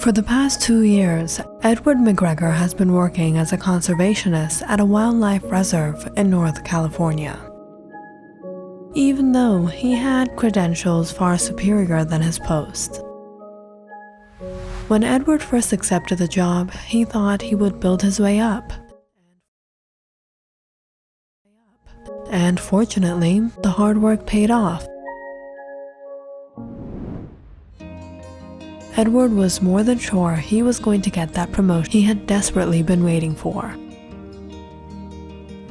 For the past 2 years, Edward McGregor has been working as a conservationist at a wildlife reserve in North California. Even though he had credentials far superior than his post. When Edward first accepted the job, he thought he would build his way up. And fortunately, the hard work paid off. Edward was more than sure he was going to get that promotion he had desperately been waiting for.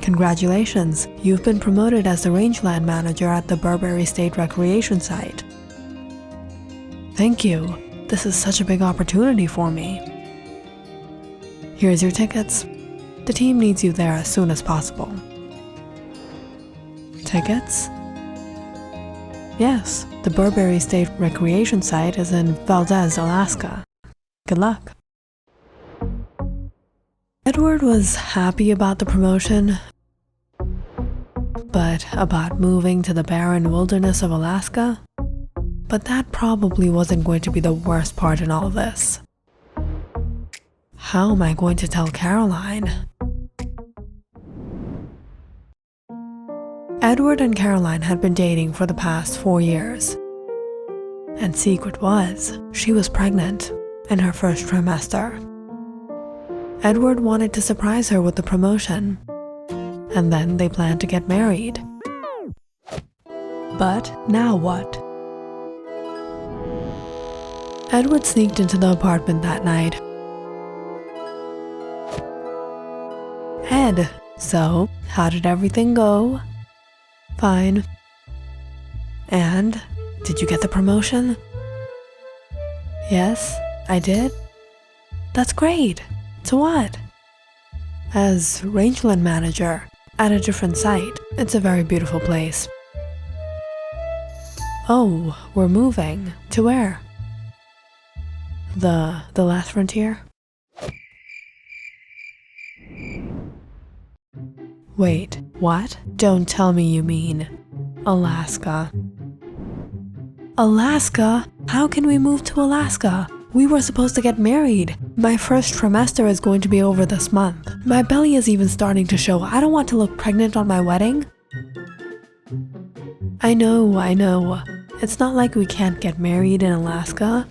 Congratulations, you've been promoted as the rangeland manager at the Burberry State Recreation Site. Thank you. This is such a big opportunity for me. Here's your tickets. The team needs you there as soon as possible. Tickets? Yes, the Burberry State Recreation Site is in Valdez, Alaska. Good luck. Edward was happy about the promotion, but about moving to the barren wilderness of Alaska? But that probably wasn't going to be the worst part in all this. How am I going to tell Caroline? Edward and Caroline had been dating for the past 4 years. And secret was, she was pregnant in her first trimester. Edward wanted to surprise her with the promotion, and then they planned to get married. But now what? Edward sneaked into the apartment that night. Ed, so how did everything go? Fine. And, did you get the promotion? Yes, I did. That's great. To what? As rangeland manager at a different site. It's a very beautiful place. Oh, we're moving. To where? The last frontier? Wait, what? Don't tell me you mean Alaska. Alaska? How can we move to Alaska? We were supposed to get married. My first trimester is going to be over this month. My belly is even starting to show. I don't want to look pregnant on my wedding. I know. It's not like we can't get married in Alaska.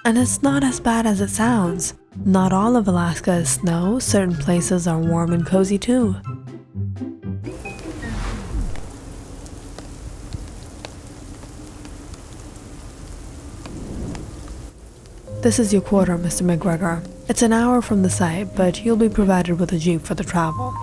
And it's not as bad as it sounds. Not all of Alaska is snow. Certain places are warm and cozy too. This is your quarter, Mr. McGregor. It's an hour from the site, but you'll be provided with a jeep for the travel.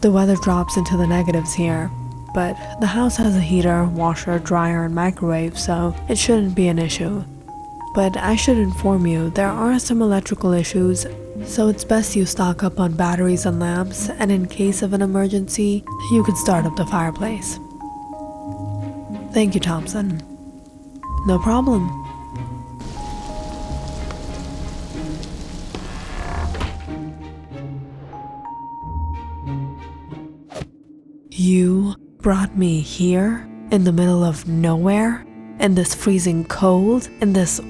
The weather drops into the negatives here, but the house has a heater, washer, dryer, and microwave, so it shouldn't be an issue. But I should inform you, there are some electrical issues, so it's best you stock up on batteries and lamps, and in case of an emergency, you can start up the fireplace. Thank you, Thompson. No problem. You brought me here, in the middle of nowhere? In this freezing cold? In this,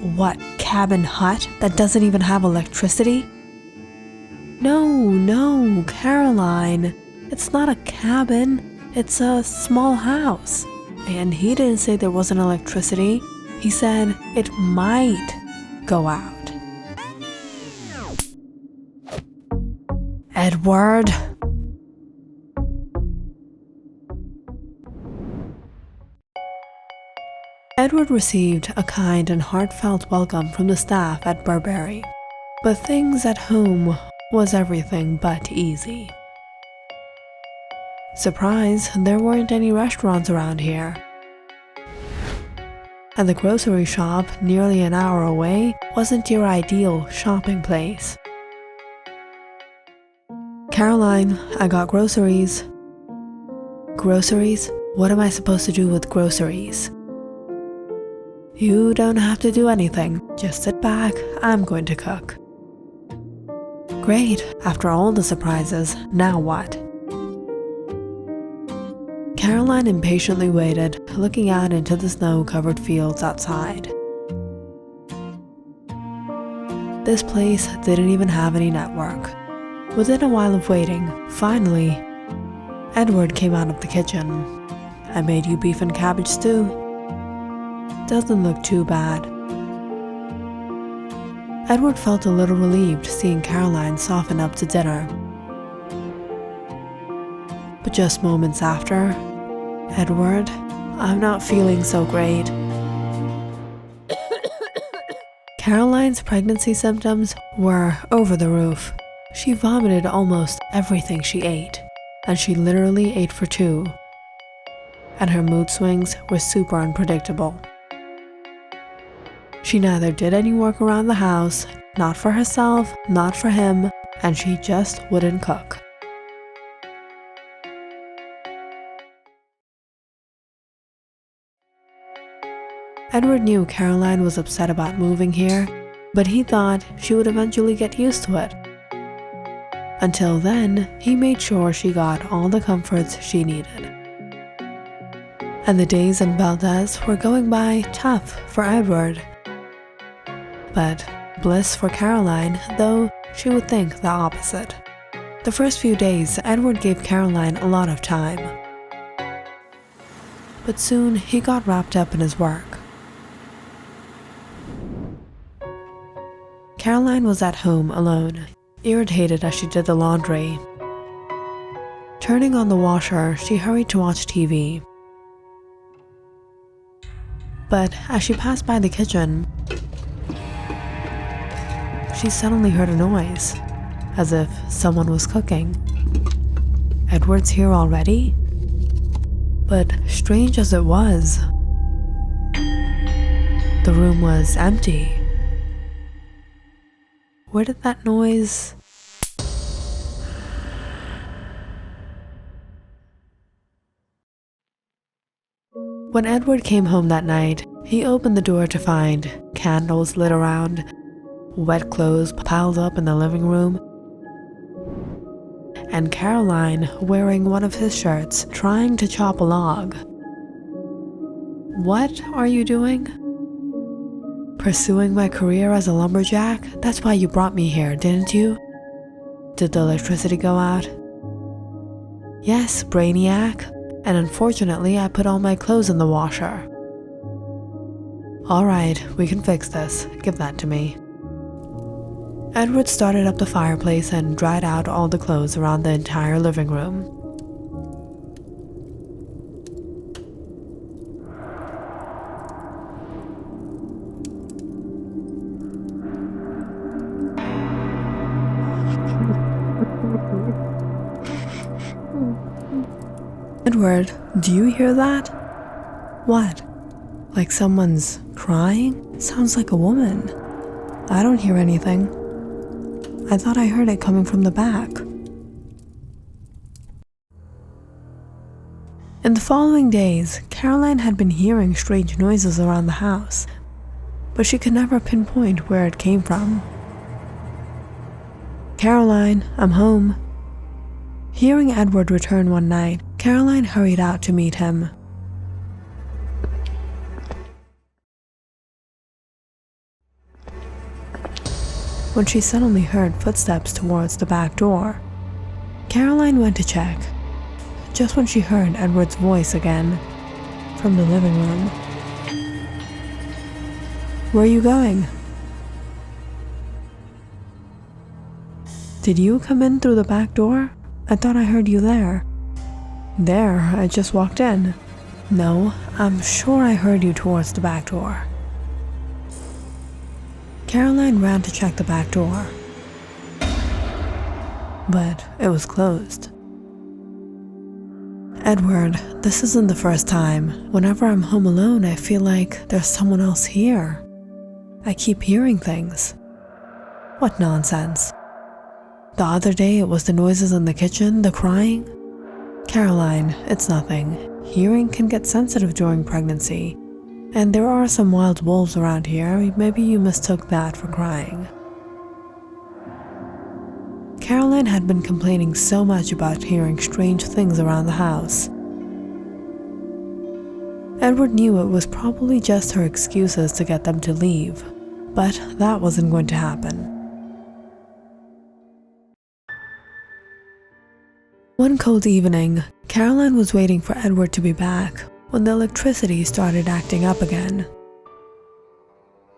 cabin hut that doesn't even have electricity? No, Caroline. It's not a cabin. It's a small house. And he didn't say there wasn't electricity. He said it might go out. Edward. Edward received a kind and heartfelt welcome from the staff at Burberry, but things at home was everything but easy. Surprise, there weren't any restaurants around here. And the grocery shop, nearly an hour away, wasn't your ideal shopping place. Caroline, I got groceries. Groceries? What am I supposed to do with groceries? You don't have to do anything. Just sit back. I'm going to cook. Great. After all the surprises, now what? Caroline impatiently waited, looking out into the snow-covered fields outside. This place didn't even have any network. Within a while of waiting, finally, Edward came out of the kitchen. "I made you beef and cabbage stew. Doesn't look too bad." Edward felt a little relieved seeing Caroline soften up to dinner. But just moments after, "Edward, I'm not feeling so great." Caroline's pregnancy symptoms were over the roof. She vomited almost everything she ate, and she literally ate for two. And her mood swings were super unpredictable. She neither did any work around the house, not for herself, not for him, and she just wouldn't cook. Edward knew Caroline was upset about moving here, but he thought she would eventually get used to it. Until then, he made sure she got all the comforts she needed. And the days in Valdez were going by tough for Edward. But bliss for Caroline, though she would think the opposite. The first few days, Edward gave Caroline a lot of time. But soon, he got wrapped up in his work. Caroline was at home alone, irritated as she did the laundry. Turning on the washer, she hurried to watch TV. But as she passed by the kitchen, she suddenly heard a noise, as if someone was cooking. Edward's here already? But strange as it was, the room was empty. Where did that noise? When Edward came home that night, he opened the door to find candles lit around, wet clothes piled up in the living room, and Caroline wearing one of his shirts, trying to chop a log. "What are you doing?" "Pursuing my career as a lumberjack? That's why you brought me here, didn't you?" "Did the electricity go out?" "Yes, brainiac. And unfortunately, I put all my clothes in the washer." "Alright, we can fix this. Give that to me." Edward started up the fireplace and dried out all the clothes around the entire living room. "Edward, do you hear that?" "What? Like someone's crying? Sounds like a woman." "I don't hear anything. I thought I heard it coming from the back." In the following days, Caroline had been hearing strange noises around the house, but she could never pinpoint where it came from. "Caroline, I'm home." Hearing Edward return one night, Caroline hurried out to meet him. When she suddenly heard footsteps towards the back door, Caroline went to check, just when she heard Edward's voice again, from the living room. "Where are you going?" "Did you come in through the back door? I thought I heard you there." "There, I just walked in." "No, I'm sure I heard you towards the back door." Caroline ran to check the back door, but it was closed. "Edward, this isn't the first time. Whenever I'm home alone, I feel like there's someone else here. I keep hearing things." "What nonsense. The other day it was the noises in the kitchen, the crying." "Caroline, it's nothing. Hearing can get sensitive during pregnancy. And there are some wild wolves around here. Maybe you mistook that for crying." Caroline had been complaining so much about hearing strange things around the house. Edward knew it was probably just her excuses to get them to leave, but that wasn't going to happen. One cold evening, Caroline was waiting for Edward to be back when the electricity started acting up again.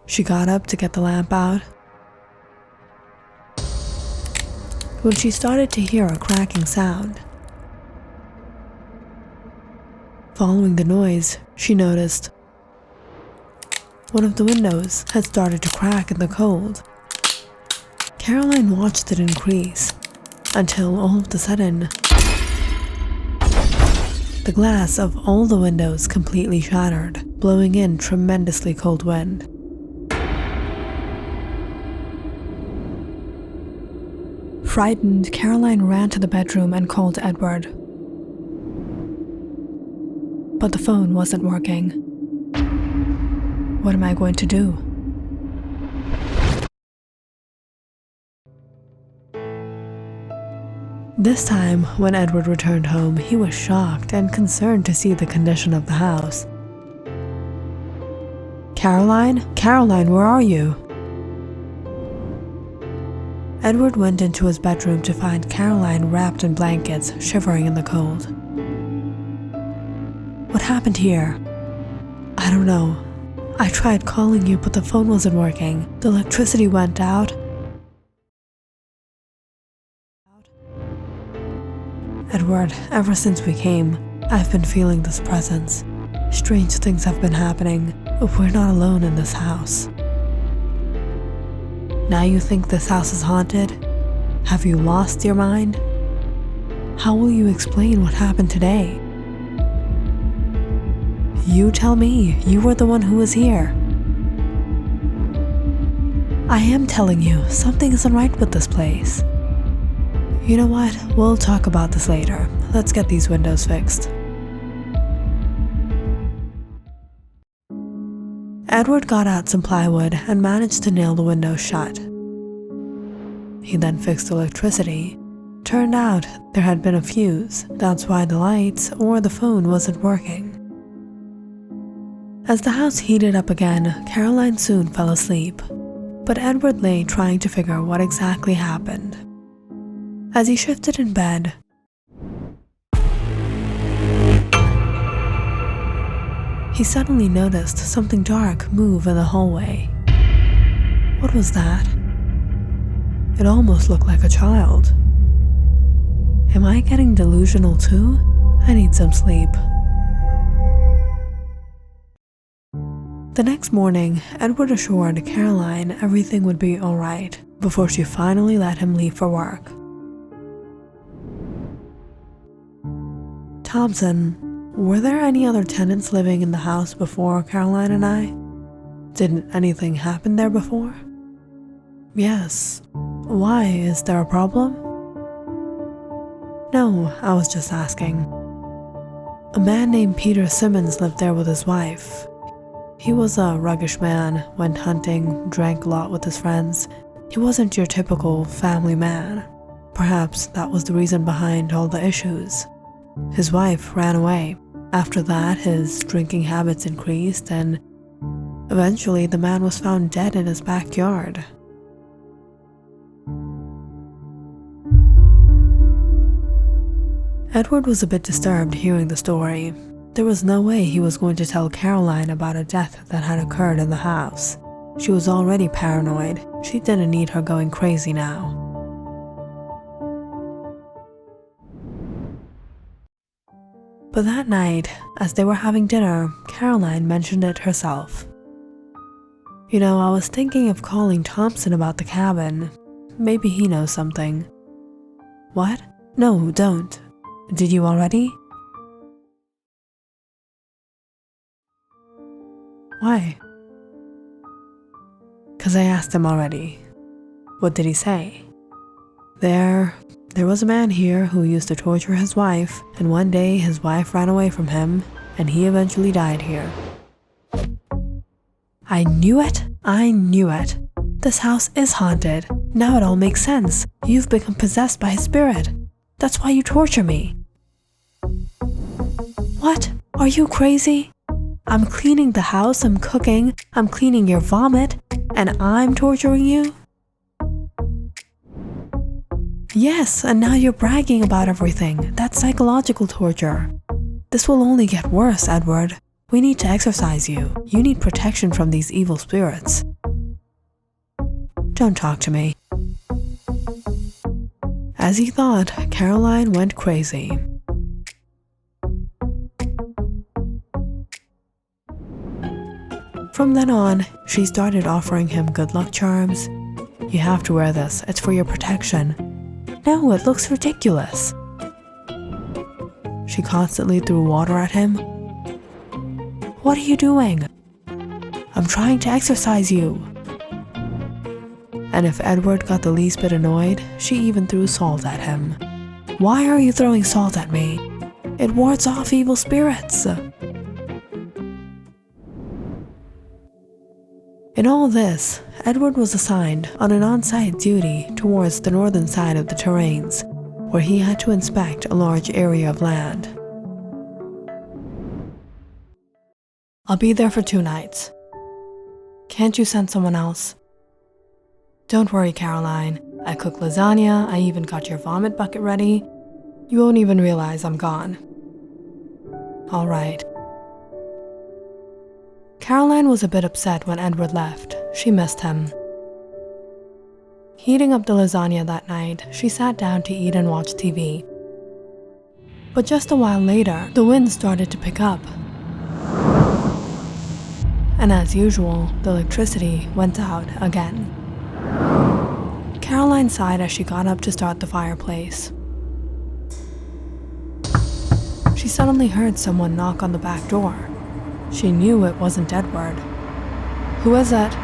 She got up to get the lamp out when she started to hear a cracking sound. Following the noise, she noticed one of the windows had started to crack in the cold. Caroline watched it increase until all of a sudden, the glass of all the windows completely shattered, blowing in tremendously cold wind. Frightened, Caroline ran to the bedroom and called Edward. But the phone wasn't working. What am I going to do? This time, when Edward returned home, he was shocked and concerned to see the condition of the house. "Caroline? Caroline, where are you?" Edward went into his bedroom to find Caroline wrapped in blankets, shivering in the cold. "What happened here?" "I don't know. I tried calling you, but the phone wasn't working. The electricity went out." "Edward, ever since we came, I've been feeling this presence. Strange things have been happening. We're not alone in this house." "Now you think this house is haunted? Have you lost your mind? How will you explain what happened today?" "You tell me. You were the one who was here." "I am telling you, something isn't right with this place." "You know what? We'll talk about this later. Let's get these windows fixed." Edward got out some plywood and managed to nail the windows shut. He then fixed the electricity. Turned out there had been a fuse. That's why the lights or the phone wasn't working. As the house heated up again, Caroline soon fell asleep, but Edward lay trying to figure what exactly happened. As he shifted in bed, he suddenly noticed something dark move in the hallway. What was that? It almost looked like a child. Am I getting delusional too? I need some sleep. The next morning, Edward assured Caroline everything would be alright before she finally let him leave for work. "Thompson, were there any other tenants living in the house before Caroline and I? Didn't anything happen there before?" "Yes. Why? Is there a problem?" "No, I was just asking. A man named Peter Simmons lived there with his wife. He was a ruggish man, went hunting, drank a lot with his friends. He wasn't your typical family man. Perhaps that was the reason behind all the issues. His wife ran away. After that, his drinking habits increased, and eventually the man was found dead in his backyard." Edward was a bit disturbed hearing the story. There was no way he was going to tell Caroline about a death that had occurred in the house. She was already paranoid. She didn't need her going crazy now. But that night, as they were having dinner, Caroline mentioned it herself. "You know, I was thinking of calling Thompson about the cabin. Maybe he knows something." "What? No, don't. Did you already?" "Why?" "'Cause I asked him already." "What did he say?" There was a man here who used to torture his wife, and one day his wife ran away from him, and he eventually died here." "I knew it! I knew it! This house is haunted. Now it all makes sense. You've become possessed by a spirit. That's why you torture me." "What? Are you crazy?" I'm cleaning the house, I'm cooking, I'm cleaning your vomit, and I'm torturing you? Yes, and now you're bragging about everything. That's psychological torture. This will only get worse, Edward. We need to exorcise you. You need protection from these evil spirits. Don't talk to me. As he thought, Caroline went crazy. From then on, she started offering him good luck charms. You have to wear this, it's for your protection. No, it looks ridiculous. She constantly threw water at him. What are you doing? I'm trying to exorcise you. And if Edward got the least bit annoyed, she even threw salt at him. Why are you throwing salt at me? It wards off evil spirits. In all this, Edward was assigned on an on-site duty towards the northern side of the terrains, where he had to inspect a large area of land. I'll be there for 2 nights. Can't you send someone else? Don't worry, Caroline. I cook lasagna, I even got your vomit bucket ready. You won't even realize I'm gone. All right. Caroline was a bit upset when Edward left. She missed him. Heating up the lasagna that night, she sat down to eat and watch TV. But just a while later, the wind started to pick up. And as usual, the electricity went out again. Caroline sighed as she got up to start the fireplace. She suddenly heard someone knock on the back door. She knew it wasn't Edward. Who is it?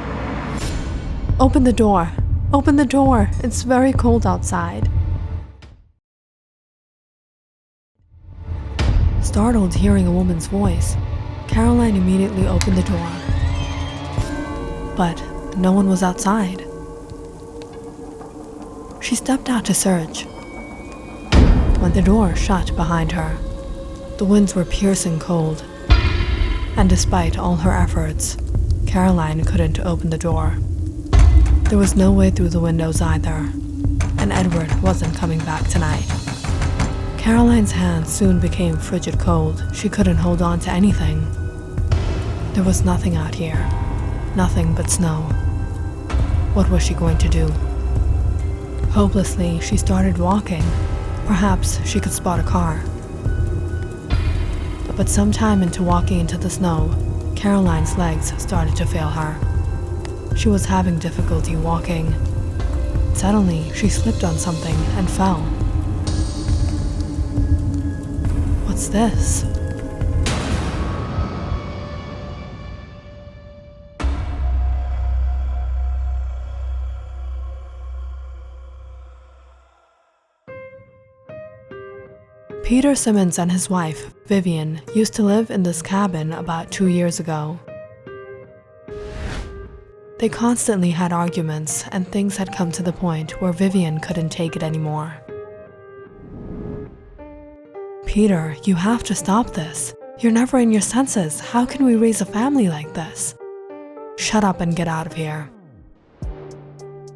Open the door! Open the door! It's very cold outside. Startled hearing a woman's voice, Caroline immediately opened the door. But no one was outside. She stepped out to search, when the door shut behind her. The winds were piercing cold, and despite all her efforts, Caroline couldn't open the door. There was no way through the windows either, and Edward wasn't coming back tonight. Caroline's hands soon became frigid cold. She couldn't hold on to anything. There was nothing out here, nothing but snow. What was she going to do? Hopelessly, she started walking. Perhaps she could spot a car. But sometime into walking into the snow, Caroline's legs started to fail her. She was having difficulty walking. Suddenly, she slipped on something and fell. What's this? Peter Simmons and his wife, Vivian, used to live in this cabin about 2 years ago. They constantly had arguments, and things had come to the point where Vivian couldn't take it anymore. Peter, you have to stop this. You're never in your senses. How can we raise a family like this? Shut up and get out of here.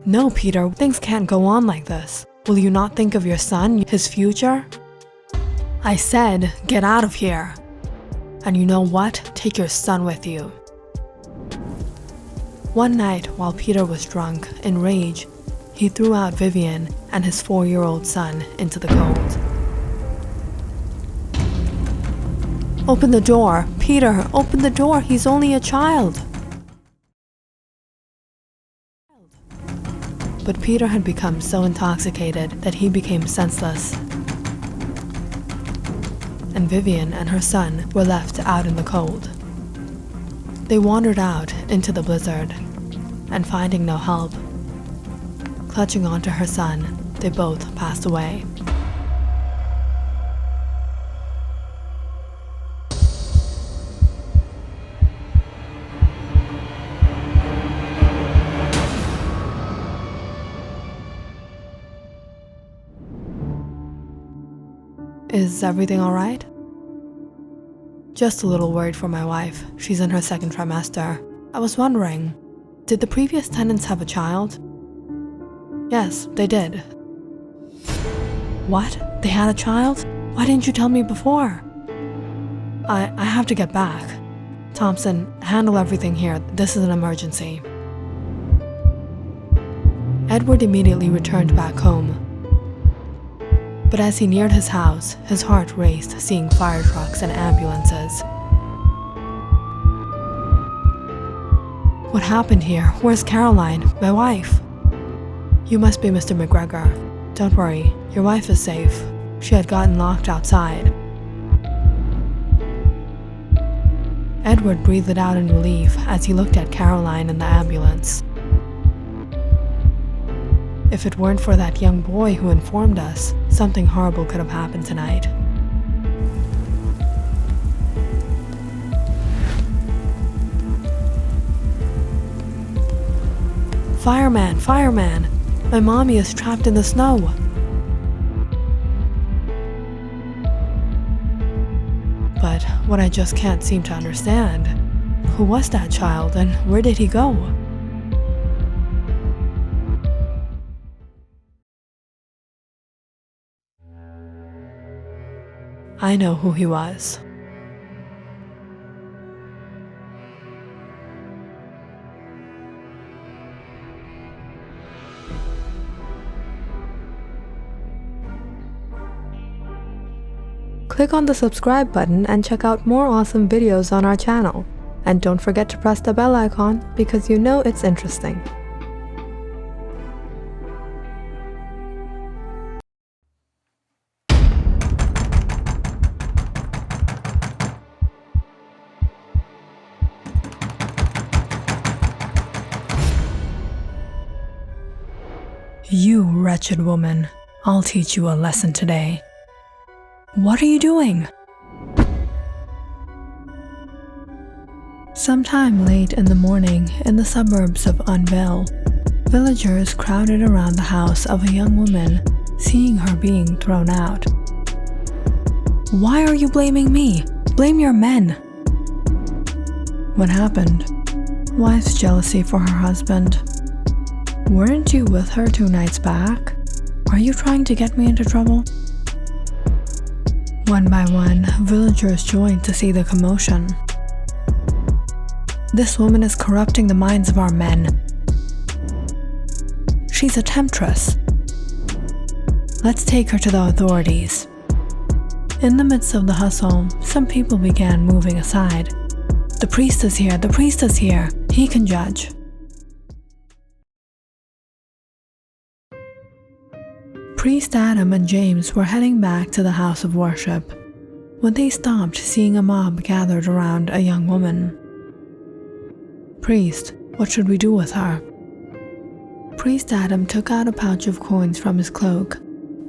No, Peter, things can't go on like this. Will you not think of your son, his future? I said, get out of here. And you know what? Take your son with you. One night, while Peter was drunk, in rage, he threw out Vivian and his 4-year-old son into the cold. Open the door! Peter, open the door! He's only a child! But Peter had become so intoxicated that he became senseless. And Vivian and her son were left out in the cold. They wandered out into the blizzard, and finding no help, clutching onto her son, they both passed away. Is everything all right? Just a little worried for my wife. She's in her second trimester. I was wondering, did the previous tenants have a child? Yes, they did. What? They had a child? Why didn't you tell me before? I have to get back. Thompson, handle everything here. This is an emergency. Edward immediately returned back home. But as he neared his house, his heart raced seeing fire trucks and ambulances. What happened here? Where's Caroline, my wife? You must be Mr. McGregor. Don't worry, your wife is safe. She had gotten locked outside. Edward breathed out in relief as he looked at Caroline in the ambulance. If it weren't for that young boy who informed us, something horrible could have happened tonight. Fireman, fireman! My mommy is trapped in the snow. But what I just can't seem to understand, who was that child and where did he go? I know who he was. Click on the subscribe button and check out more awesome videos on our channel. And don't forget to press the bell icon because you know it's interesting. You wretched woman, I'll teach you a lesson today. What are you doing? Sometime late in the morning in the suburbs of Unville, villagers crowded around the house of a young woman, seeing her being thrown out. Why are you blaming me? Blame your men. What happened? Wife's jealousy for her husband. Weren't you with her 2 nights back? Are you trying to get me into trouble? One by one, villagers joined to see the commotion. This woman is corrupting the minds of our men. She's a temptress. Let's take her to the authorities. In the midst of the hustle, some people began moving aside. The priest is here, the priest is here. He can judge. Priest Adam and James were heading back to the house of worship when they stopped seeing a mob gathered around a young woman. Priest, what should we do with her? Priest Adam took out a pouch of coins from his cloak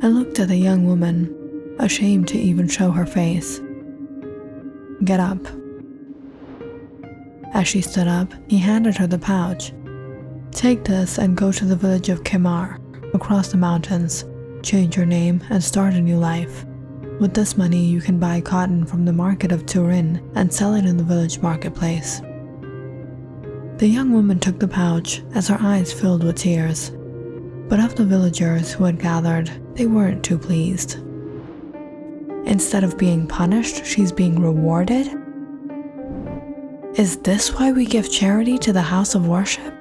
and looked at the young woman, ashamed to even show her face. Get up. As she stood up, he handed her the pouch. Take this and go to the village of Kimar, across the mountains. Change your name and start a new life. With this money, you can buy cotton from the market of Turin and sell it in the village marketplace. The young woman took the pouch as her eyes filled with tears. But of the villagers who had gathered, they weren't too pleased. Instead of being punished, she's being rewarded? Is this why we give charity to the house of worship?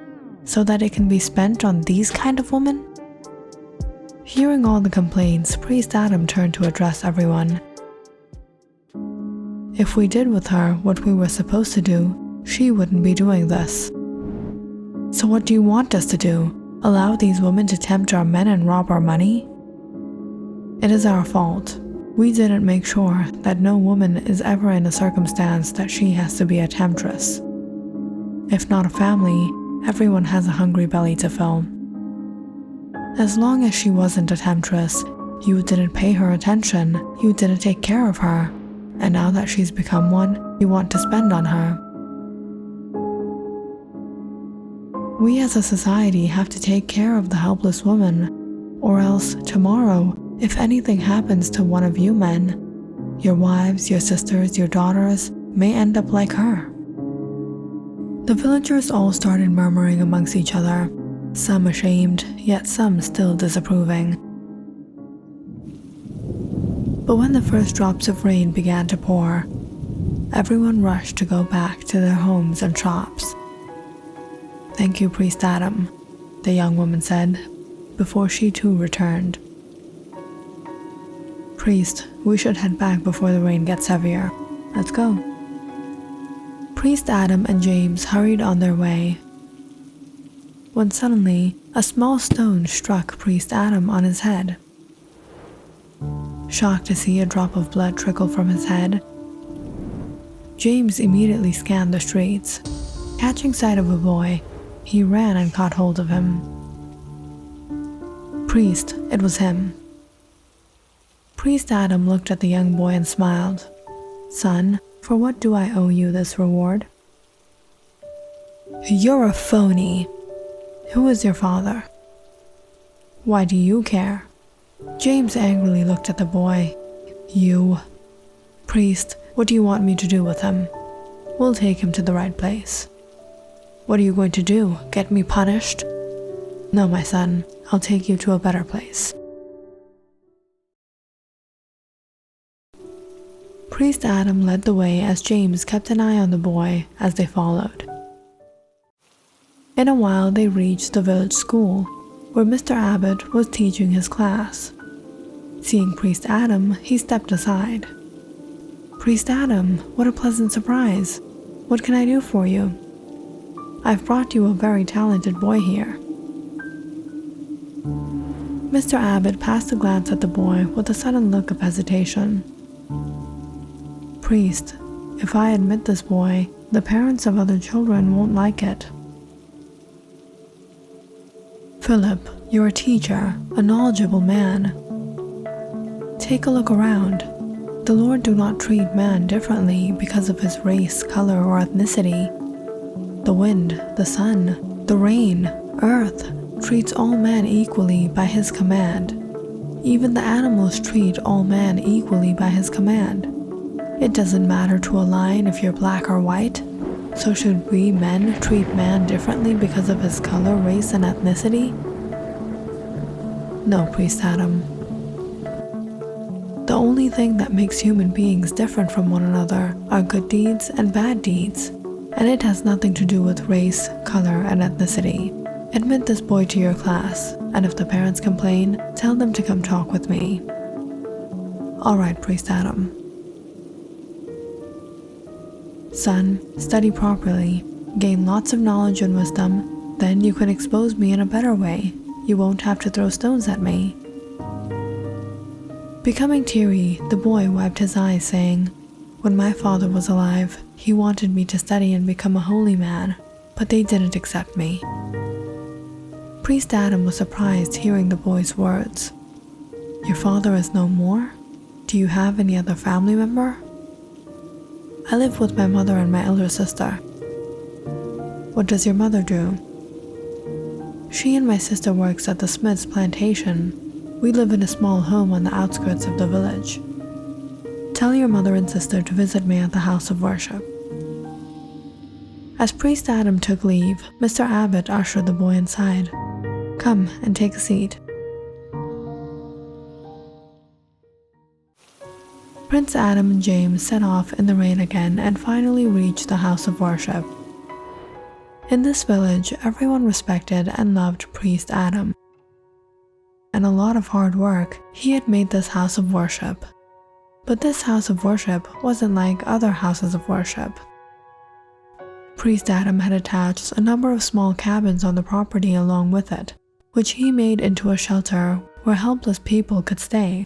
So that it can be spent on these kind of women? Hearing all the complaints, Priest Adam turned to address everyone. If we did with her what we were supposed to do, she wouldn't be doing this. So what do you want us to do? Allow these women to tempt our men and rob our money? It is our fault. We didn't make sure that no woman is ever in a circumstance that she has to be a temptress. If not a family, everyone has a hungry belly to fill. As long as she wasn't a temptress, you didn't pay her attention, you didn't take care of her, and now that she's become one, you want to spend on her. We as a society have to take care of the helpless woman, or else tomorrow, if anything happens to one of you men, your wives, your sisters, your daughters, may end up like her. The villagers all started murmuring amongst each other, some ashamed, yet some still disapproving. But when the first drops of rain began to pour, everyone rushed to go back to their homes and shops. "Thank you, Priest Adam," the young woman said, before she too returned. "Priest, we should head back before the rain gets heavier. Let's go." Priest Adam and James hurried on their way, when suddenly a small stone struck Priest Adam on his head. Shocked to see a drop of blood trickle from his head, James immediately scanned the streets. Catching sight of a boy, he ran and caught hold of him. "Priest, it was him." Priest Adam looked at the young boy and smiled. "Son, for what do I owe you this reward?" "You're a phony. Who is your father?" "Why do you care?" James angrily looked at the boy. "You." "Priest, what do you want me to do with him?" "We'll take him to the right place." "What are you going to do? Get me punished?" "No, my son. I'll take you to a better place." Priest Adam led the way as James kept an eye on the boy as they followed. In a while they reached the village school, where Mr. Abbott was teaching his class. Seeing Priest Adam, he stepped aside. "Priest Adam, what a pleasant surprise. What can I do for you? I've brought you a very talented boy here." Mr. Abbott passed a glance at the boy with a sudden look of hesitation. "Priest, if I admit this boy, the parents of other children won't like it." "Philip, you're a teacher, a knowledgeable man. Take a look around. The Lord do not treat man differently because of his race, color, or ethnicity. The wind, the sun, the rain, earth treats all men equally by his command. Even the animals treat all men equally by his command. It doesn't matter to a lion if you're black or white. So should we men treat man differently because of his color, race, and ethnicity?" "No, Priest Adam. The only thing that makes human beings different from one another are good deeds and bad deeds, and it has nothing to do with race, color, and ethnicity. Admit this boy to your class, and if the parents complain, tell them to come talk with me." "All right, Priest Adam." "Son, study properly, gain lots of knowledge and wisdom, then you can expose me in a better way. You won't have to throw stones at me." Becoming teary, the boy wiped his eyes, saying, "When my father was alive, he wanted me to study and become a holy man, but they didn't accept me." Priest Adam was surprised hearing the boy's words. "Your father is no more? Do you have any other family member?" "I live with my mother and my elder sister." "What does your mother do?" "She and my sister works at the Smith's plantation. We live in a small home on the outskirts of the village. Tell your mother and sister to visit me at the house of worship." As Priest Adam took leave, Mr. Abbott ushered the boy inside. "Come and take a seat." Prince Adam and James set off in the rain again and finally reached the house of worship. In this village, everyone respected and loved Priest Adam. And a lot of hard work, he had made this house of worship. But this house of worship wasn't like other houses of worship. Priest Adam had attached a number of small cabins on the property along with it, which he made into a shelter where helpless people could stay.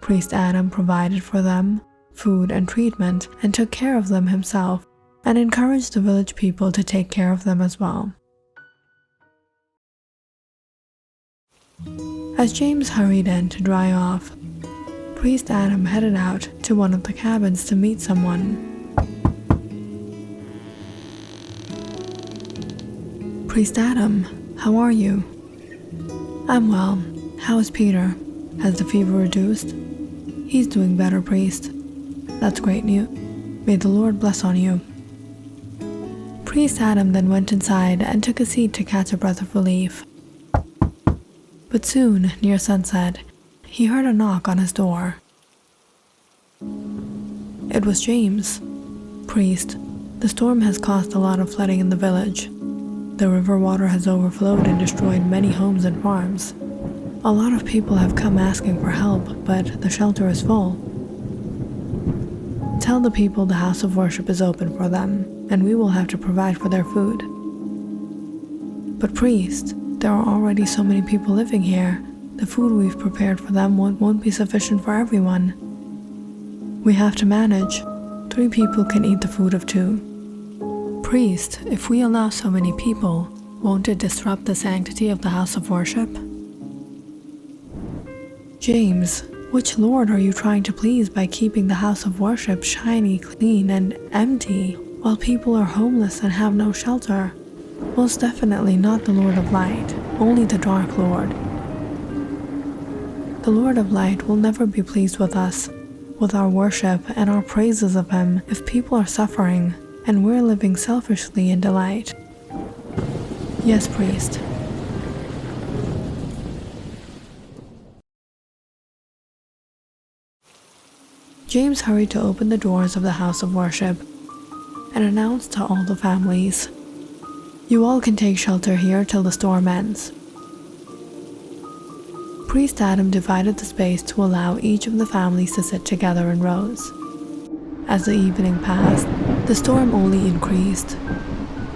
Priest Adam provided for them food and treatment and took care of them himself, and encouraged the village people to take care of them as well. As James hurried in to dry off, Priest Adam headed out to one of the cabins to meet someone. "Priest Adam, how are you?" "I'm well. How is Peter? Has the fever reduced?" "He's doing better, priest." "That's great news. May the Lord bless on you." Priest Adam then went inside and took a seat to catch a breath of relief. But soon, near sunset, he heard a knock on his door. It was James. "Priest, the storm has caused a lot of flooding in the village. The river water has overflowed and destroyed many homes and farms. A lot of people have come asking for help, but the shelter is full. Tell the people the house of worship is open for them, and we will have to provide for their food." "But priest, there are already so many people living here. The food we've prepared for them won't be sufficient for everyone. We have to manage. 3 people can eat the food of 2. "Priest, if we allow so many people, won't it disrupt the sanctity of the house of worship?" "James, which Lord are you trying to please by keeping the house of worship shiny, clean, and empty, while people are homeless and have no shelter? Most definitely not the Lord of Light, only the Dark Lord. The Lord of Light will never be pleased with us, with our worship and our praises of Him, if people are suffering and we're living selfishly in delight." "Yes, priest." James hurried to open the doors of the house of worship and announced to all the families, "You all can take shelter here till the storm ends." Priest Adam divided the space to allow each of the families to sit together in rows. As the evening passed, the storm only increased.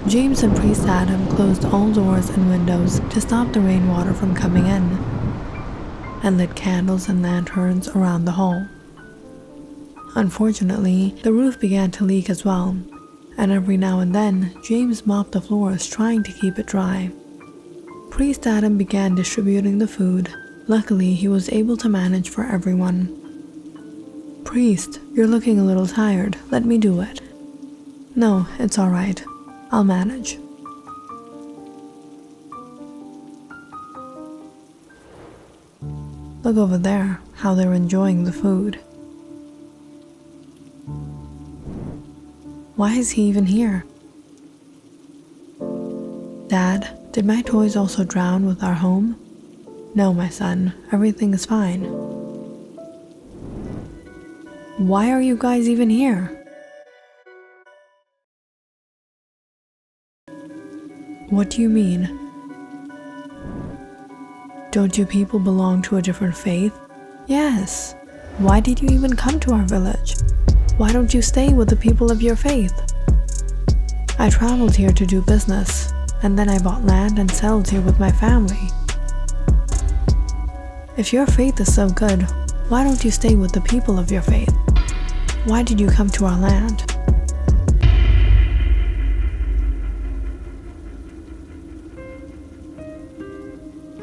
James and Priest Adam closed all doors and windows to stop the rainwater from coming in, and lit candles and lanterns around the hall. Unfortunately, the roof began to leak as well, and every now and then, James mopped the floors trying to keep it dry. Priest Adam began distributing the food. Luckily, he was able to manage for everyone. "Priest, you're looking a little tired. Let me do it." "No, it's all right. I'll manage." Look over there, how they're enjoying the food. Why is he even here? "Dad, did my toys also drown with our home?" "No, my son, everything is fine." "Why are you guys even here?" "What do you mean? Don't you people belong to a different faith?" "Yes. Why did you even come to our village? Why don't you stay with the people of your faith?" "I traveled here to do business, and then I bought land and settled here with my family." "If your faith is so good, why don't you stay with the people of your faith? Why did you come to our land?"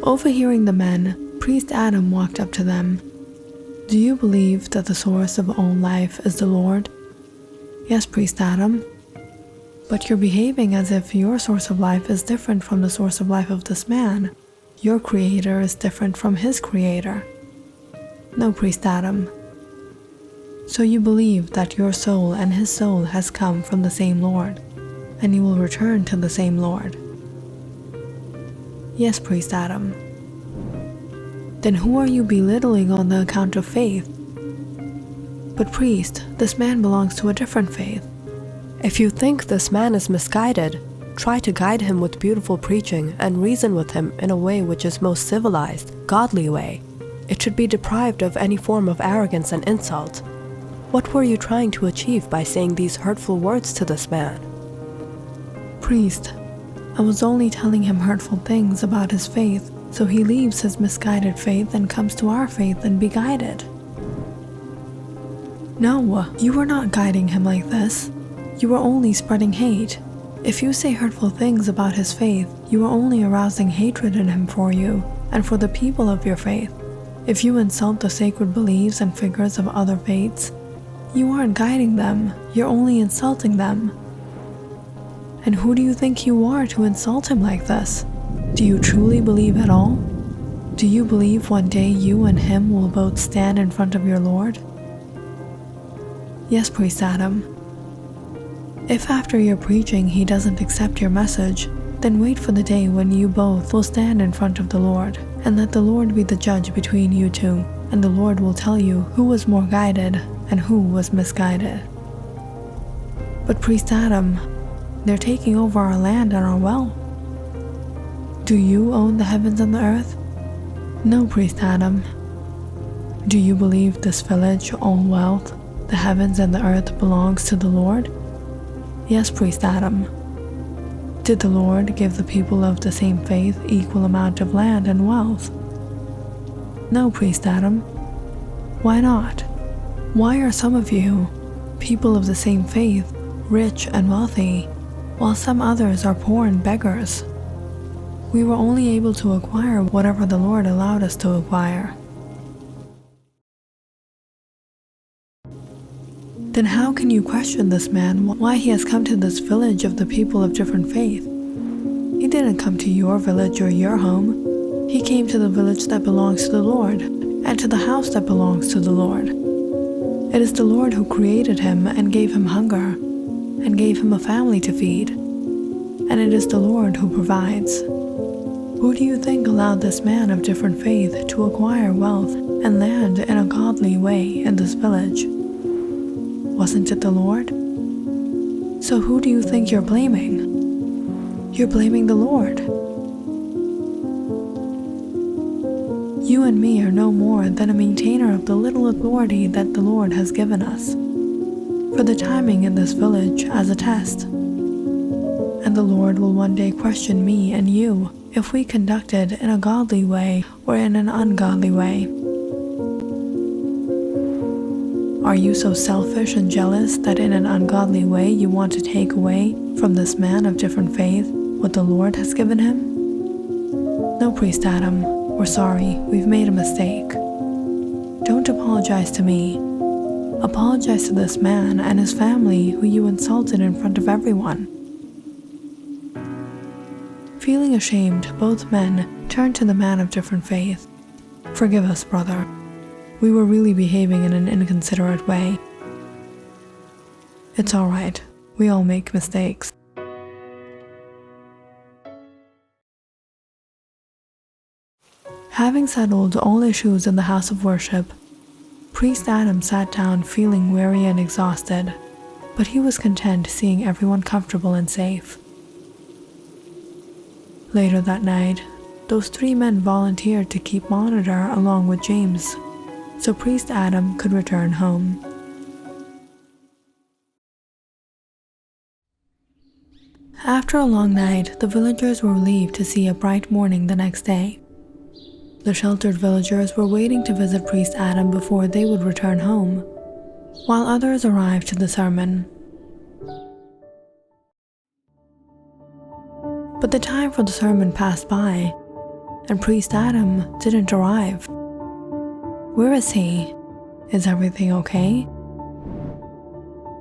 Overhearing the men, Priest Adam walked up to them. "Do you believe that the source of all life is the Lord?" "Yes, Priest Adam." "But you're behaving as if your source of life is different from the source of life of this man. Your creator is different from his creator." "No, Priest Adam." "So you believe that your soul and his soul has come from the same Lord, and you will return to the same Lord?" "Yes, Priest Adam." "Then who are you belittling on the account of faith?" "But priest, this man belongs to a different faith." If you think this man is misguided, try to guide him with beautiful preaching and reason with him in a way which is most civilized, godly way. It should be deprived of any form of arrogance and insult. What were you trying to achieve by saying these hurtful words to this man? "Priest, I was only telling him hurtful things about his faith, so he leaves his misguided faith and comes to our faith and be guided." "No, you were not guiding him like this. You were only spreading hate. If you say hurtful things about his faith, you are only arousing hatred in him for you and for the people of your faith. If you insult the sacred beliefs and figures of other faiths, you aren't guiding them, you're only insulting them. And who do you think you are to insult him like this? Do you truly believe at all? Do you believe one day you and him will both stand in front of your Lord?" "Yes, Priest Adam. If after your preaching he doesn't accept your message, then wait for the day when you both will stand in front of the Lord, and let the Lord be the judge between you two, and the Lord will tell you who was more guided and who was misguided. But Priest Adam, they're taking over our land and our wealth. Do you own the heavens and the earth? No, Priest Adam. Do you believe this village, all wealth, the heavens and the earth belongs to the Lord? Yes, Priest Adam. Did the Lord give the people of the same faith equal amount of land and wealth? No, Priest Adam. Why not? Why are some of you, people of the same faith, rich and wealthy, while some others are poor and beggars? We were only able to acquire whatever the Lord allowed us to acquire. Then how can you question this man why he has come to this village of the people of different faith? He didn't come to your village or your home. He came to the village that belongs to the Lord, and to the house that belongs to the Lord. It is the Lord who created him and gave him hunger, and gave him a family to feed. And it is the Lord who provides. Who do you think allowed this man of different faith to acquire wealth and land in a godly way in this village? Wasn't it the Lord? So who do you think you're blaming? You're blaming the Lord. You and me are no more than a maintainer of the little authority that the Lord has given us for the timing in this village as a test. And the Lord will one day question me and you if we conducted in a godly way or in an ungodly way. Are you so selfish and jealous that in an ungodly way you want to take away from this man of different faith what the Lord has given him? No, Priest Adam, we're sorry, we've made a mistake. Don't apologize to me. Apologize to this man and his family who you insulted in front of everyone. Feeling ashamed, both men turned to the man of different faith. Forgive us, brother. We were really behaving in an inconsiderate way. It's all right. We all make mistakes. Having settled all issues in the house of worship, Priest Adam sat down feeling weary and exhausted, but he was content seeing everyone comfortable and safe. Later that night, those 3 men volunteered to keep monitor along with James, so Priest Adam could return home. After a long night, the villagers were relieved to see a bright morning the next day. The sheltered villagers were waiting to visit Priest Adam before they would return home, while others arrived to the sermon. But the time for the sermon passed by, and Priest Adam didn't arrive. Where is he? Is everything okay?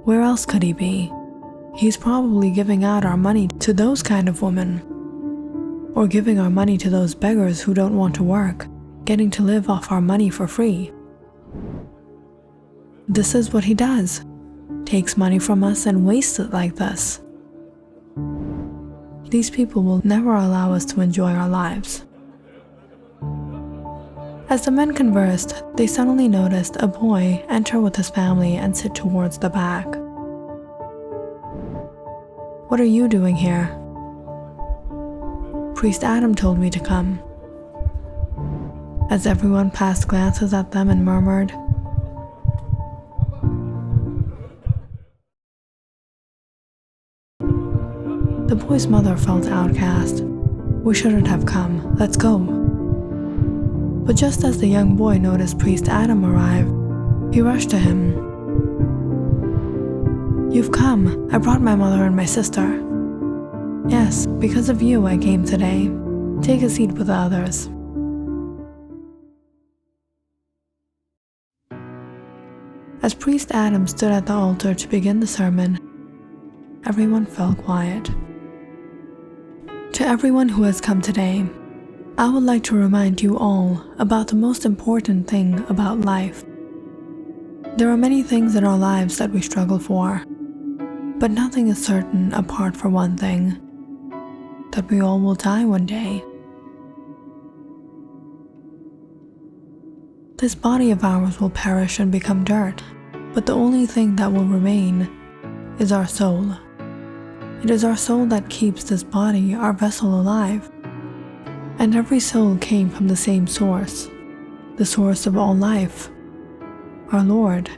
Where else could he be? He's probably giving out our money to those kind of women. Or giving our money to those beggars who don't want to work, getting to live off our money for free. This is what he does. Takes money from us and wastes it like this. These people will never allow us to enjoy our lives. As the men conversed, they suddenly noticed a boy enter with his family and sit towards the back. What are you doing here? Priest Adam told me to come. As everyone passed glances at them and murmured, the boy's mother felt outcast. We shouldn't have come. Let's go. But just as the young boy noticed Priest Adam arrive, he rushed to him. You've come. I brought my mother and my sister. Yes, because of you I came today. Take a seat with the others. As Priest Adam stood at the altar to begin the sermon, everyone fell quiet. To everyone who has come today, I would like to remind you all about the most important thing about life. There are many things in our lives that we struggle for. But nothing is certain apart from one thing, that we all will die one day. This body of ours will perish and become dirt, but the only thing that will remain is our soul. It is our soul that keeps this body, our vessel, alive. And every soul came from the same source, the source of all life, our Lord.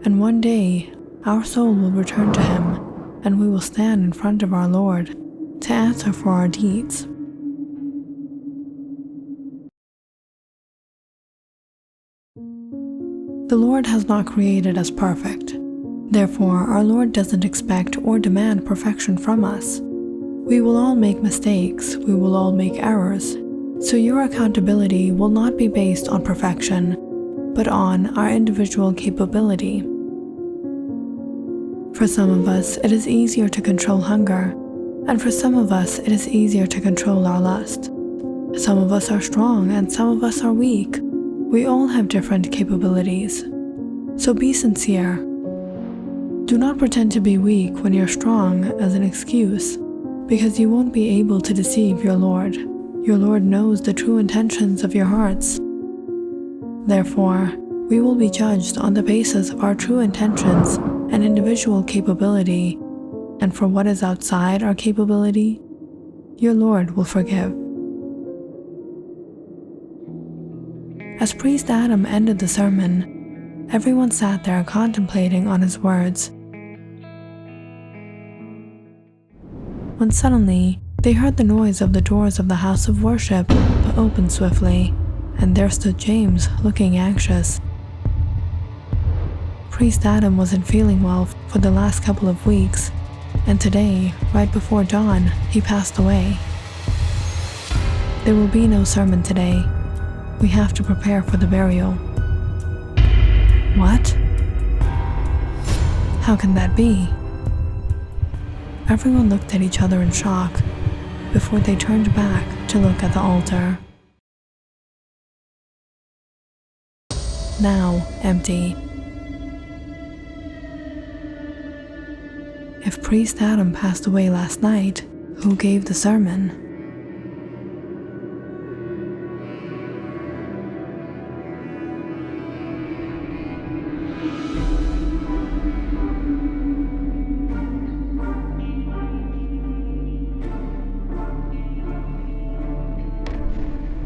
And one day, our soul will return to Him, and we will stand in front of our Lord to answer for our deeds. The Lord has not created us perfect. Therefore, our Lord doesn't expect or demand perfection from us. We will all make mistakes, we will all make errors, so your accountability will not be based on perfection, but on our individual capability. For some of us, it is easier to control hunger, and for some of us, it is easier to control our lust. Some of us are strong and some of us are weak. We all have different capabilities. So be sincere. Do not pretend to be weak when you're strong as an excuse, because you won't be able to deceive your Lord. Your Lord knows the true intentions of your hearts. Therefore, we will be judged on the basis of our true intentions and individual capability, and for what is outside our capability, your Lord will forgive. As Priest Adam ended the sermon, everyone sat there contemplating on his words. When suddenly, they heard the noise of the doors of the house of worship open swiftly, and there stood James, looking anxious. Priest Adam wasn't feeling well for the last couple of weeks, and today, right before dawn, he passed away. There will be no sermon today. We have to prepare for the burial. What? How can that be? Everyone looked at each other in shock before they turned back to look at the altar. Now empty. If Priest Adam passed away last night, who gave the sermon?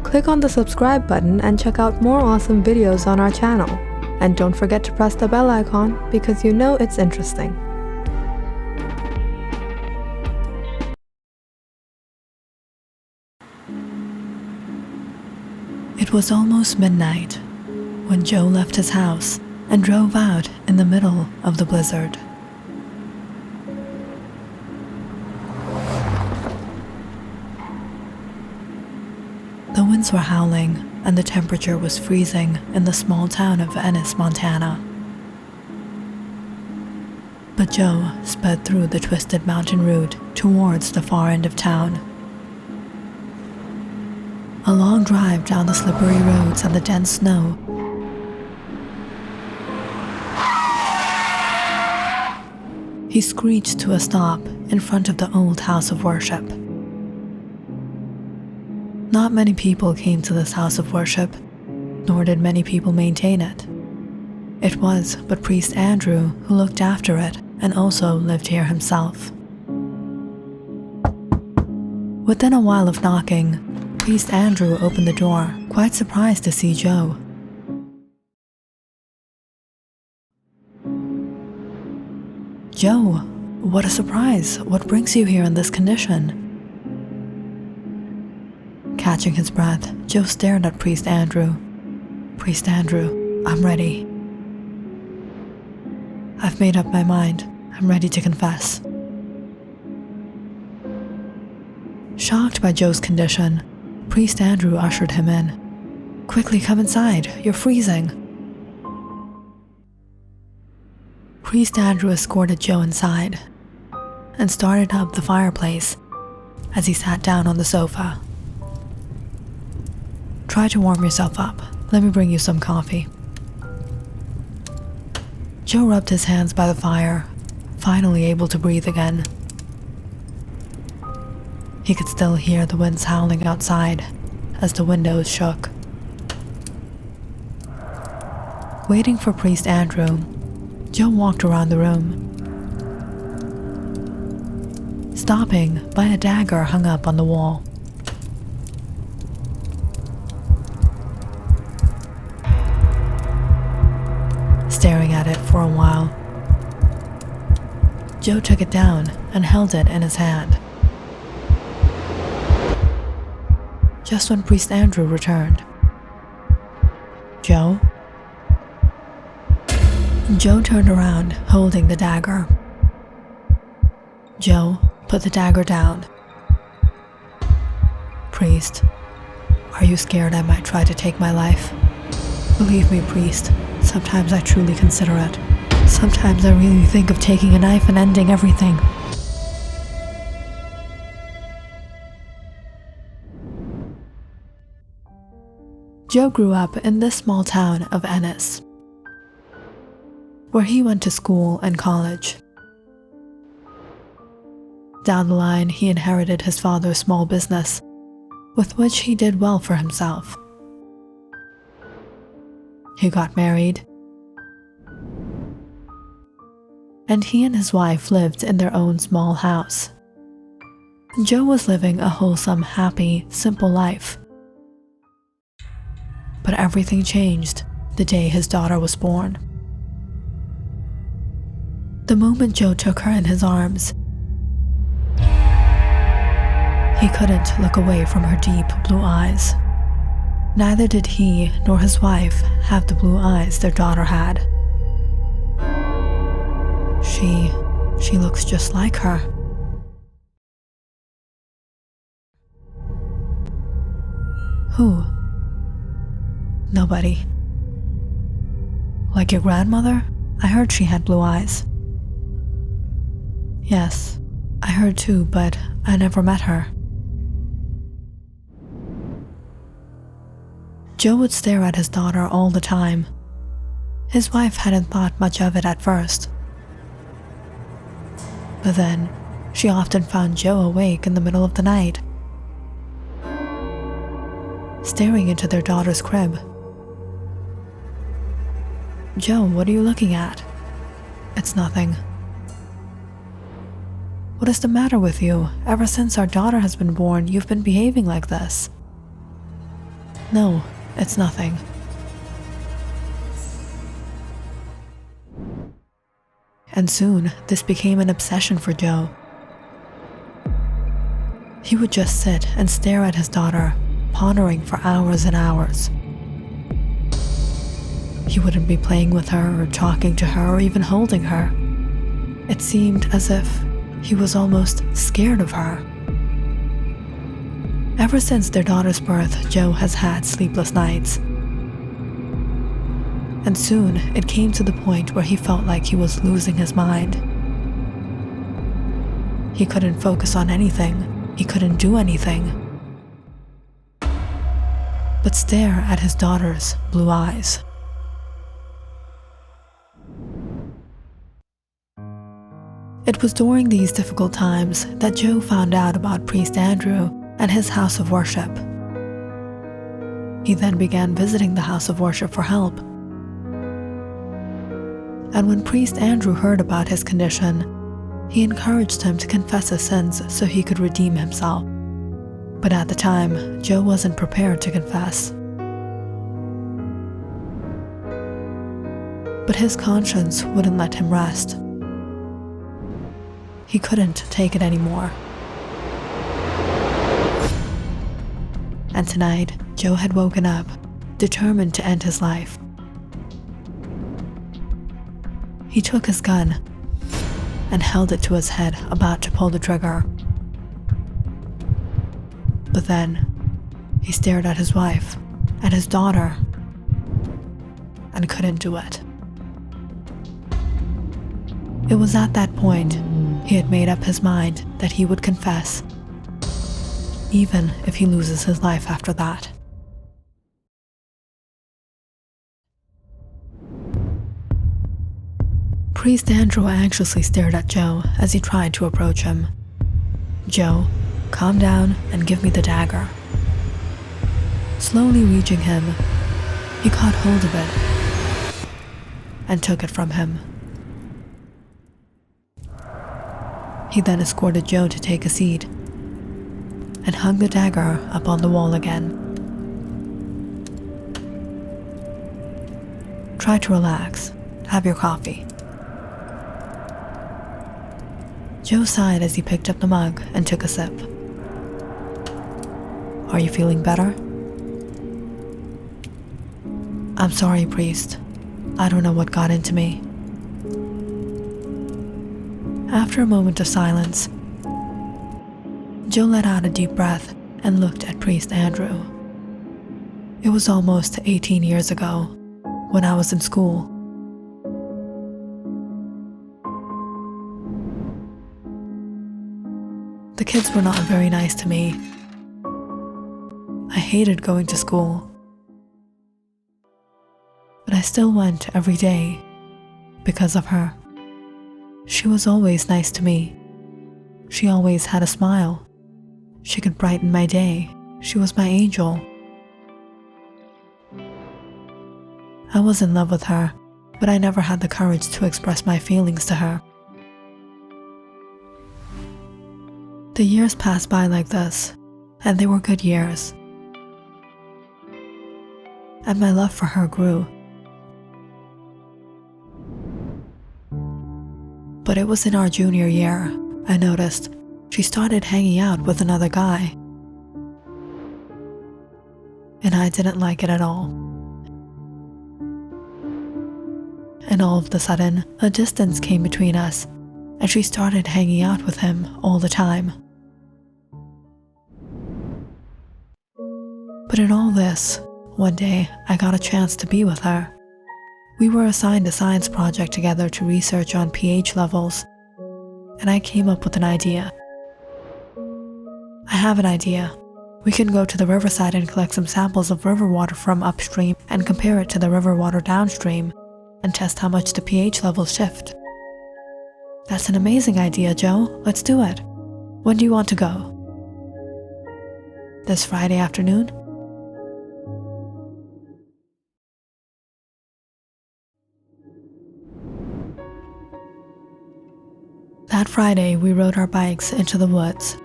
Click on the subscribe button and check out more awesome videos on our channel. And don't forget to press the bell icon because you know it's interesting. It was almost midnight when Joe left his house and drove out in the middle of the blizzard. The winds were howling and the temperature was freezing in the small town of Ennis, Montana. But Joe sped through the twisted mountain route towards the far end of town. A long drive down the slippery roads and the dense snow. He screeched to a stop in front of the old house of worship. Not many people came to this house of worship, nor did many people maintain it. It was but Priest Andrew who looked after it and also lived here himself. Within a while of knocking, Priest Andrew opened the door, quite surprised to see Joe. Joe, what a surprise! What brings you here in this condition? Catching his breath, Joe stared at Priest Andrew. Priest Andrew, I'm ready. I've made up my mind. I'm ready to confess. Shocked by Joe's condition, Priest Andrew ushered him in. Quickly come inside, you're freezing. Priest Andrew escorted Joe inside and started up the fireplace as he sat down on the sofa. Try to warm yourself up. Let me bring you some coffee. Joe rubbed his hands by the fire, finally able to breathe again. He could still hear the winds howling outside as the windows shook. Waiting for Priest Andrew, Joe walked around the room, stopping by a dagger hung up on the wall. Staring at it for a while, Joe took it down and held it in his hand. Just when Priest Andrew returned. Joe? Joe turned around, holding the dagger. Joe put the dagger down. Priest, are you scared I might try to take my life? Believe me, Priest, sometimes I truly consider it. Sometimes I really think of taking a knife and ending everything. Joe grew up in this small town of Ennis, where he went to school and college. Down the line, he inherited his father's small business, with which he did well for himself. He got married, and he and his wife lived in their own small house. Joe was living a wholesome, happy, simple life. But everything changed the day his daughter was born. The moment Joe took her in his arms, he couldn't look away from her deep blue eyes. Neither did he nor his wife have the blue eyes their daughter had. She looks just like her. Who? Nobody. Like your grandmother? I heard she had blue eyes. Yes, I heard too, but I never met her. Joe would stare at his daughter all the time. His wife hadn't thought much of it at first. But then, she often found Joe awake in the middle of the night, staring into their daughter's crib. Joe, what are you looking at? It's nothing. What is the matter with you? Ever since our daughter has been born, you've been behaving like this. No, it's nothing. And soon, this became an obsession for Joe. He would just sit and stare at his daughter, pondering for hours and hours. He wouldn't be playing with her or talking to her or even holding her. It seemed as if he was almost scared of her. Ever since their daughter's birth, Joe has had sleepless nights. And soon, it came to the point where he felt like he was losing his mind. He couldn't focus on anything. He couldn't do anything but stare at his daughter's blue eyes. It was during these difficult times that Joe found out about Priest Andrew and his house of worship. He then began visiting the house of worship for help. And when Priest Andrew heard about his condition, he encouraged him to confess his sins so he could redeem himself. But at the time, Joe wasn't prepared to confess. But his conscience wouldn't let him rest. He couldn't take it anymore. And tonight, Joe had woken up, determined to end his life. He took his gun and held it to his head, about to pull the trigger. But then, he stared at his wife and his daughter and couldn't do it. It was at that point he had made up his mind that he would confess, even if he loses his life after that. Priest Andrew anxiously stared at Joe as he tried to approach him. "Joe, calm down and give me the dagger." Slowly reaching him, he caught hold of it and took it from him. He then escorted Joe to take a seat and hung the dagger up on the wall again. "Try to relax. Have your coffee." Joe sighed as he picked up the mug and took a sip. "Are you feeling better?" "I'm sorry, priest. I don't know what got into me." After a moment of silence, Joe let out a deep breath and looked at Priest Andrew. "It was almost 18 years ago, when I was in school. The kids were not very nice to me. I hated going to school. But I still went every day because of her. She was always nice to me. She always had a smile. She could brighten my day. She was my angel. I was in love with her, but I never had the courage to express my feelings to her. The years passed by like this, and they were good years. And my love for her grew. But it was in our junior year, I noticed, she started hanging out with another guy. And I didn't like it at all. And all of a sudden, a distance came between us, and she started hanging out with him all the time. But in all this, one day I got a chance to be with her. We were assigned a science project together to research on pH levels, and I came up with an idea. "I have an idea. We can go to the riverside and collect some samples of river water from upstream and compare it to the river water downstream and test how much the pH levels shift." "That's an amazing idea, Joe. Let's do it. When do you want to go?" "This Friday afternoon?" That Friday, we rode our bikes into the woods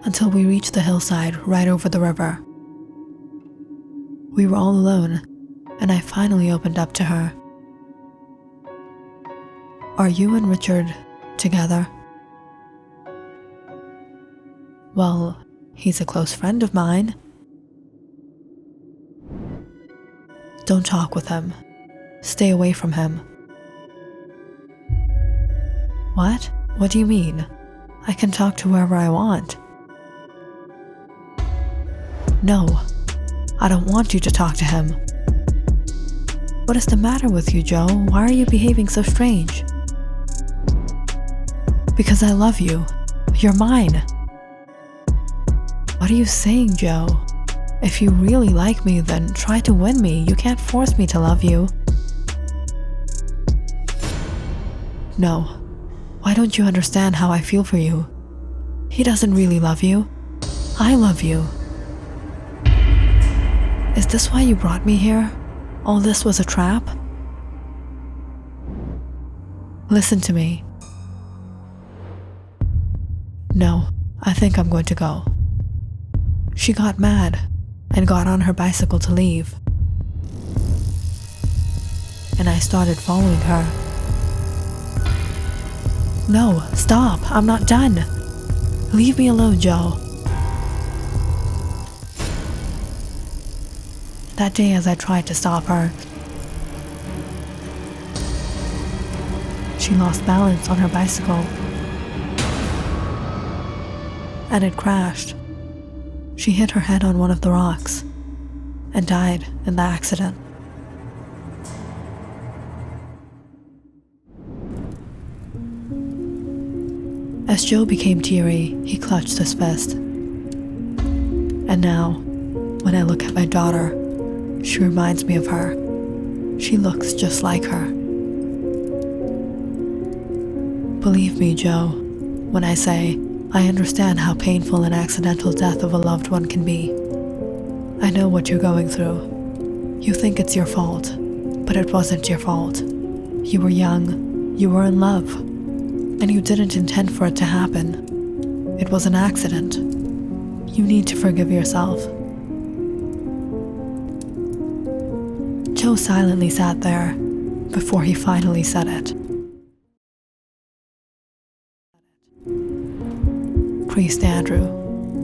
until we reached the hillside right over the river. We were all alone, and I finally opened up to her. "Are you and Richard together?" "Well, he's a close friend of mine." "Don't talk with him. Stay away from him." "What? What do you mean? I can talk to whoever I want." "No, I don't want you to talk to him." "What is the matter with you, Joe? Why are you behaving so strange?" "Because I love you. You're mine." "What are you saying, Joe? If you really like me, then try to win me. You can't force me to love you." "No. Why don't you understand how I feel for you? He doesn't really love you. I love you." "Is this why you brought me here? All this was a trap?" "Listen to me." "No, I think I'm going to go." She got mad and got on her bicycle to leave. And I started following her. "No, stop, I'm not done. Leave me alone, Joe." That day, as I tried to stop her, she lost balance on her bicycle, and it crashed. She hit her head on one of the rocks and died in the accident. As Joe became teary, he clutched his fist. And now, when I look at my daughter, she reminds me of her. She looks just like her. Believe me, Joe, when I say I understand how painful an accidental death of a loved one can be. I know what you're going through. You think it's your fault, but it wasn't your fault. You were young, you were in love, and you didn't intend for it to happen. It was an accident. You need to forgive yourself. Joe silently sat there before he finally said it. Priest Andrew,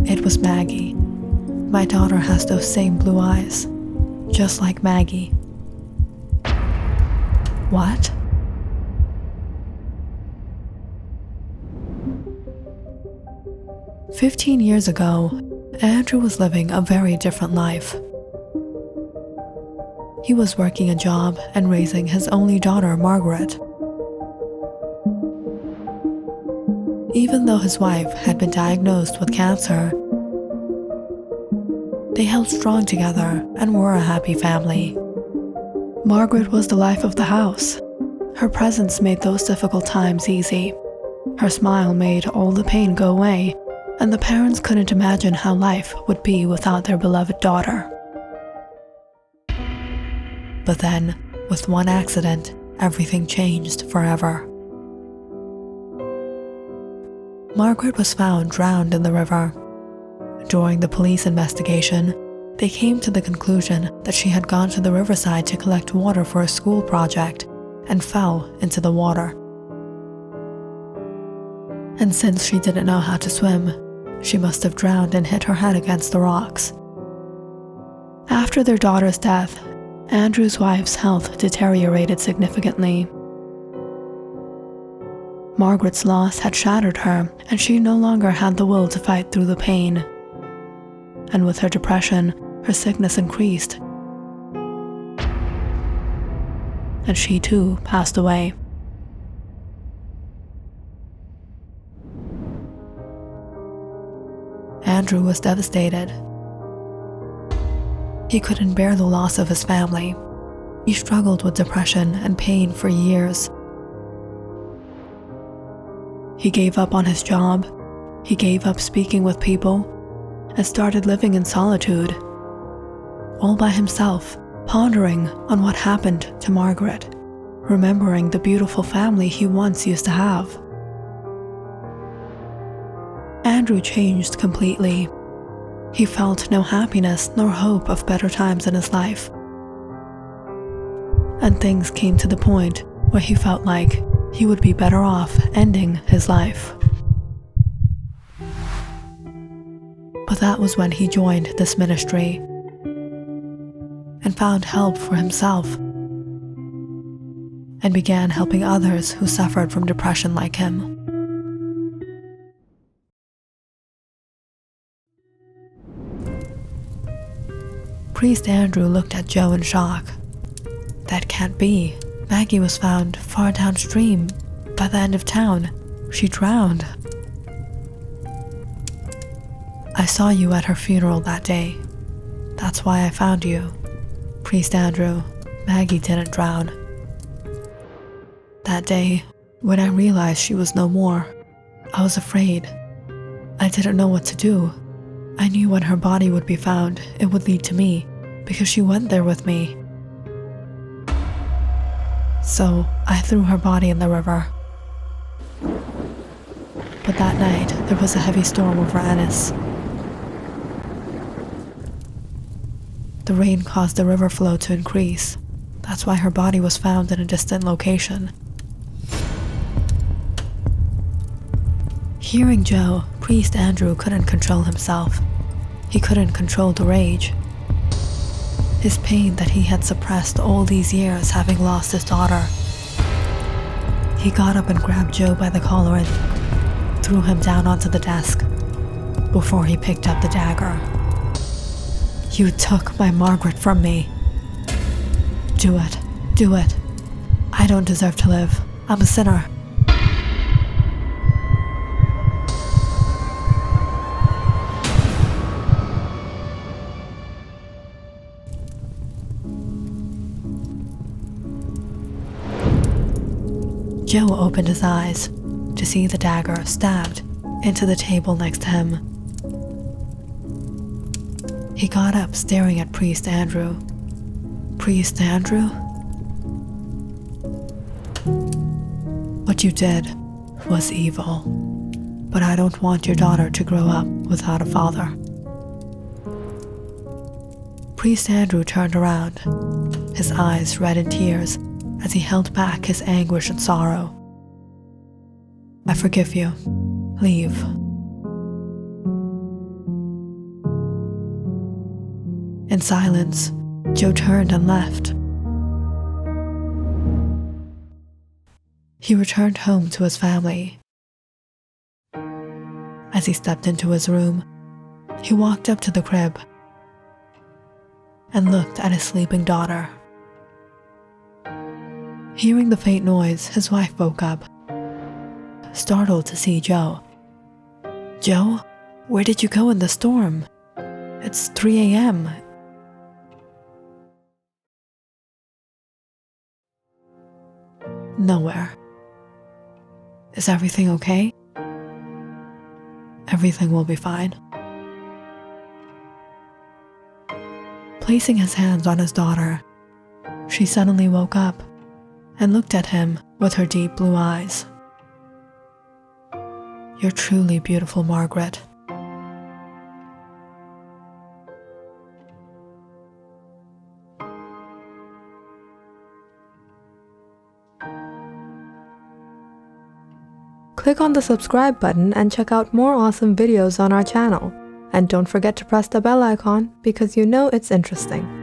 it was Maggie. My daughter has those same blue eyes, just like Maggie. What? "15 years ago, Andrew was living a very different life. He was working a job and raising his only daughter, Margaret. Even though his wife had been diagnosed with cancer, they held strong together and were a happy family. Margaret was the life of the house. Her presence made those difficult times easy. Her smile made all the pain go away, and the parents couldn't imagine how life would be without their beloved daughter. But then, with one accident, everything changed forever. Margaret was found drowned in the river. During the police investigation, they came to the conclusion that she had gone to the riverside to collect water for a school project and fell into the water. And since she didn't know how to swim, she must have drowned and hit her head against the rocks. After their daughter's death, Andrew's wife's health deteriorated significantly. Margaret's loss had shattered her, and she no longer had the will to fight through the pain. And with her depression, her sickness increased, and she too passed away. Andrew was devastated. He couldn't bear the loss of his family. He struggled with depression and pain for years. He gave up on his job, he gave up speaking with people, and started living in solitude, all by himself, pondering on what happened to Margaret, remembering the beautiful family he once used to have. Andrew changed completely. He felt no happiness nor hope of better times in his life. And things came to the point where he felt like he would be better off ending his life. But that was when he joined this ministry and found help for himself and began helping others who suffered from depression like him. Priest Andrew looked at Joe in shock. That can't be. Maggie was found far downstream, by the end of town. She drowned. I saw you at her funeral that day. That's why I found you. Priest Andrew, Maggie didn't drown. That day, when I realized she was no more, I was afraid. I didn't know what to do. I knew when her body would be found, it would lead to me, because she went there with me. So I threw her body in the river. But that night, there was a heavy storm over Ennis. The rain caused the river flow to increase. That's why her body was found in a distant location. Hearing Joe, Priest Andrew couldn't control himself. He couldn't control the rage. His pain that he had suppressed all these years having lost his daughter. He got up and grabbed Joe by the collar and threw him down onto the desk before he picked up the dagger. You took my Margaret from me. Do it. Do it. I don't deserve to live. I'm a sinner. Joe opened his eyes. to see the dagger stabbed into the table next to him. He got up, staring at Priest Andrew. Priest Andrew? What you did was evil, but I don't want your daughter to grow up without a father. Priest Andrew turned around, his eyes red in tears as he held back his anguish and sorrow. I forgive you. Leave. In silence, Joe turned and left. He returned home to his family. As he stepped into his room, he walked up to the crib and looked at his sleeping daughter. Hearing the faint noise, his wife woke up, startled to see Joe. Joe, where did you go in the storm? It's 3 a.m. Nowhere. Is everything okay? Everything will be fine. Placing his hands on his daughter, she suddenly woke up and looked at him with her deep blue eyes. You're truly beautiful, Margaret. Click on the subscribe button and check out more awesome videos on our channel. And don't forget to press the bell icon because you know it's interesting.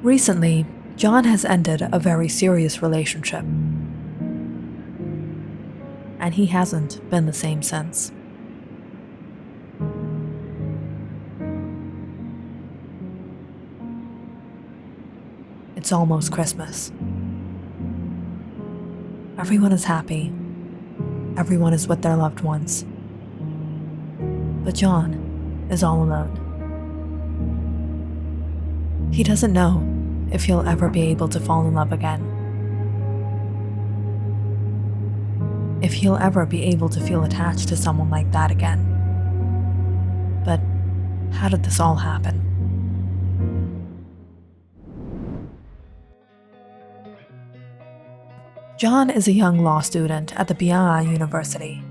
Recently, John has ended a very serious relationship. And he hasn't been the same since. It's almost Christmas. Everyone is happy. Everyone is with their loved ones. But John is all alone. He doesn't know if he'll ever be able to fall in love again. If he'll ever be able to feel attached to someone like that again. But how did this all happen? John is a young law student at the Biaa University.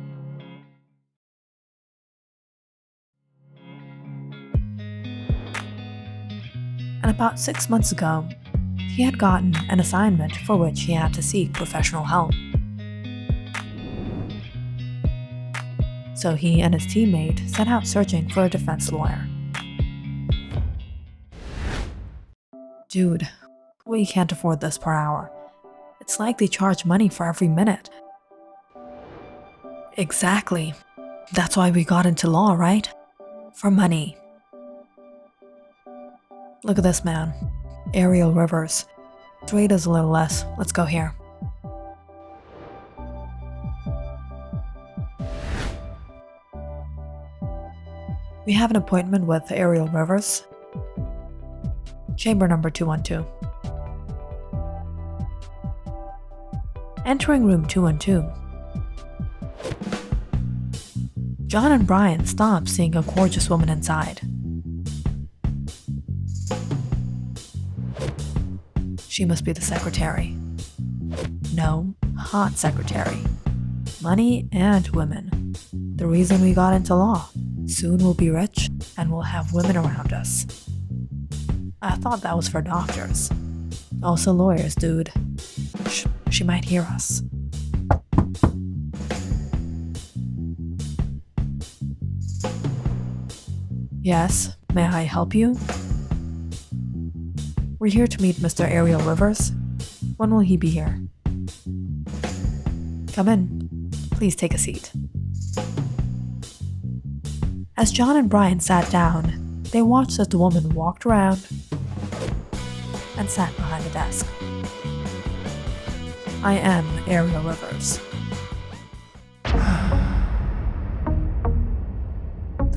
And about 6 months ago, he had gotten an assignment for which he had to seek professional help. So he and his teammate set out searching for a defense lawyer. Dude, we can't afford this per hour. It's like they charge money for every minute. Exactly. That's why we got into law, right? For money. Look at this man. Ariel Rivers. His rate is a little less. Let's go here. We have an appointment with Ariel Rivers. Chamber number 212. Entering room 212. John and Brian stop, seeing a gorgeous woman inside. She must be the secretary. No, hot secretary. Money and women. The reason we got into law. Soon we'll be rich and we'll have women around us. I thought that was for doctors. Also lawyers, dude. Shh, she might hear us. Yes, may I help you? We're here to meet Mr. Ariel Rivers. When will he be here? Come in. Please take a seat. As John and Brian sat down, they watched as the woman walked around and sat behind the desk. I am Ariel Rivers.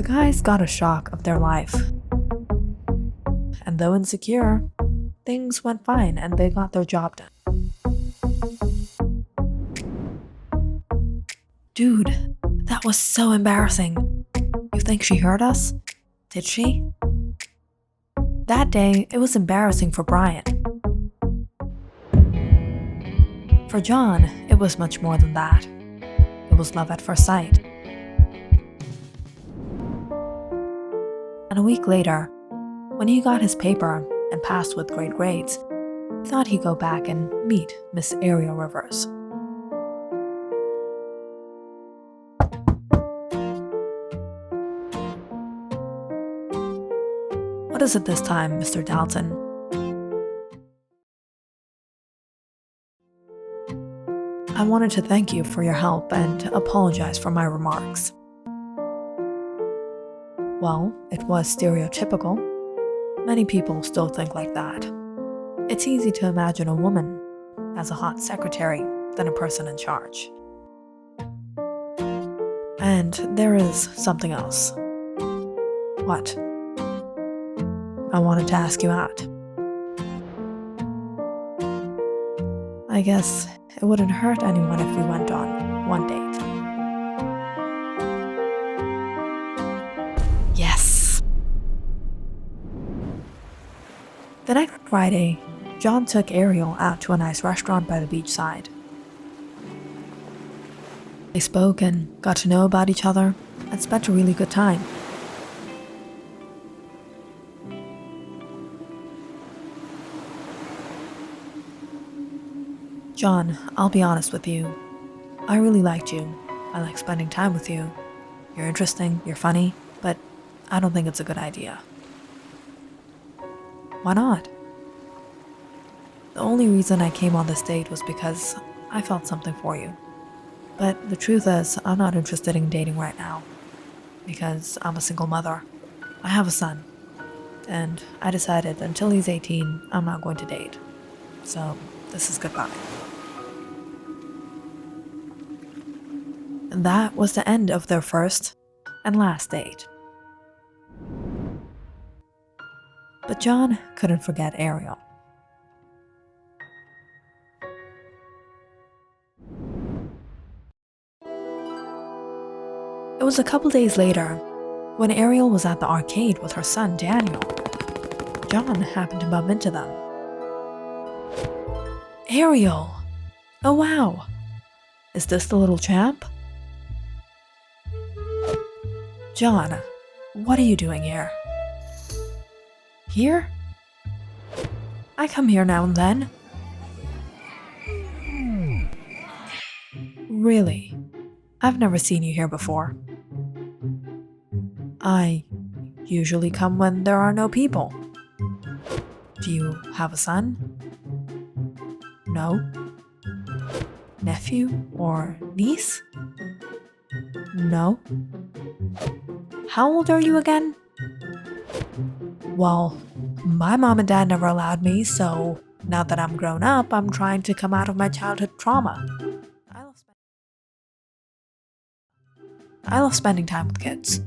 guys got a shock of their life. And though insecure, things went fine and they got their job done. Dude, that was so embarrassing. You think she heard us? Did she? That day, it was embarrassing for Brian. For John, it was much more than that. It was love at first sight. And a week later, when he got his paper and passed with great grades, he thought he'd go back and meet Miss Ariel Rivers. What is it this time, Mr. Dalton? I wanted to thank you for your help and apologize for my remarks. Well, it was stereotypical. Many people still think like that. It's easy to imagine a woman as a hot secretary than a person in charge. And there is something else. What? I wanted to ask you out. I guess it wouldn't hurt anyone if we went on one date. Yes! The next Friday, John took Ariel out to a nice restaurant by the beachside. They spoke and got to know about each other and spent a really good time. John, I'll be honest with you. I really liked you. I like spending time with you. You're interesting, you're funny, but I don't think it's a good idea. Why not? The only reason I came on this date was because I felt something for you. But the truth is, I'm not interested in dating right now. Because I'm a single mother. I have a son. And I decided until he's 18, I'm not going to date. So, this is goodbye. And that was the end of their first and last date. But John couldn't forget Ariel. It was a couple days later, when Ariel was at the arcade with her son Daniel. John happened to bump into them. Ariel! Oh wow! Is this the little champ? John, what are you doing here? Here? I come here now and then. Really? I've never seen you here before. I usually come when there are no people. Do you have a son? No? Nephew or niece? No? How old are you again? Well, my mom and dad never allowed me, so now that I'm grown up, I'm trying to come out of my childhood trauma. I love spending time with kids.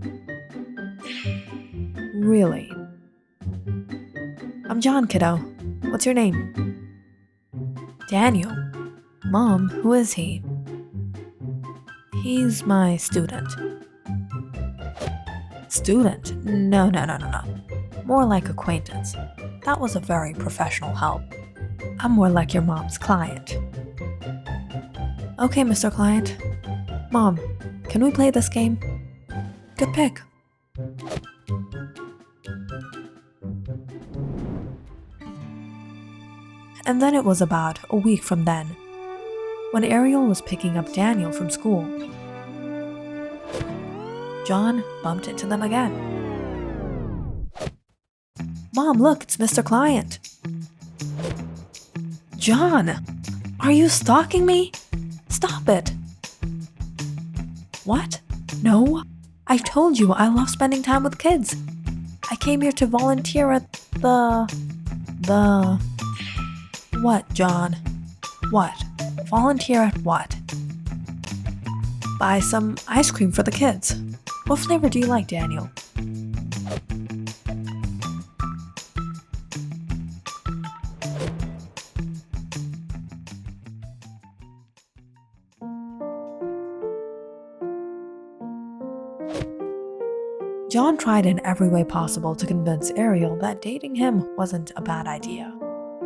Really? I'm John, kiddo. What's your name? Daniel. Mom, who is he? He's my student. Student? No. More like acquaintance. That was a very professional help. I'm more like your mom's client. Okay, Mr. Client. Mom, can we play this game? Good pick. And then it was about a week from then, when Ariel was picking up Daniel from school. John bumped into them again. Mom, look, it's Mr. Client. John, are you stalking me? Stop it. What? No, I told you I love spending time with kids. I came here to volunteer at the... What, John? What? Volunteer at what? Buy some ice cream for the kids. What flavor do you like, Daniel? John tried in every way possible to convince Ariel that dating him wasn't a bad idea,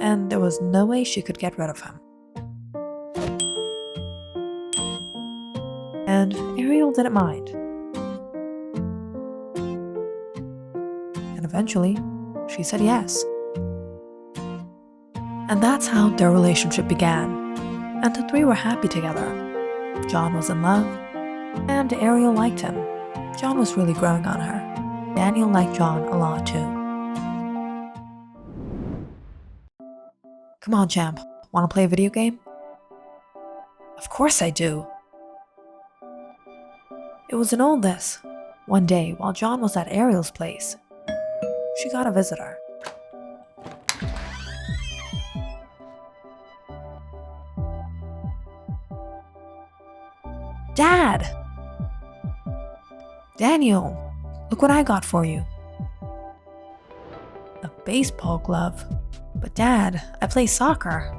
and there was no way she could get rid of him. And Ariel didn't mind. And eventually, she said yes. And that's how their relationship began, and the three were happy together. John was in love, and Ariel liked him. John was really growing on her. Daniel liked John a lot too. Come on, champ. Want to play a video game? Of course I do. It was in all this. One day, while John was at Ariel's place, she got a visitor. Dad! Daniel, look what I got for you. A baseball glove. But Dad, I play soccer.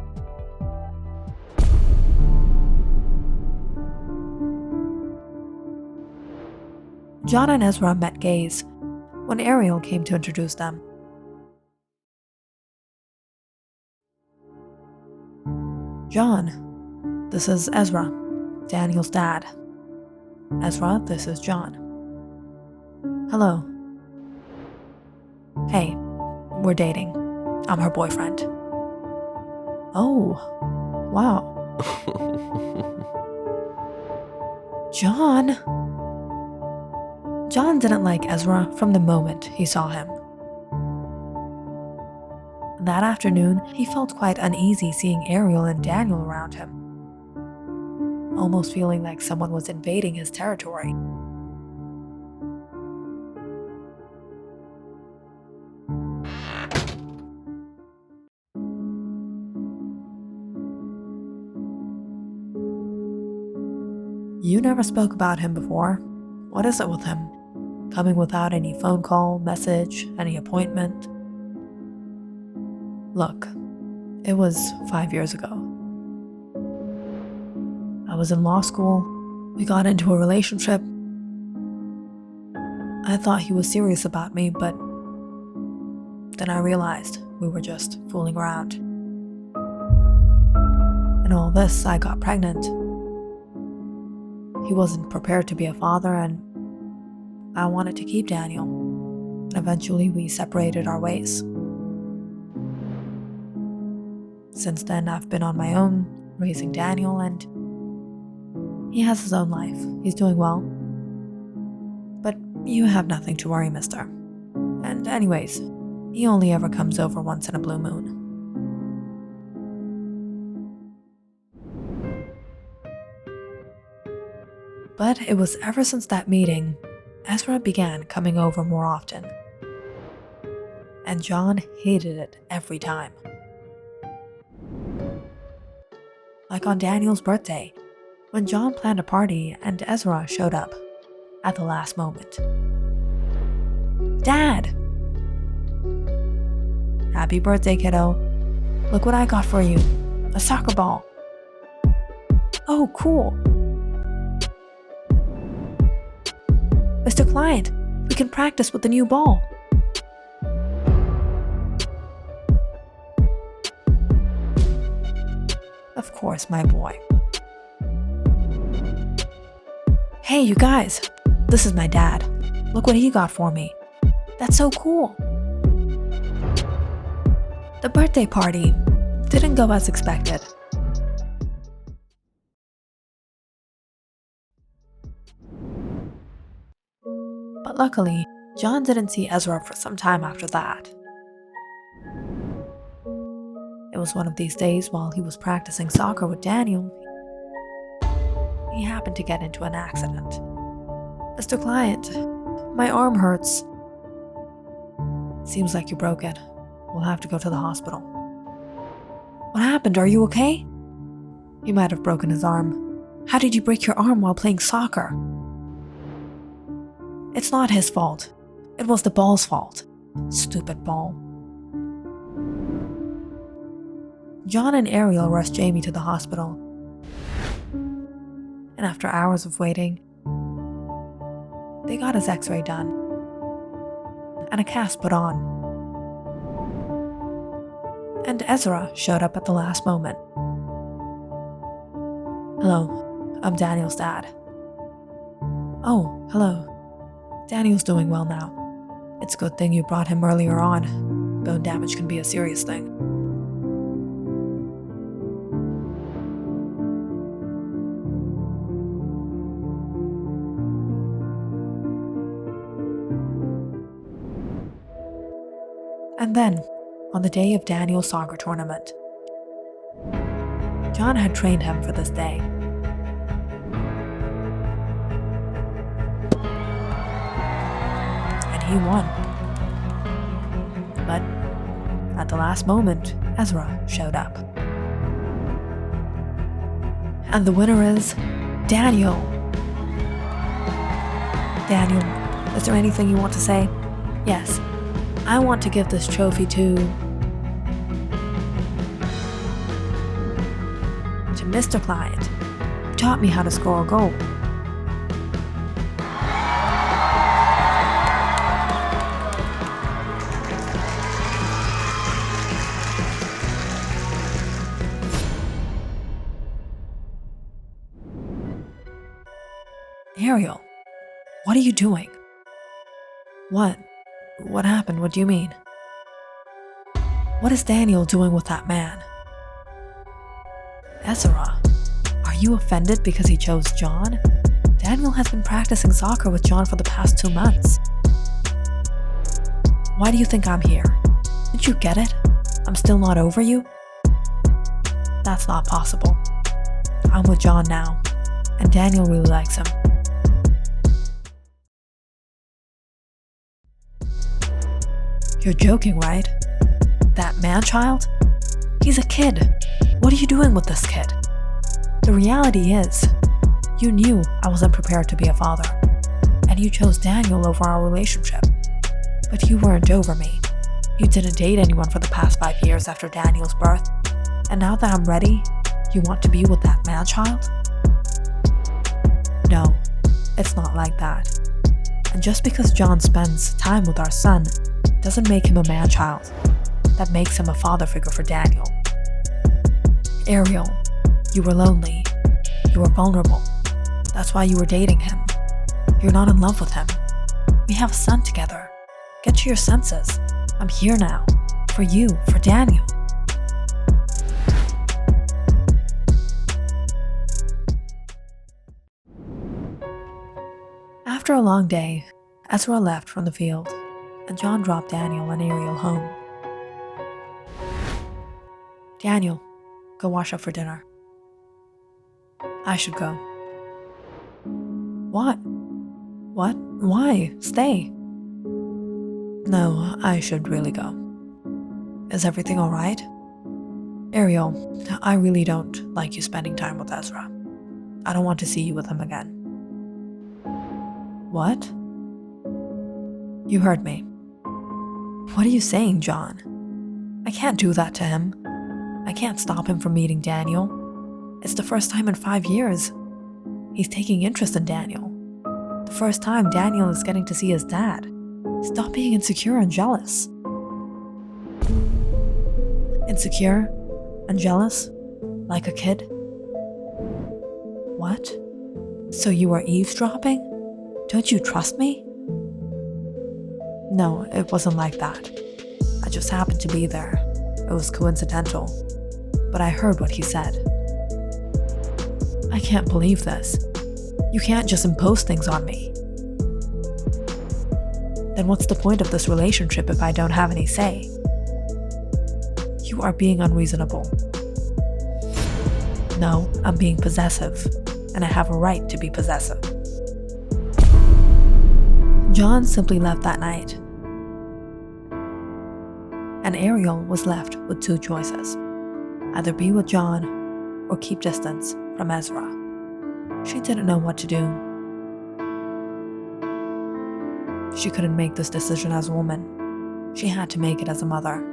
John and Ezra met gaze when Ariel came to introduce them. John, this is Ezra, Daniel's dad. Ezra, this is John. Hello. Hey, we're dating. I'm her boyfriend. Oh, wow. John. John didn't like Ezra from the moment he saw him. That afternoon, he felt quite uneasy seeing Ariel and Daniel around him, almost feeling like someone was invading his territory. You never spoke about him before. What is it with him? Coming without any phone call, message, any appointment? Look, it was 5 years ago. I was in law school. We got into a relationship. I thought he was serious about me, but then I realized we were just fooling around. In all this, I got pregnant. He wasn't prepared to be a father, and I wanted to keep Daniel. Eventually, we separated our ways. Since then, I've been on my own, raising Daniel, and he has his own life. He's doing well. But you have nothing to worry, mister. And anyways, he only ever comes over once in a blue moon. But it was ever since that meeting, Ezra began coming over more often. And John hated it every time. Like on Daniel's birthday, when John planned a party and Ezra showed up at the last moment. Dad! Happy birthday, kiddo. Look what I got for you. A soccer ball. Oh, cool. Mr. Client, we can practice with the new ball. Of course, my boy. Hey, you guys, this is my dad. Look what he got for me. That's so cool. The birthday party didn't go as expected. But luckily, John didn't see Ezra for some time after that. It was one of these days while he was practicing soccer with Daniel, he happened to get into an accident. Mr. Client, my arm hurts. Seems like you broke it. We'll have to go to the hospital. What happened? Are you okay? He might have broken his arm. How did you break your arm while playing soccer? It's not his fault. It was the ball's fault. Stupid ball. John and Ariel rushed Jamie to the hospital. And after hours of waiting, they got his x-ray done and a cast put on. And Ezra showed up at the last moment. Hello, I'm Daniel's dad. Oh, hello. Daniel's doing well now. It's a good thing you brought him earlier on. Bone damage can be a serious thing. And then, on the day of Daniel's soccer tournament, John had trained him for this day. And he won. But at the last moment, Ezra showed up. And the winner is Daniel. Daniel, is there anything you want to say? Yes. I want to give this trophy to Mr. Client, who taught me how to score a goal. Ariel, what are you doing? What? What happened? What do you mean? What is Daniel doing with that man? Ezra, are you offended because he chose John? Daniel has been practicing soccer with John for the past 2 months. Why do you think I'm here? Didn't you get it? I'm still not over you? That's not possible. I'm with John now, and Daniel really likes him. You're joking, right? That man-child? He's a kid. What are you doing with this kid? The reality is, you knew I wasn't prepared to be a father, and you chose Daniel over our relationship. But you weren't over me. You didn't date anyone for the past 5 years after Daniel's birth, and now that I'm ready, you want to be with that man-child? No, it's not like that. And just because John spends time with our son doesn't make him a man-child. That makes him a father figure for Daniel. Ariel, you were lonely. You were vulnerable. That's why you were dating him. You're not in love with him. We have a son together. Get to your senses. I'm here now. For you, for Daniel. After a long day, Ezra left from the field, and John dropped Daniel and Ariel home. Daniel, go wash up for dinner. I should go. What? What? Why? Stay. No, I should really go. Is everything alright? Ariel, I really don't like you spending time with Ezra. I don't want to see you with him again. What? You heard me. What are you saying, John? I can't do that to him. I can't stop him from meeting Daniel. It's the first time in 5 years. He's taking interest in Daniel. The first time Daniel is getting to see his dad. Stop being insecure and jealous. Insecure and jealous? Like a kid? What? So you were eavesdropping? Don't you trust me? No, it wasn't like that. I just happened to be there. It was coincidental. But I heard what he said. I can't believe this. You can't just impose things on me. Then what's the point of this relationship if I don't have any say? You are being unreasonable. No, I'm being possessive, and I have a right to be possessive. John simply left that night, and Ariel was left with 2 choices. Either be with John or keep distance from Ezra. She didn't know what to do. She couldn't make this decision as a woman. She had to make it as a mother.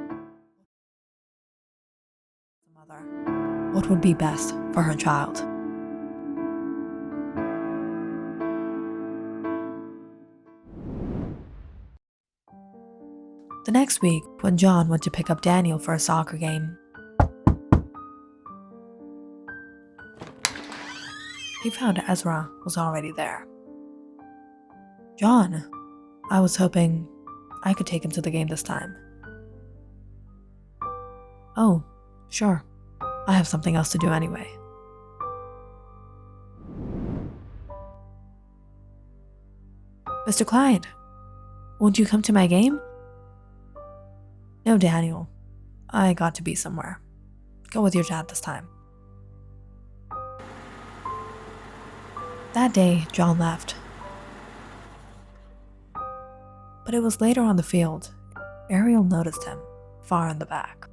What would be best for her child? The next week, when John went to pick up Daniel for a soccer game, he found Ezra was already there. "John, I was hoping I could take him to the game this time." "Oh, sure. I have something else to do anyway." "Mr. Clyde, won't you come to my game?" "No, Daniel. I got to be somewhere. Go with your dad this time." That day, John left. But it was later on the field, Ariel noticed him, far in the back.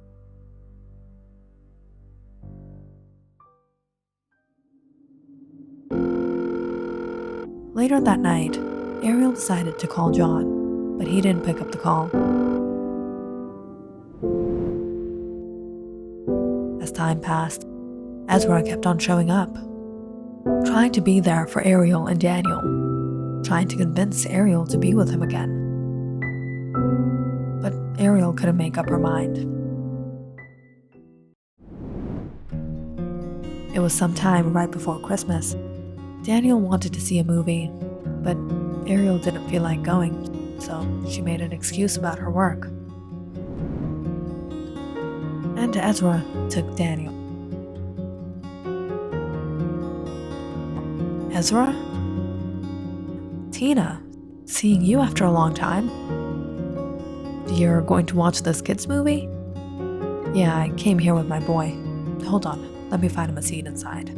Later that night, Ariel decided to call John, but he didn't pick up the call. As time passed, Ezra kept on showing up, trying to be there for Ariel and Daniel, trying to convince Ariel to be with him again. But Ariel couldn't make up her mind. It was sometime right before Christmas. Daniel wanted to see a movie, but Ariel didn't feel like going, so she made an excuse about her work. And Ezra took Daniel. "Ezra? Tina, seeing you after a long time. You're going to watch this kids' movie?" "Yeah, I came here with my boy. Hold on, let me find him a seat inside."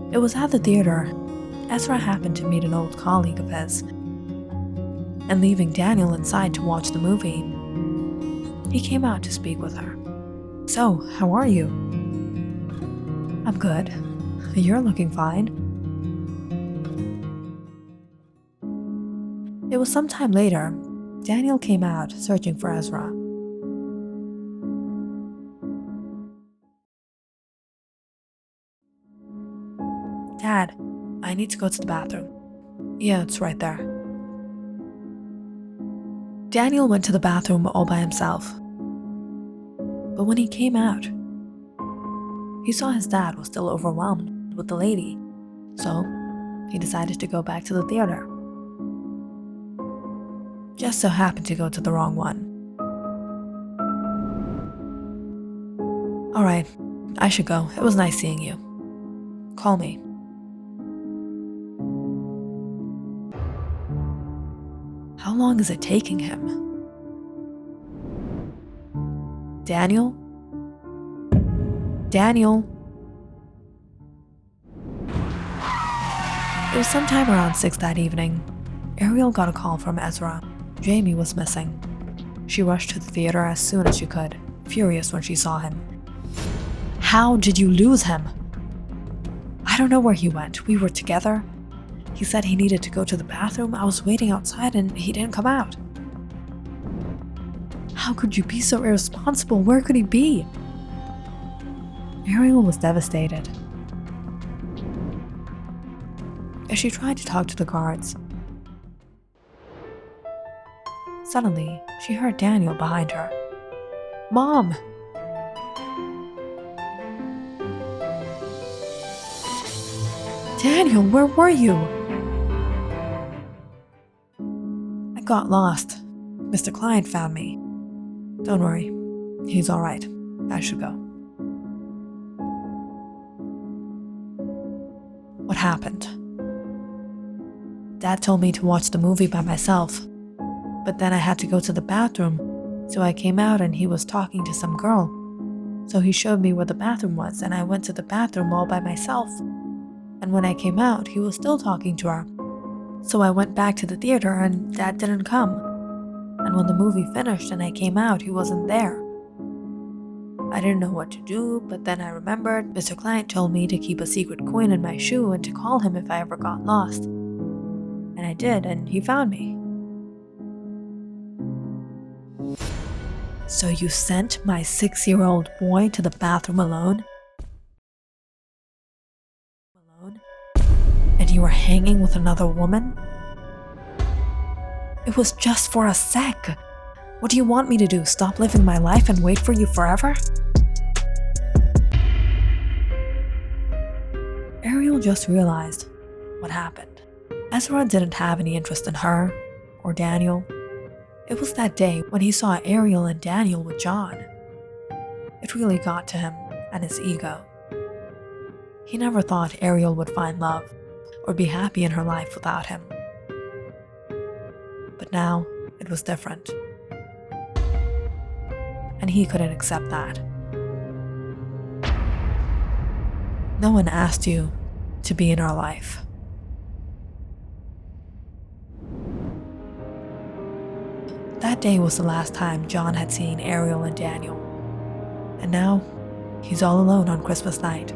It was at the theater. Ezra happened to meet an old colleague of his, and leaving Daniel inside to watch the movie, he came out to speak with her. "So, how are you?" "I'm good. You're looking fine." It was some time later. Daniel came out searching for Ezra. "Dad, I need to go to the bathroom." "Yeah, it's right there." Daniel went to the bathroom all by himself. But when he came out, he saw his dad was still overwhelmed with the lady, so he decided to go back to the theater. Just so happened to go to the wrong one. "Alright, I should go. It was nice seeing you. Call me." How long is it taking him? "Daniel? Daniel?" It was sometime around 6 that evening. Ariel got a call from Ezra. Jamie was missing. She rushed to the theater as soon as she could, furious when she saw him. "How did you lose him?" "I don't know where he went. We were together. He said he needed to go to the bathroom. I was waiting outside and he didn't come out." "How could you be so irresponsible? Where could he be?" Ariel was devastated. As she tried to talk to the guards, suddenly she heard Daniel behind her. "Mom!" "Daniel, where were you?" "I got lost. Mr. Clyde found me. Don't worry, he's all right. I should go." "What happened?" "Dad told me to watch the movie by myself, but then I had to go to the bathroom, so I came out and he was talking to some girl. So he showed me where the bathroom was and I went to the bathroom all by myself. And when I came out, he was still talking to her. So I went back to the theater and Dad didn't come. And when the movie finished and I came out, he wasn't there. I didn't know what to do, but then I remembered Mr. Clyde told me to keep a secret coin in my shoe and to call him if I ever got lost. And I did, and he found me. So you sent my 6-year-old boy to the bathroom alone? And you were hanging with another woman? It was just for a sec. What do you want me to do? Stop living my life and wait for you forever? Ariel just realized what happened. Ezra didn't have any interest in her or Daniel. It was that day when he saw Ariel and Daniel with John. It really got to him and his ego. He never thought Ariel would find love or be happy in her life without him. But now it was different. And he couldn't accept that. No one asked you to be in our life. That day was the last time John had seen Ariel and Daniel. And now, he's all alone on Christmas night.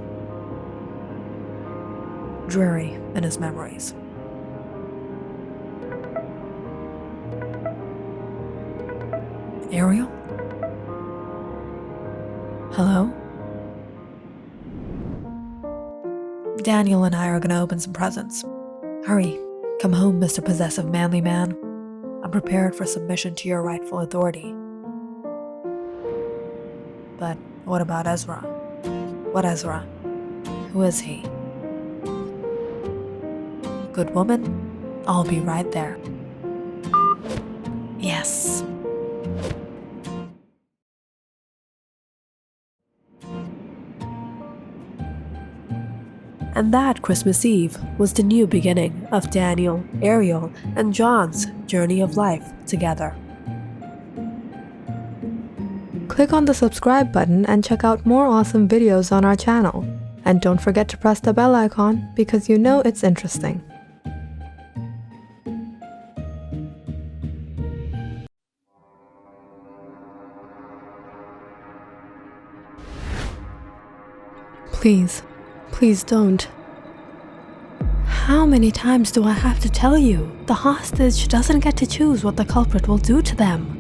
Dreary in his memories. Ariel? Hello? Daniel and I are gonna open some presents. Hurry, come home, Mr. Possessive Manly Man. I'm prepared for submission to your rightful authority. But what about Ezra? What Ezra? Who is he? Good woman, I'll be right there. Yes. And that Christmas Eve was the new beginning of Daniel, Ariel, and John's journey of life together. Click on the subscribe button and check out more awesome videos on our channel. And don't forget to press the bell icon because you know it's interesting. Please, please don't. How many times do I have to tell you? The hostage doesn't get to choose what the culprit will do to them.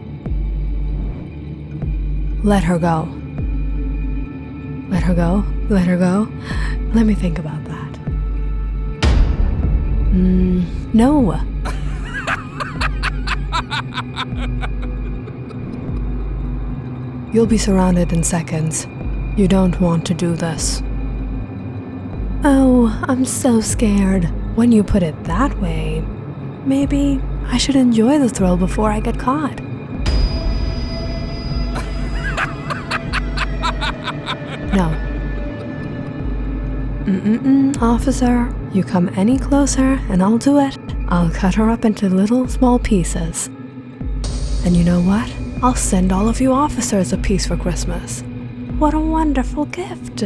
Let her go. Let her go? Let her go? Let me think about that. No. You'll be surrounded in seconds. You don't want to do this. Oh, I'm so scared. When you put it that way, maybe I should enjoy the thrill before I get caught. No. Officer, you come any closer and I'll do it. I'll cut her up into little small pieces. And you know what? I'll send all of you officers a piece for Christmas. What a wonderful gift.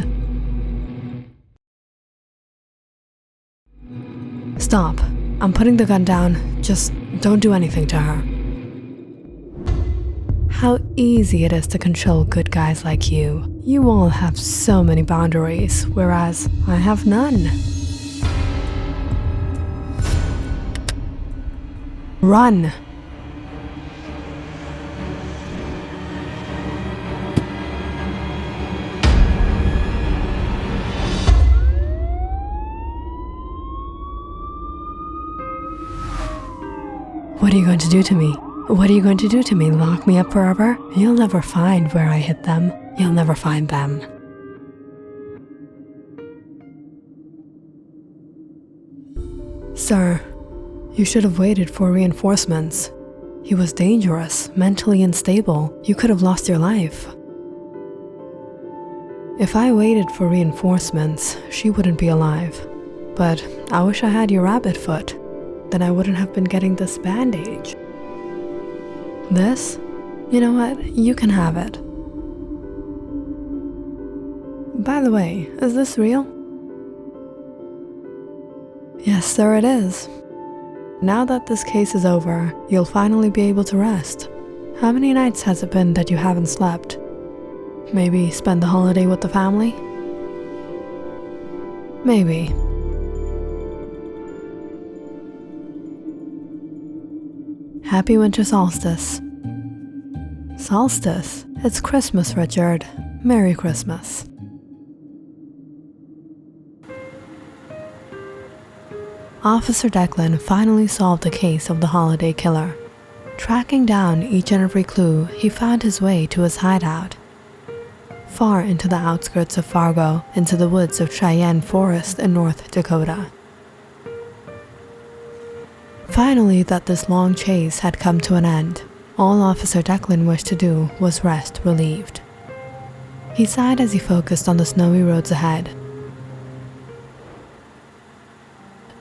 Stop. I'm putting the gun down. Just don't do anything to her. How easy it is to control good guys like you. You all have so many boundaries, whereas I have none. Run! What are you going to do to me? What are you going to do to me? Lock me up forever? You'll never find where I hid them. You'll never find them. Sir, you should have waited for reinforcements. He was dangerous, mentally unstable. You could have lost your life. If I waited for reinforcements, she wouldn't be alive. But I wish I had your rabbit foot. Then I wouldn't have been getting this bandage. This? You know what? You can have it. By the way, is this real? Yes, sir, it is. Now that this case is over, you'll finally be able to rest. How many nights has it been that you haven't slept? Maybe spend the holiday with the family? Maybe. Happy winter solstice. Solstice. It's Christmas, Richard. Merry Christmas. Officer Declan finally solved the case of the holiday killer. Tracking down each and every clue, he found his way to his hideout. Far into the outskirts of Fargo, into the woods of Cheyenne Forest in North Dakota. Finally, that this long chase had come to an end, all Officer Declan wished to do was rest relieved. He sighed as he focused on the snowy roads ahead,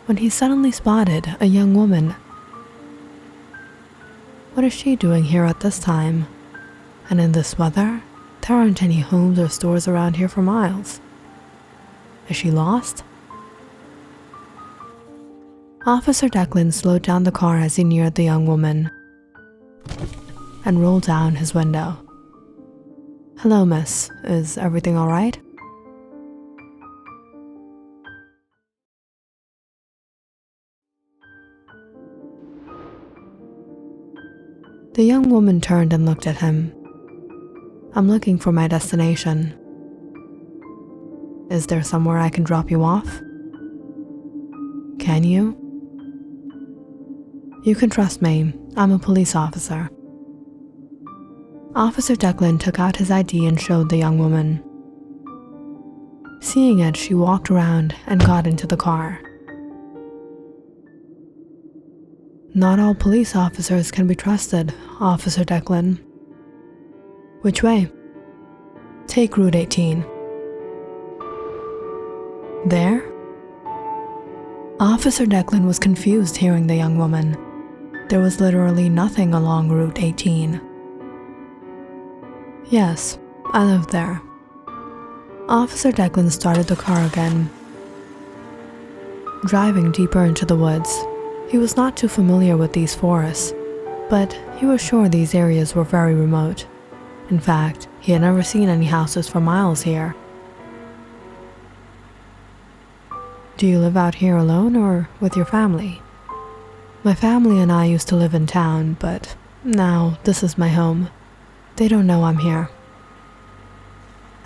when he suddenly spotted a young woman. What is she doing here at this time? And in this weather? There aren't any homes or stores around here for miles. Is she lost? Officer Declan slowed down the car as he neared the young woman and rolled down his window. Hello, miss. Is everything all right? The young woman turned and looked at him. I'm looking for my destination. Is there somewhere I can drop you off? Can you? You can trust me. I'm a police officer. Officer Declan took out his ID and showed the young woman. Seeing it, she walked around and got into the car. Not all police officers can be trusted, Officer Declan. Which way? Take Route 18. There? Officer Declan was confused hearing the young woman. There was literally nothing along Route 18. Yes, I live there. Officer Declan started the car again, driving deeper into the woods. He was not too familiar with these forests, but he was sure these areas were very remote. In fact, he had never seen any houses for miles here. Do you live out here alone or with your family? My family and I used to live in town, but now this is my home. They don't know I'm here.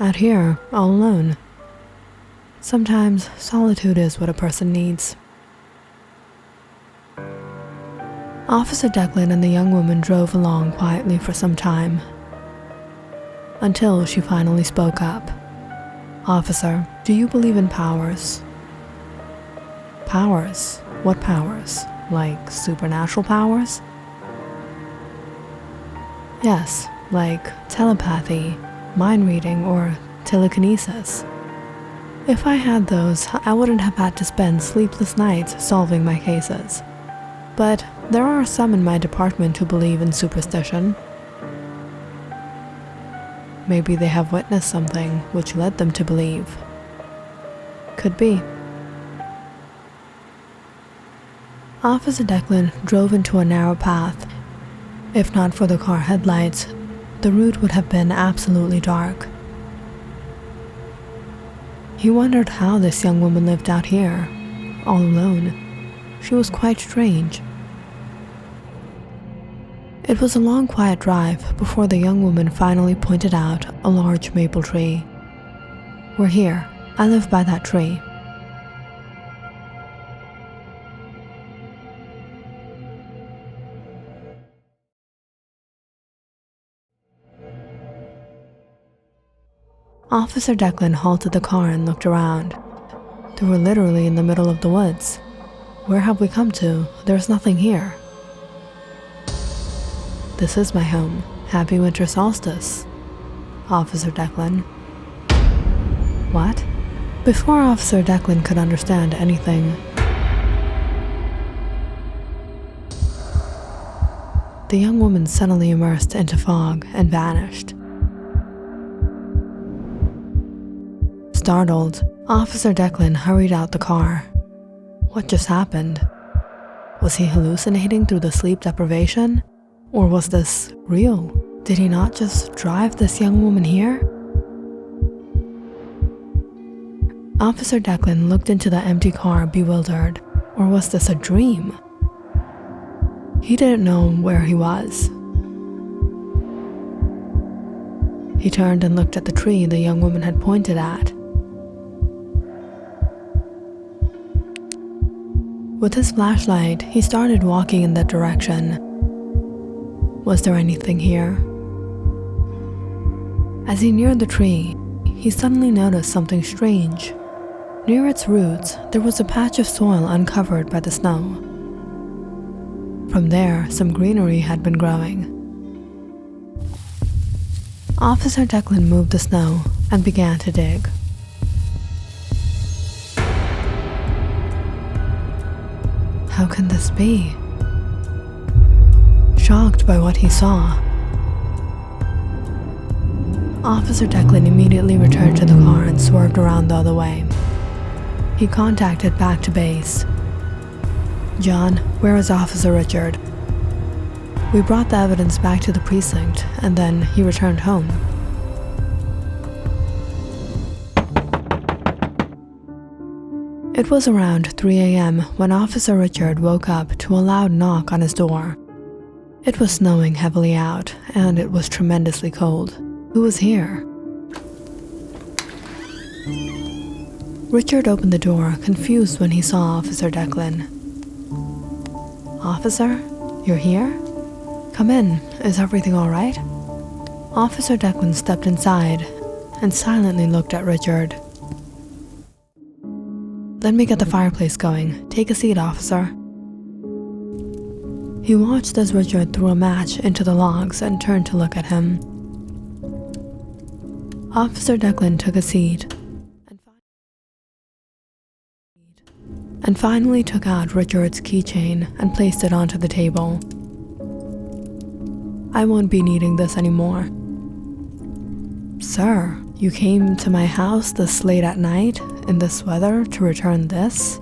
Out here, all alone. Sometimes solitude is what a person needs. Officer Declan and the young woman drove along quietly for some time, until she finally spoke up. Officer, do you believe in powers? Powers? What powers? Like supernatural powers? Yes, like telepathy, mind reading, or telekinesis. If I had those, I wouldn't have had to spend sleepless nights solving my cases. But there are some in my department who believe in superstition. Maybe they have witnessed something which led them to believe. Could be. Officer Declan drove into a narrow path. If not for the car headlights, the route would have been absolutely dark. He wondered how this young woman lived out here, all alone. She was quite strange. It was a long, quiet drive before the young woman finally pointed out a large maple tree. We're here. I live by that tree. Officer Declan halted the car and looked around. They were literally in the middle of the woods. Where have we come to? There's nothing here. This is my home. Happy winter solstice, Officer Declan. What? Before Officer Declan could understand anything, the young woman suddenly immersed into fog and vanished. Startled, Officer Declan hurried out the car. What just happened? Was he hallucinating through the sleep deprivation? Or was this real? Did he not just drive this young woman here? Officer Declan looked into the empty car bewildered. Or was this a dream? He didn't know where he was. He turned and looked at the tree the young woman had pointed at. With his flashlight, he started walking in that direction. Was there anything here? As he neared the tree, he suddenly noticed something strange. Near its roots, there was a patch of soil uncovered by the snow. From there, some greenery had been growing. Officer Declan moved the snow and began to dig. How can this be? Shocked by what he saw, Officer Declan immediately returned to the car and swerved around the other way. He contacted back to base. "John, where is Officer Richard?" We brought the evidence back to the precinct, and then he returned home. It was around 3 a.m. when Officer Richard woke up to a loud knock on his door. It was snowing heavily out, and it was tremendously cold. Who was here? Richard opened the door, confused when he saw Officer Declan. "Officer, you're here? Come in. Is everything all right?" Officer Declan stepped inside and silently looked at Richard. "Let me get the fireplace going. Take a seat, officer." He watched as Richard threw a match into the logs and turned to look at him. Officer Declan took a seat and finally took out Richard's keychain and placed it onto the table. "I won't be needing this anymore." "Sir, you came to my house this late at night, in this weather, to return this?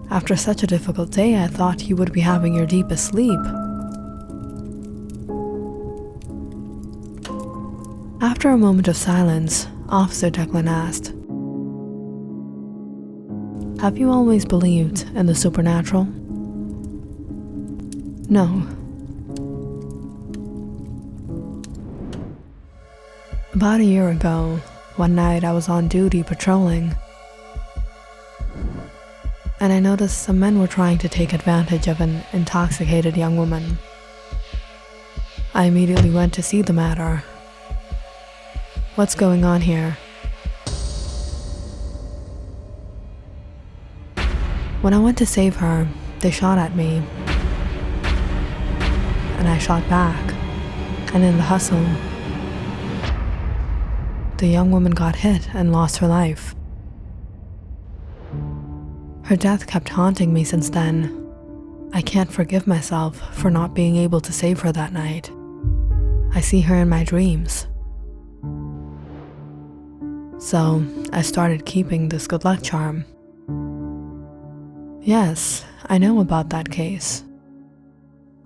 After such a difficult day, I thought you would be having your deepest sleep." After a moment of silence, Officer Declan asked, "Have you always believed in the supernatural?" "No." "About a year ago, one night I was on duty patrolling, and I noticed some men were trying to take advantage of an intoxicated young woman. I immediately went to see the matter. What's going on here?" "When I went to save her, they shot at me, and I shot back, and in the hustle, the young woman got hit and lost her life. Her death kept haunting me since then. I can't forgive myself for not being able to save her that night. I see her in my dreams. So I started keeping this good luck charm." "Yes, I know about that case."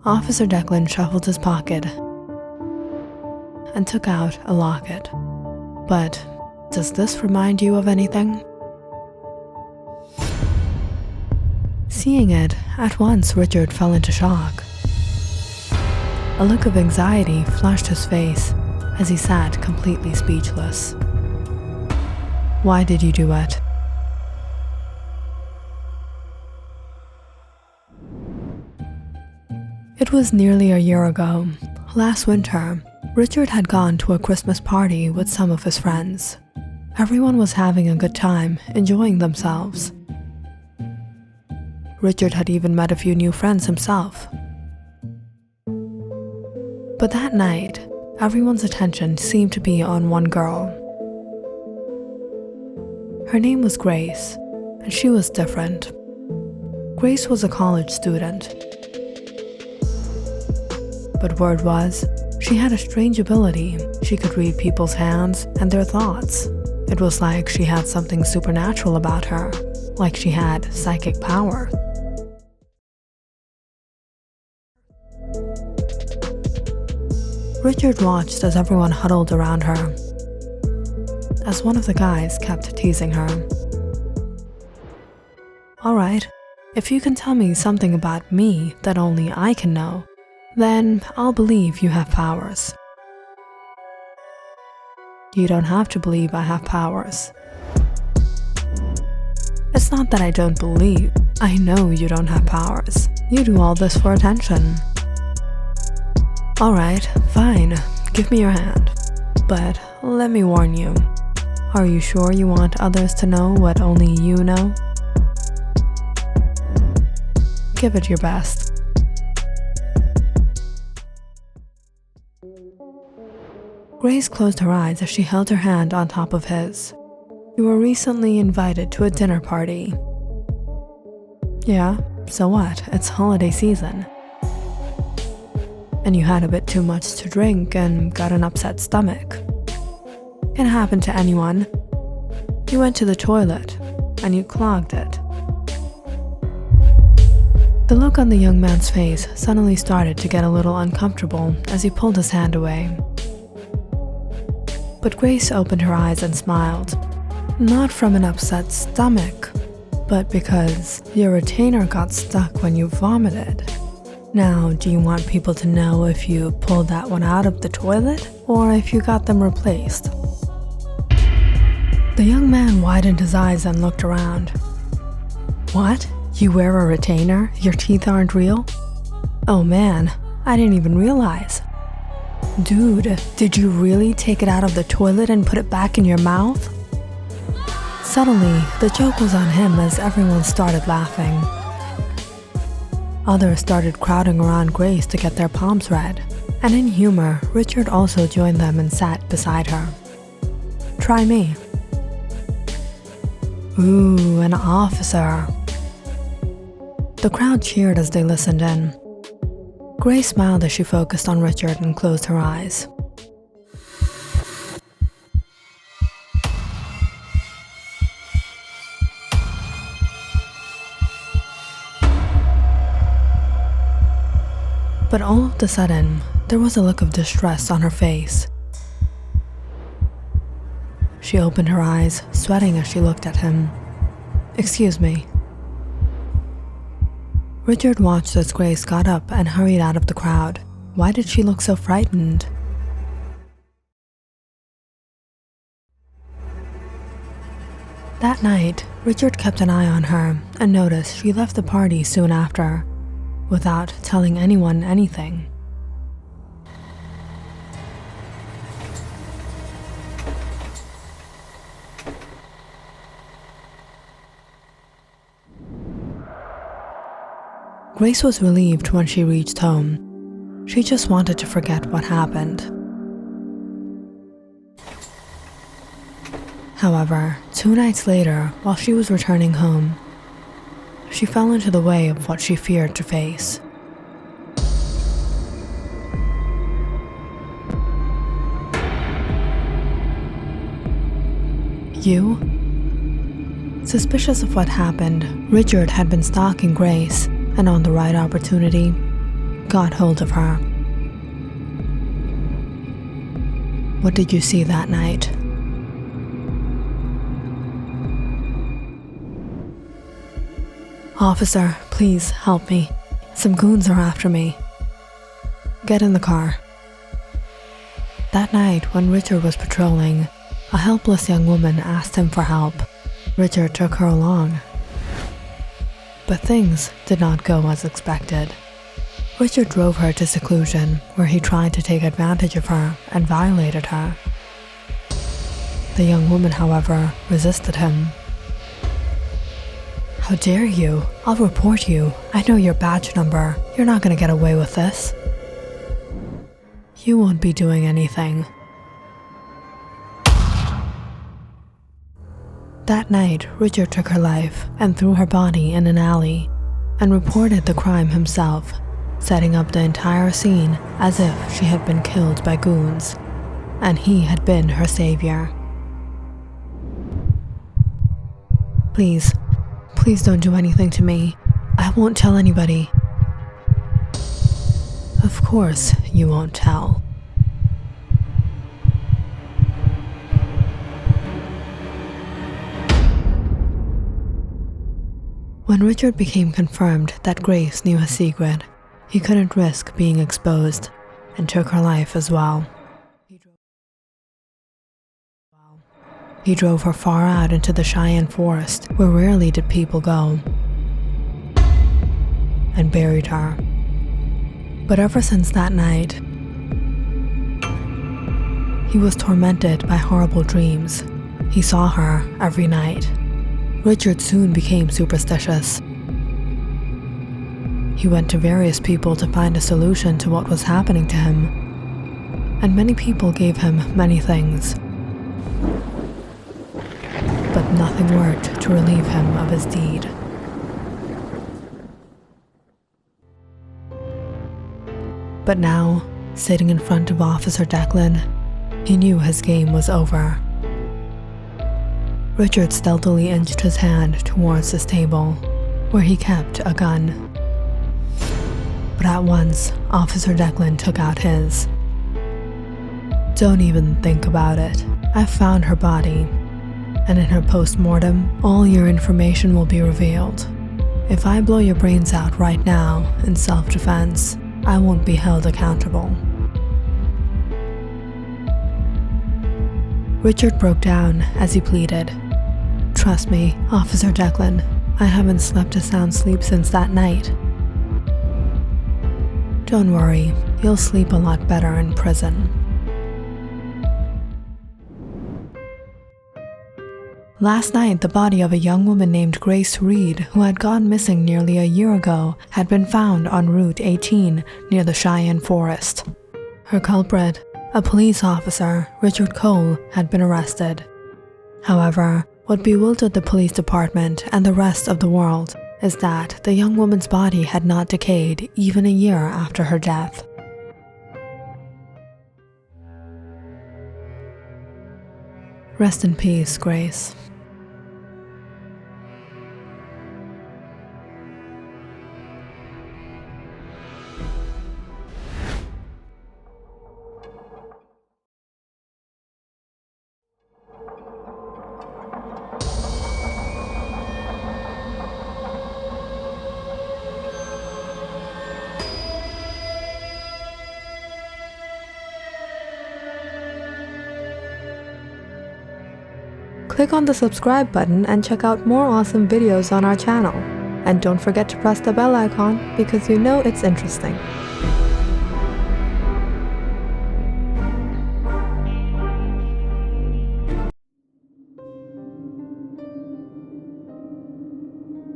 Officer Declan shuffled his pocket and took out a locket. "But does this remind you of anything?" Seeing it, at once Richard fell into shock. A look of anxiety flushed his face as he sat completely speechless. "Why did you do it?" It was nearly a year ago. Last winter, Richard had gone to a Christmas party with some of his friends. Everyone was having a good time, enjoying themselves. Richard had even met a few new friends himself. But that night, everyone's attention seemed to be on one girl. Her name was Grace, and she was different. Grace was a college student. But word was, she had a strange ability. She could read people's hands and their thoughts. It was like she had something supernatural about her, like she had psychic power. Richard watched as everyone huddled around her, as one of the guys kept teasing her. "All right, if you can tell me something about me that only I can know, then I'll believe you have powers." You don't have to believe I have powers. It's not that I don't believe. I know you don't have powers. You do all this for attention. Alright, fine. Give me your hand. But let me warn you. Are you sure you want others to know what only you know? Give it your best. Grace closed her eyes as she held her hand on top of his. You were recently invited to a dinner party. Yeah, so what? It's holiday season. And you had a bit too much to drink and got an upset stomach. It happened to anyone. You went to the toilet and you clogged it. The look on the young man's face suddenly started to get a little uncomfortable as he pulled his hand away. But Grace opened her eyes and smiled. Not from an upset stomach, but because your retainer got stuck when you vomited. Now, do you want people to know if you pulled that one out of the toilet, or if you got them replaced? The young man widened his eyes and looked around. What? You wear a retainer? Your teeth aren't real? Oh man, I didn't even realize. Dude, did you really take it out of the toilet and put it back in your mouth? Suddenly, the joke was on him as everyone started laughing. Others started crowding around Grace to get their palms read, and in humor, Richard also joined them and sat beside her. Try me. Ooh, an officer. The crowd cheered as they listened in. Grace smiled as she focused on Richard and closed her eyes. But all of a sudden, there was a look of distress on her face. She opened her eyes, sweating as she looked at him. Excuse me. Richard watched as Grace got up and hurried out of the crowd. Why did she look so frightened? That night, Richard kept an eye on her and noticed she left the party soon after, without telling anyone anything. Grace was relieved when she reached home. She just wanted to forget what happened. However, 2 nights later, while she was returning home, she fell into the way of what she feared to face. You? Suspicious of what happened, Richard had been stalking Grace, and on the right opportunity, got hold of her. What did you see that night? Officer, please help me. Some goons are after me. Get in the car. That night, when Richard was patrolling, a helpless young woman asked him for help. Richard took her along. But things did not go as expected. Richard drove her to seclusion, where he tried to take advantage of her and violated her. The young woman, however, resisted him. How dare you? I'll report you. I know your badge number. You're not gonna get away with this. You won't be doing anything. That night, Richard took her life and threw her body in an alley and reported the crime himself, setting up the entire scene as if she had been killed by goons, and he had been her savior. Please don't do anything to me. I won't tell anybody. Of course you won't tell. When Richard became confirmed that Grace knew his secret, he couldn't risk being exposed and took her life as well. He drove her far out into the Cheyenne forest, where rarely did people go, and buried her. But ever since that night, he was tormented by horrible dreams. He saw her every night. Richard soon became superstitious. He went to various people to find a solution to what was happening to him, and many people gave him many things. But nothing worked to relieve him of his deed. But now, sitting in front of Officer Declan, he knew his game was over. Richard stealthily inched his hand towards his table, where he kept a gun. But at once, Officer Declan took out his. Don't even think about it. I've found her body, and in her post-mortem, all your information will be revealed. If I blow your brains out right now in self-defense, I won't be held accountable. Richard broke down as he pleaded. Trust me, Officer Declan, I haven't slept a sound sleep since that night. Don't worry, you'll sleep a lot better in prison. Last night, the body of a young woman named Grace Reed, who had gone missing nearly a year ago, had been found on Route 18 near the Cheyenne Forest. Her culprit, a police officer, Richard Cole, had been arrested. However, what bewildered the police department and the rest of the world is that the young woman's body had not decayed even a year after her death. Rest in peace, Grace. Click on the subscribe button and check out more awesome videos on our channel. And don't forget to press the bell icon because you know it's interesting.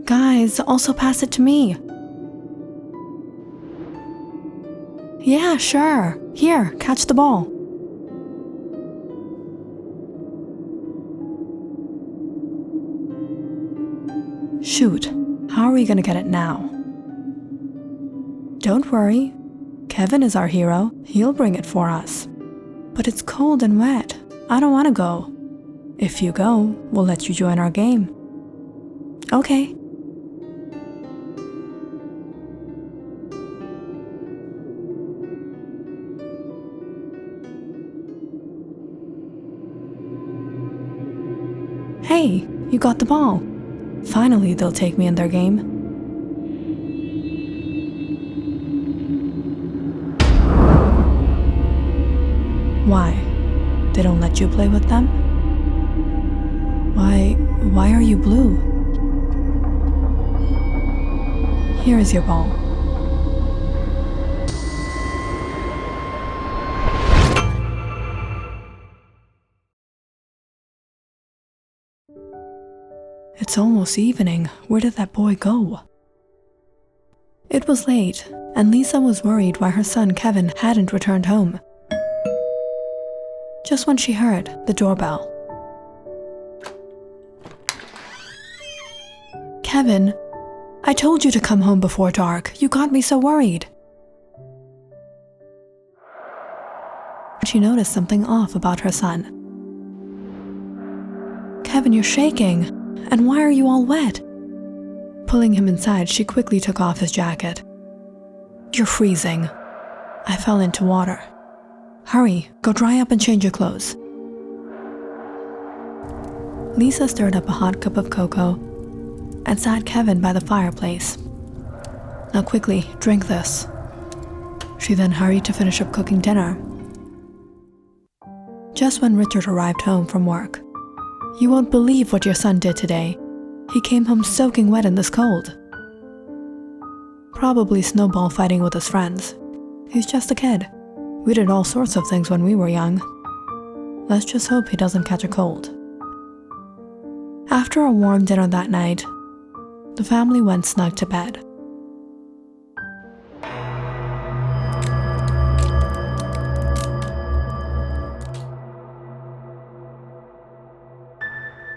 Guys, also pass it to me. Yeah, sure. Here, catch the ball. Shoot, how are we gonna get it now? Don't worry, Kevin is our hero. He'll bring it for us. But it's cold and wet. I don't want to go. If you go, we'll let you join our game. Okay. Hey, you got the ball. Finally, they'll take me in their game. Why? They don't let you play with them? Why are you blue? Here is your ball. It's almost evening. Where did that boy go? It was late, and Lisa was worried why her son Kevin hadn't returned home. Just when she heard the doorbell. Kevin, I told you to come home before dark. You got me so worried. She noticed something off about her son. Kevin, you're shaking. And why are you all wet? Pulling him inside, she quickly took off his jacket. You're freezing. I fell into water. Hurry, go dry up and change your clothes. Lisa stirred up a hot cup of cocoa and sat Kevin by the fireplace. Now quickly, drink this. She then hurried to finish up cooking dinner. Just when Richard arrived home from work, You won't believe what your son did today. He came home soaking wet in this cold. Probably snowball fighting with his friends. He's just a kid. We did all sorts of things when we were young. Let's just hope he doesn't catch a cold. After a warm dinner that night, the family went snug to bed.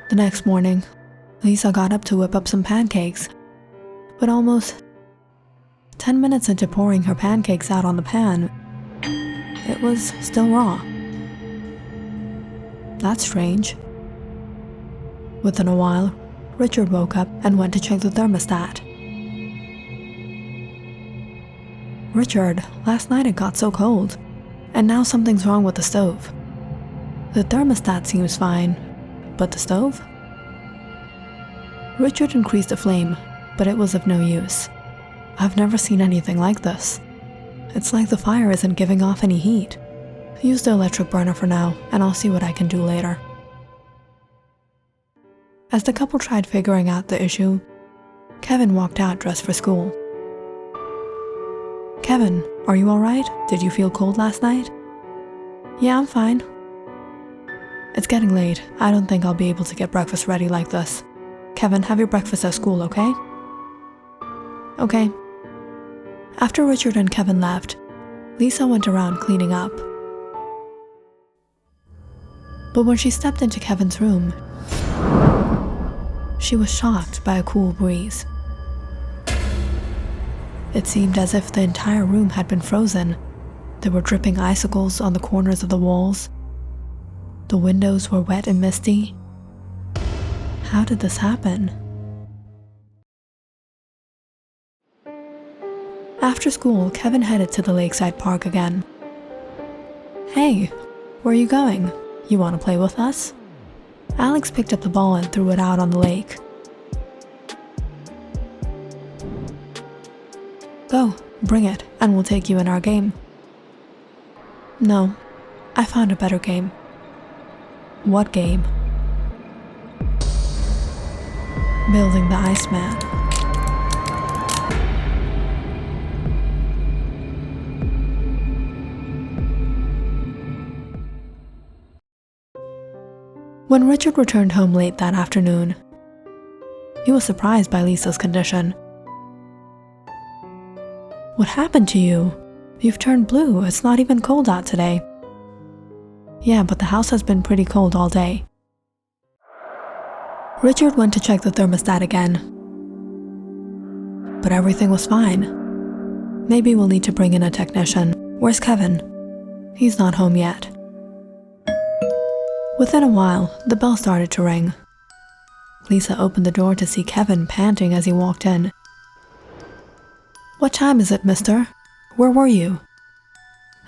The next morning, Lisa got up to whip up some pancakes, but almost 10 minutes into pouring her pancakes out on the pan, it was still raw. That's strange. Within a while, Richard woke up and went to check the thermostat. Richard, last night it got so cold, and now something's wrong with the stove. The thermostat seems fine, but the stove? Richard increased the flame, but it was of no use. I've never seen anything like this. It's like the fire isn't giving off any heat. Use the electric burner for now, and I'll see what I can do later. As the couple tried figuring out the issue, Kevin walked out dressed for school. Kevin, are you alright? Did you feel cold last night? Yeah, I'm fine. It's getting late. I don't think I'll be able to get breakfast ready like this. Kevin, have your breakfast at school, okay? Okay. After Richard and Kevin left, Lisa went around cleaning up. But when she stepped into Kevin's room, she was shocked by a cool breeze. It seemed as if the entire room had been frozen. There were dripping icicles on the corners of the walls. The windows were wet and misty. How did this happen? After school, Kevin headed to the lakeside park again. Hey, where are you going? You want to play with us? Alex picked up the ball and threw it out on the lake. Go, bring it, and we'll take you in our game. No, I found a better game. What game? Building the Iceman. When Richard returned home late that afternoon, he was surprised by Lisa's condition. What happened to you? You've turned blue. It's not even cold out today. Yeah, but the house has been pretty cold all day. Richard went to check the thermostat again, but everything was fine. Maybe we'll need to bring in a technician. Where's Kevin? He's not home yet. Within a while, the bell started to ring. Lisa opened the door to see Kevin panting as he walked in. What time is it, mister? Where were you?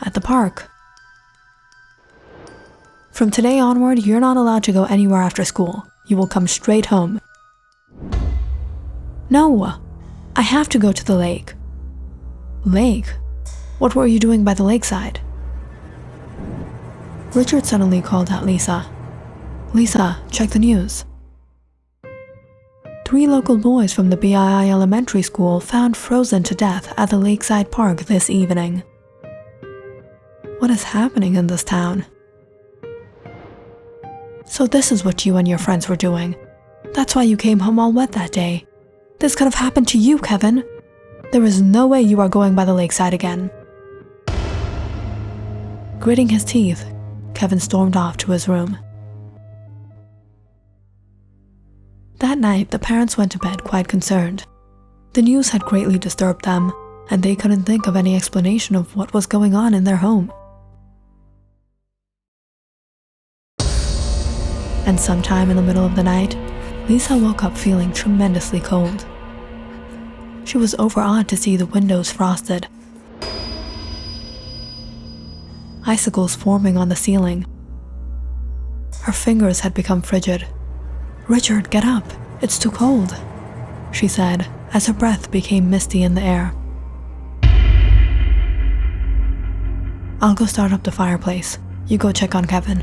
At the park. From today onward, you're not allowed to go anywhere after school. You will come straight home. No, I have to go to the lake. Lake? What were you doing by the lakeside? Richard suddenly called out Lisa. Lisa, check the news. 3 local boys from the BII elementary school found frozen to death at the lakeside park this evening. What is happening in this town? So this is what you and your friends were doing. That's why you came home all wet that day. This could have happened to you, Kevin. There is no way you are going by the lakeside again. Gritting his teeth, Kevin stormed off to his room. That night, the parents went to bed quite concerned. The news had greatly disturbed them, and they couldn't think of any explanation of what was going on in their home. And sometime in the middle of the night, Lisa woke up feeling tremendously cold. She was overawed to see the windows frosted, icicles forming on the ceiling. Her fingers had become frigid. "Richard, get up. It's too cold," she said as her breath became misty in the air. "I'll go start up the fireplace. You go check on Kevin."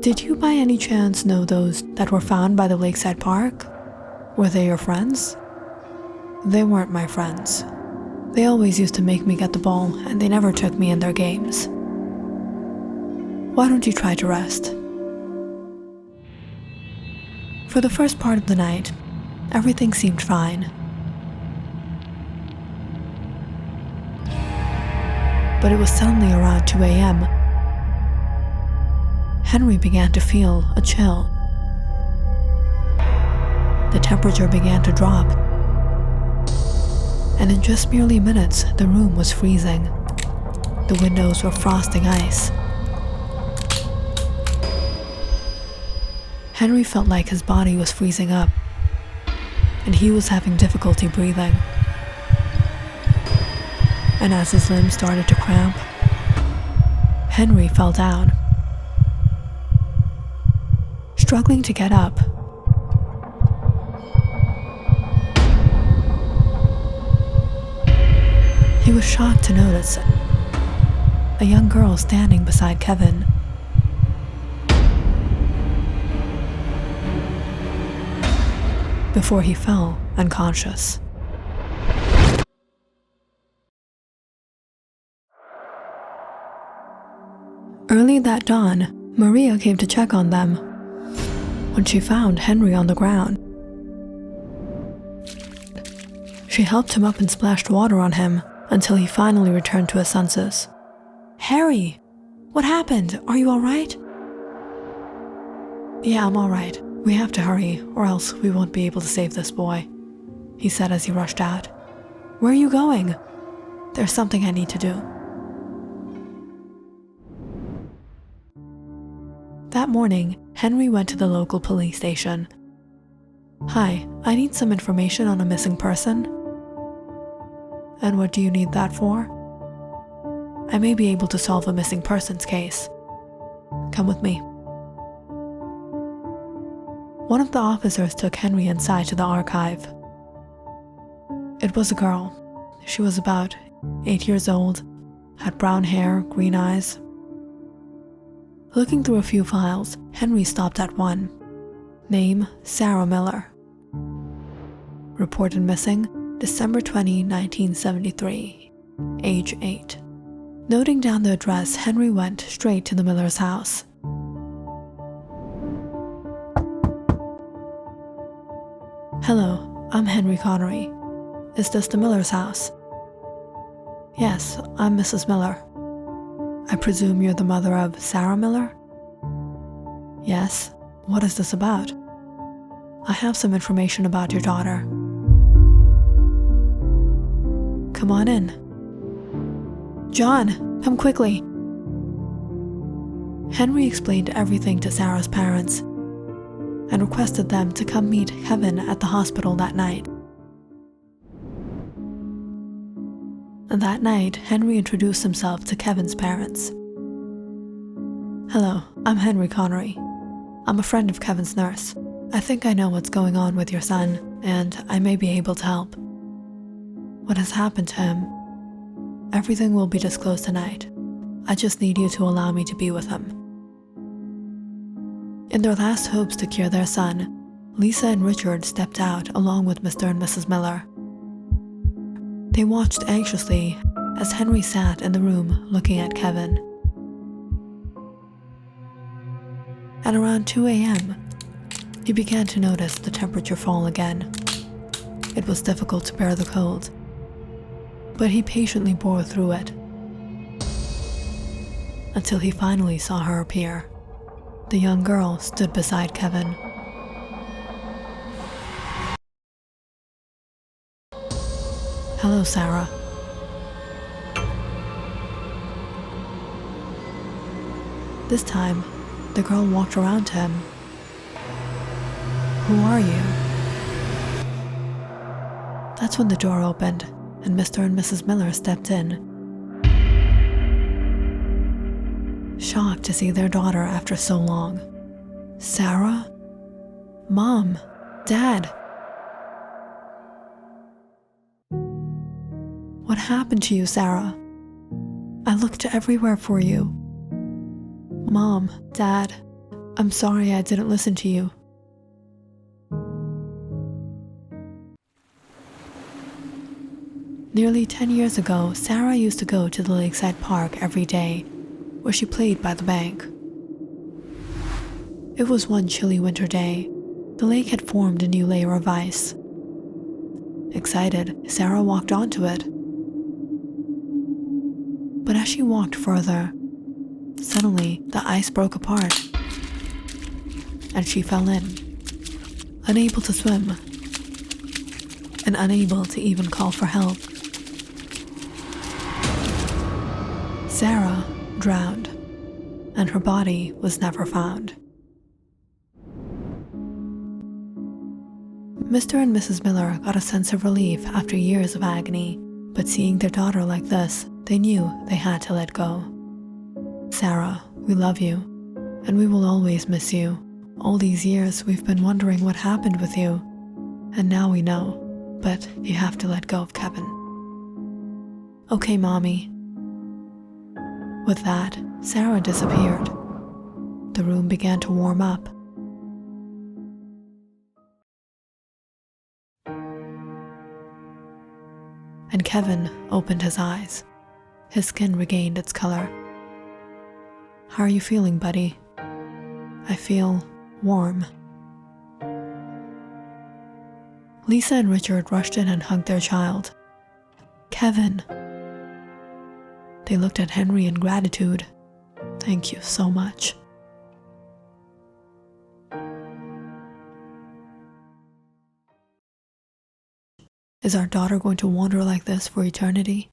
Did you by any chance know those that were found by the lakeside park? Were they your friends? They weren't my friends. They always used to make me get the ball, and they never took me in their games. Why don't you try to rest? For the first part of the night, everything seemed fine. But it was suddenly around 2 a.m. Henry began to feel a chill. The temperature began to drop, and in just merely minutes, the room was freezing. The windows were frosting ice. Henry felt like his body was freezing up, and he was having difficulty breathing. And as his limbs started to cramp, Henry fell down. Struggling to get up, he was shocked to notice a young girl standing beside Kevin. Before he fell unconscious. Early that dawn, Maria came to check on them when she found Henry on the ground. She helped him up and splashed water on him until he finally returned to his senses. "Harry, what happened? Are you all right?" "Yeah, I'm all right. We have to hurry, or else we won't be able to save this boy," he said as he rushed out. "Where are you going?" "There's something I need to do." That morning, Henry went to the local police station. "Hi, I need some information on a missing person." "And what do you need that for?" "I may be able to solve a missing persons case. Come with me." One of the officers took Henry inside to the archive. It was a girl. She was about 8 years old, had brown hair, green eyes. Looking through a few files, Henry stopped at one. Name, Sarah Miller. Reported missing, December 20, 1973. Age 8. Noting down the address, Henry went straight to the Miller's house. "Hello, I'm Henry Connery. Is this the Miller's house?" "Yes, I'm Mrs. Miller. I presume you're the mother of Sarah Miller?" "Yes. What is this about?" "I have some information about your daughter." "Come on in." "John, come quickly." Henry explained everything to Sarah's parents and requested them to come meet Kevin at the hospital that night. And that night, Henry introduced himself to Kevin's parents. "Hello, I'm Henry Connery. I'm a friend of Kevin's nurse. I think I know what's going on with your son, and I may be able to help. What has happened to him? Everything will be disclosed tonight. I just need you to allow me to be with him." In their last hopes to cure their son, Lisa and Richard stepped out along with Mr. and Mrs. Miller. They watched anxiously as Henry sat in the room looking at Kevin. At around 2 a.m., he began to notice the temperature fall again. It was difficult to bear the cold, but he patiently bore through it until he finally saw her appear. The young girl stood beside Kevin. "Hello, Sarah." This time, the girl walked around to him. "Who are you?" That's when the door opened and Mr. and Mrs. Miller stepped in, shocked to see their daughter after so long. "Sarah? Mom? Dad? What happened to you, Sarah? I looked everywhere for you. Mom, Dad, I'm sorry I didn't listen to you. Nearly 10 years ago, Sarah used to go to the lakeside park every day, where she played by the bank. It was one chilly winter day. The lake had formed a new layer of ice. Excited, Sarah walked onto it. But as she walked further, suddenly the ice broke apart, and she fell in, unable to swim, and unable to even call for help. Sarah drowned, and her body was never found. Mr. and Mrs. Miller got a sense of relief after years of agony, but seeing their daughter like this, they knew they had to let go. Sarah, we love you, and we will always miss you. All these years we've been wondering what happened with you, and now we know, but you have to let go of Kevin. Okay, Mommy. With that, Sarah disappeared. The room began to warm up. And Kevin opened his eyes. His skin regained its color. How are you feeling, buddy? I feel warm. Lisa and Richard rushed in and hugged their child. Kevin. They looked at Henry in gratitude. Thank you so much. Is our daughter going to wander like this for eternity?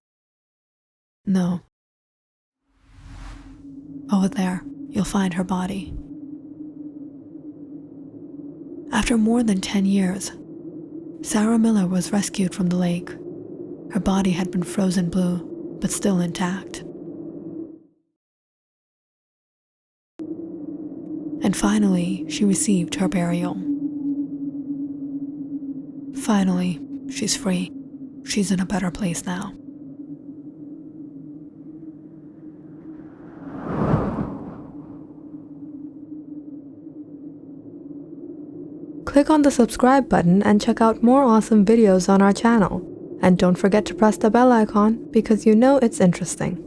No. Over there, you'll find her body. After more than 10 years, Sarah Miller was rescued from the lake. Her body had been frozen blue, but still intact. And finally, she received her burial. Finally, she's free. She's in a better place now. Click on the subscribe button and check out more awesome videos on our channel. And don't forget to press the bell icon because you know it's interesting.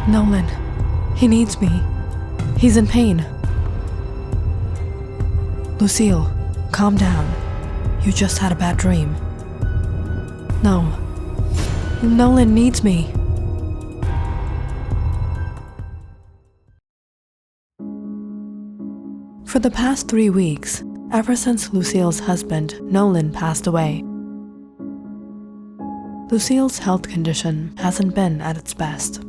Nolan. He needs me. He's in pain. Lucille, calm down. You just had a bad dream. No. Nolan needs me. For the past 3 weeks, ever since Lucille's husband, Nolan, passed away, Lucille's health condition hasn't been at its best.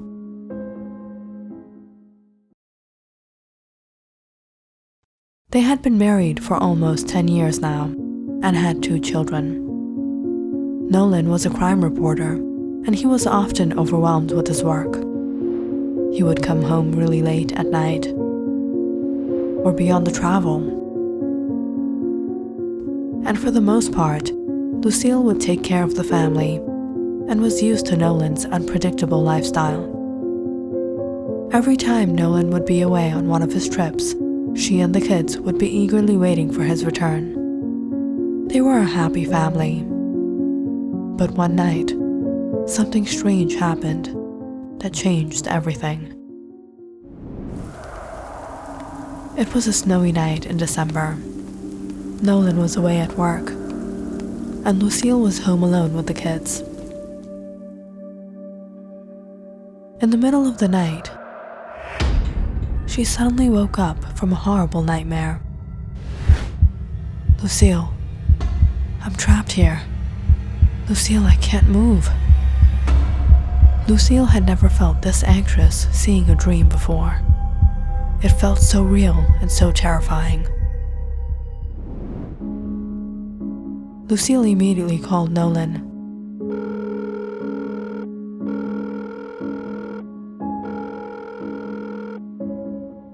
They had been married for almost 10 years now and had 2 children. Nolan was a crime reporter, and he was often overwhelmed with his work. He would come home really late at night or be on the travel. And for the most part, Lucille would take care of the family and was used to Nolan's unpredictable lifestyle. Every time Nolan would be away on one of his trips, she and the kids would be eagerly waiting for his return. They were a happy family. But one night, something strange happened that changed everything. It was a snowy night in December. Nolan was away at work, and Lucille was home alone with the kids. In the middle of the night, she suddenly woke up from a horrible nightmare. Lucille, I'm trapped here. Lucille, I can't move. Lucille had never felt this anxious seeing a dream before. It felt so real and so terrifying. Lucille immediately called Nolan.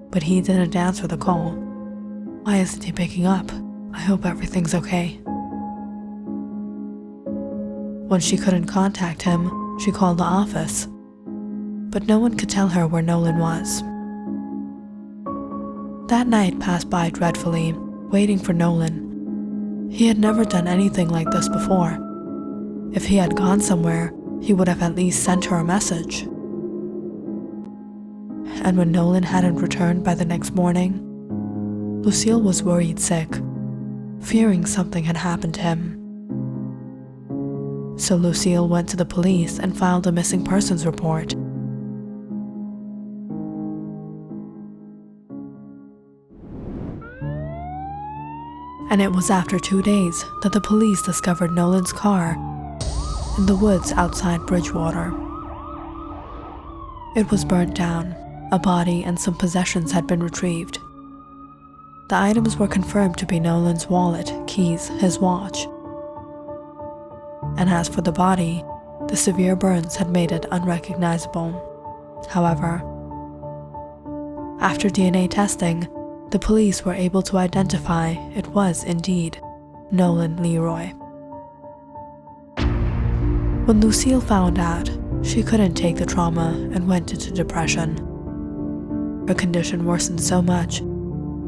But he didn't answer the call. Why isn't he picking up? I hope everything's okay. When she couldn't contact him, she called the office. But no one could tell her where Nolan was. That night passed by dreadfully, waiting for Nolan. He had never done anything like this before. If he had gone somewhere, he would have at least sent her a message. And when Nolan hadn't returned by the next morning, Lucille was worried sick, fearing something had happened to him. So Lucille went to the police and filed a missing persons report. And it was after 2 days that the police discovered Nolan's car in the woods outside Bridgewater. It was burnt down. A body and some possessions had been retrieved. The items were confirmed to be Nolan's wallet, keys, his watch. And as for the body, the severe burns had made it unrecognizable. However, after DNA testing, the police were able to identify it was indeed Nolan Leroy. When Lucille found out, she couldn't take the trauma and went into depression. Her condition worsened so much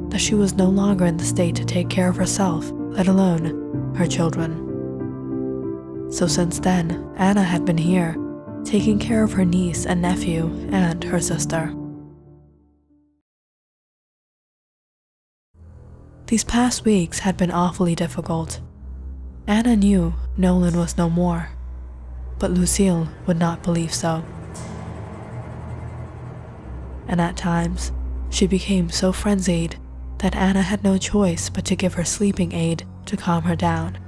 that she was no longer in the state to take care of herself, let alone her children. So since then, Anna had been here, taking care of her niece and nephew and her sister. These past weeks had been awfully difficult. Anna knew Nolan was no more, but Lucille would not believe so. And at times, she became so frenzied that Anna had no choice but to give her sleeping aid to calm her down.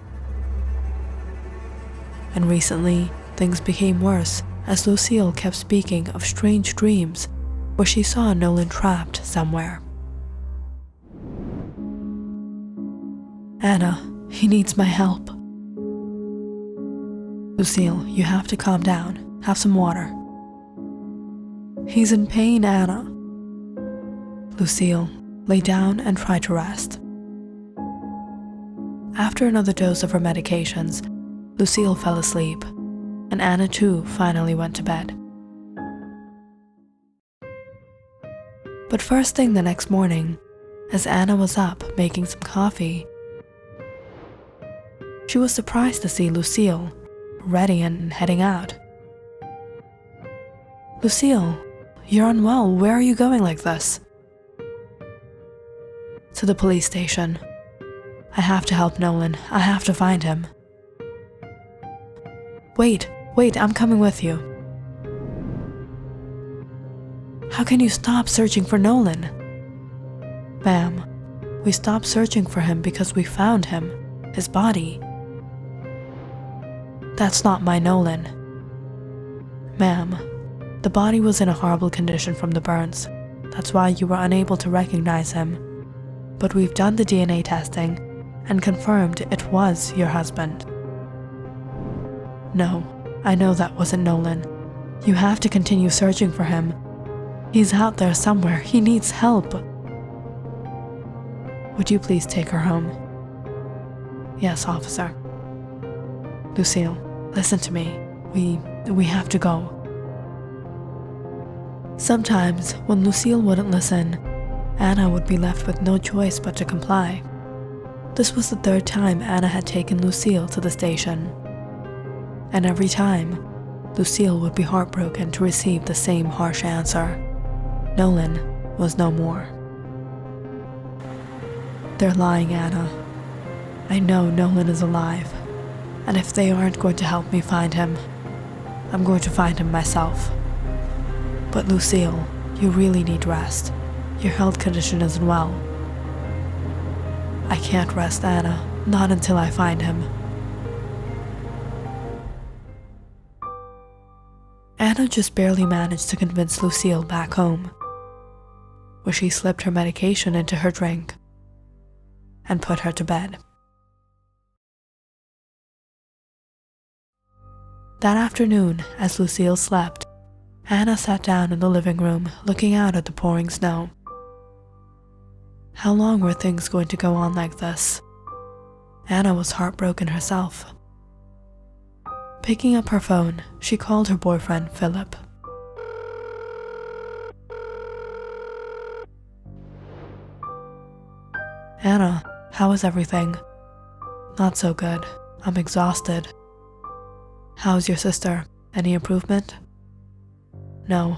And recently, things became worse as Lucille kept speaking of strange dreams where she saw Nolan trapped somewhere. Anna, he needs my help. Lucille, you have to calm down. Have some water. He's in pain, Anna. Lucille, lay down and try to rest. After another dose of her medications, Lucille fell asleep, and Anna too finally went to bed. But first thing the next morning, as Anna was up making some coffee, she was surprised to see Lucille, ready and heading out. Lucille, you're unwell. Where are you going like this? To the police station. I have to help Nolan. I have to find him. Wait, I'm coming with you. How can you stop searching for Nolan? Ma'am, we stopped searching for him because we found him, his body. That's not my Nolan. Ma'am, the body was in a horrible condition from the burns. That's why you were unable to recognize him. But we've done the DNA testing and confirmed it was your husband. No, I know that wasn't Nolan. You have to continue searching for him. He's out there somewhere. He needs help. Would you please take her home? Yes, officer. Lucille, listen to me. We have to go. Sometimes, when Lucille wouldn't listen, Anna would be left with no choice but to comply. This was the third time Anna had taken Lucille to the station. And every time, Lucille would be heartbroken to receive the same harsh answer. Nolan was no more. They're lying, Anna. I know Nolan is alive, and if they aren't going to help me find him, I'm going to find him myself. But Lucille, you really need rest. Your health condition isn't well. I can't rest, Anna, not until I find him. Anna just barely managed to convince Lucille back home, where she slipped her medication into her drink and put her to bed. That afternoon, as Lucille slept, Anna sat down in the living room looking out at the pouring snow. How long were things going to go on like this? Anna was heartbroken herself. Picking up her phone, she called her boyfriend, Philip. Anna, how is everything? Not so good. I'm exhausted. How's your sister? Any improvement? No,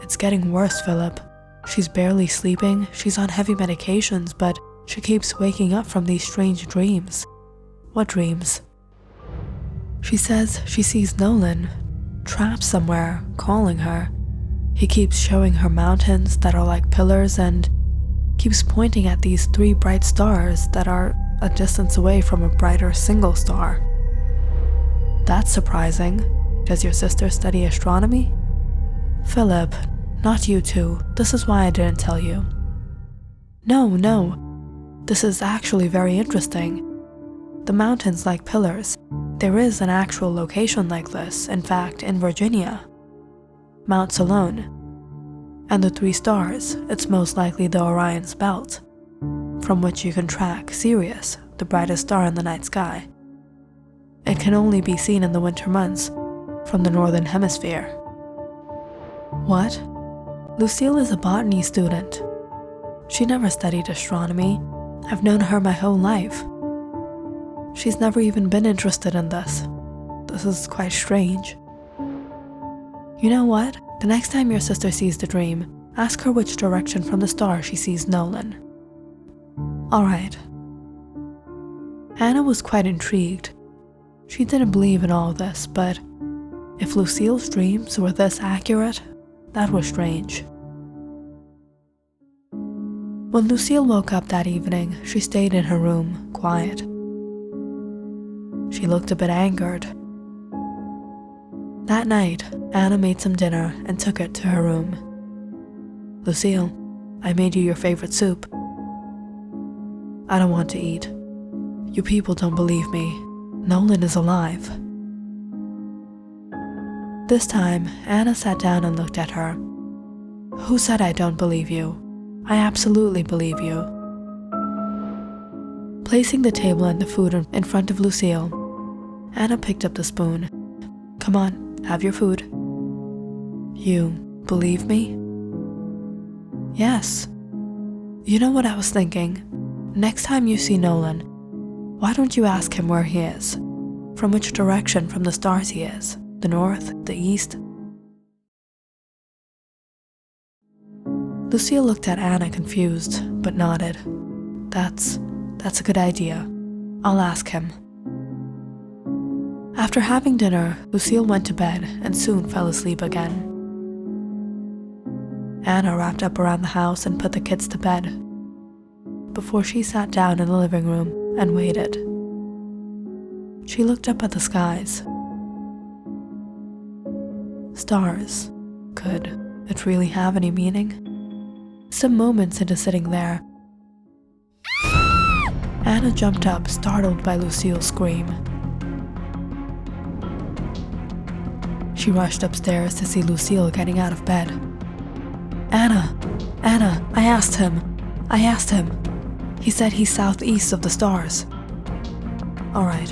it's getting worse, Philip. She's barely sleeping, she's on heavy medications, but she keeps waking up from these strange dreams. What dreams? She says she sees Nolan, trapped somewhere, calling her. He keeps showing her mountains that are like pillars and keeps pointing at these 3 bright stars that are a distance away from a brighter single star. That's surprising. Does your sister study astronomy? Philip, not you two. This is why I didn't tell you. No. This is actually very interesting. The mountains like pillars. There is an actual location like this, in fact, in Virginia. Mount Salone. And the 3 stars, it's most likely the Orion's belt, from which you can track Sirius, the brightest star in the night sky. It can only be seen in the winter months, from the northern hemisphere. What? Lucille is a botany student. She never studied astronomy. I've known her my whole life. She's never even been interested in this. This is quite strange. You know what? The next time your sister sees the dream, ask her which direction from the star she sees Nolan. Alright. Anna was quite intrigued. She didn't believe in all this, but if Lucille's dreams were this accurate, that was strange. When Lucille woke up that evening, she stayed in her room, quiet. She looked a bit angered. That night, Anna made some dinner and took it to her room. Lucille, I made you your favorite soup. I don't want to eat. You people don't believe me. Nolan is alive. This time, Anna sat down and looked at her. Who said I don't believe you? I absolutely believe you. Placing the table and the food in front of Lucille, Anna picked up the spoon. Come on, have your food. You believe me? Yes. You know what I was thinking? Next time you see Nolan, why don't you ask him where he is? From which direction from the stars he is? The north? The east? Lucille looked at Anna confused, but nodded. That's a good idea. I'll ask him. After having dinner, Lucille went to bed and soon fell asleep again. Anna wrapped up around the house and put the kids to bed, before she sat down in the living room and waited. She looked up at the skies. Stars. Could it really have any meaning? Some moments into sitting there, Anna jumped up, startled by Lucille's scream. She rushed upstairs to see Lucille getting out of bed. Anna, I asked him. He said he's southeast of the stars. All right.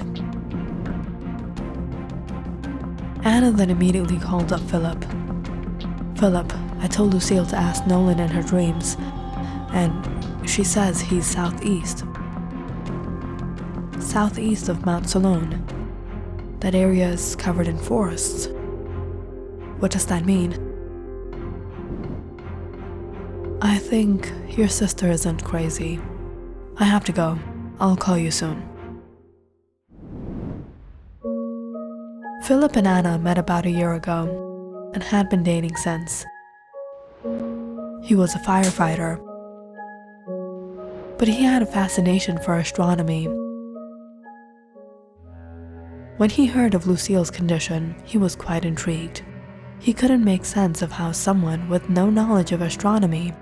Anna then immediately called up Philip. Philip, I told Lucille to ask Nolan in her dreams, and she says he's southeast. Southeast of Mount Salone. That area is covered in forests. What does that mean? I think your sister isn't crazy. I have to go. I'll call you soon. Philip and Anna met about a year ago and had been dating since. He was a firefighter, but he had a fascination for astronomy. When he heard of Lucille's condition, he was quite intrigued. He couldn't make sense of how someone with no knowledge of astronomy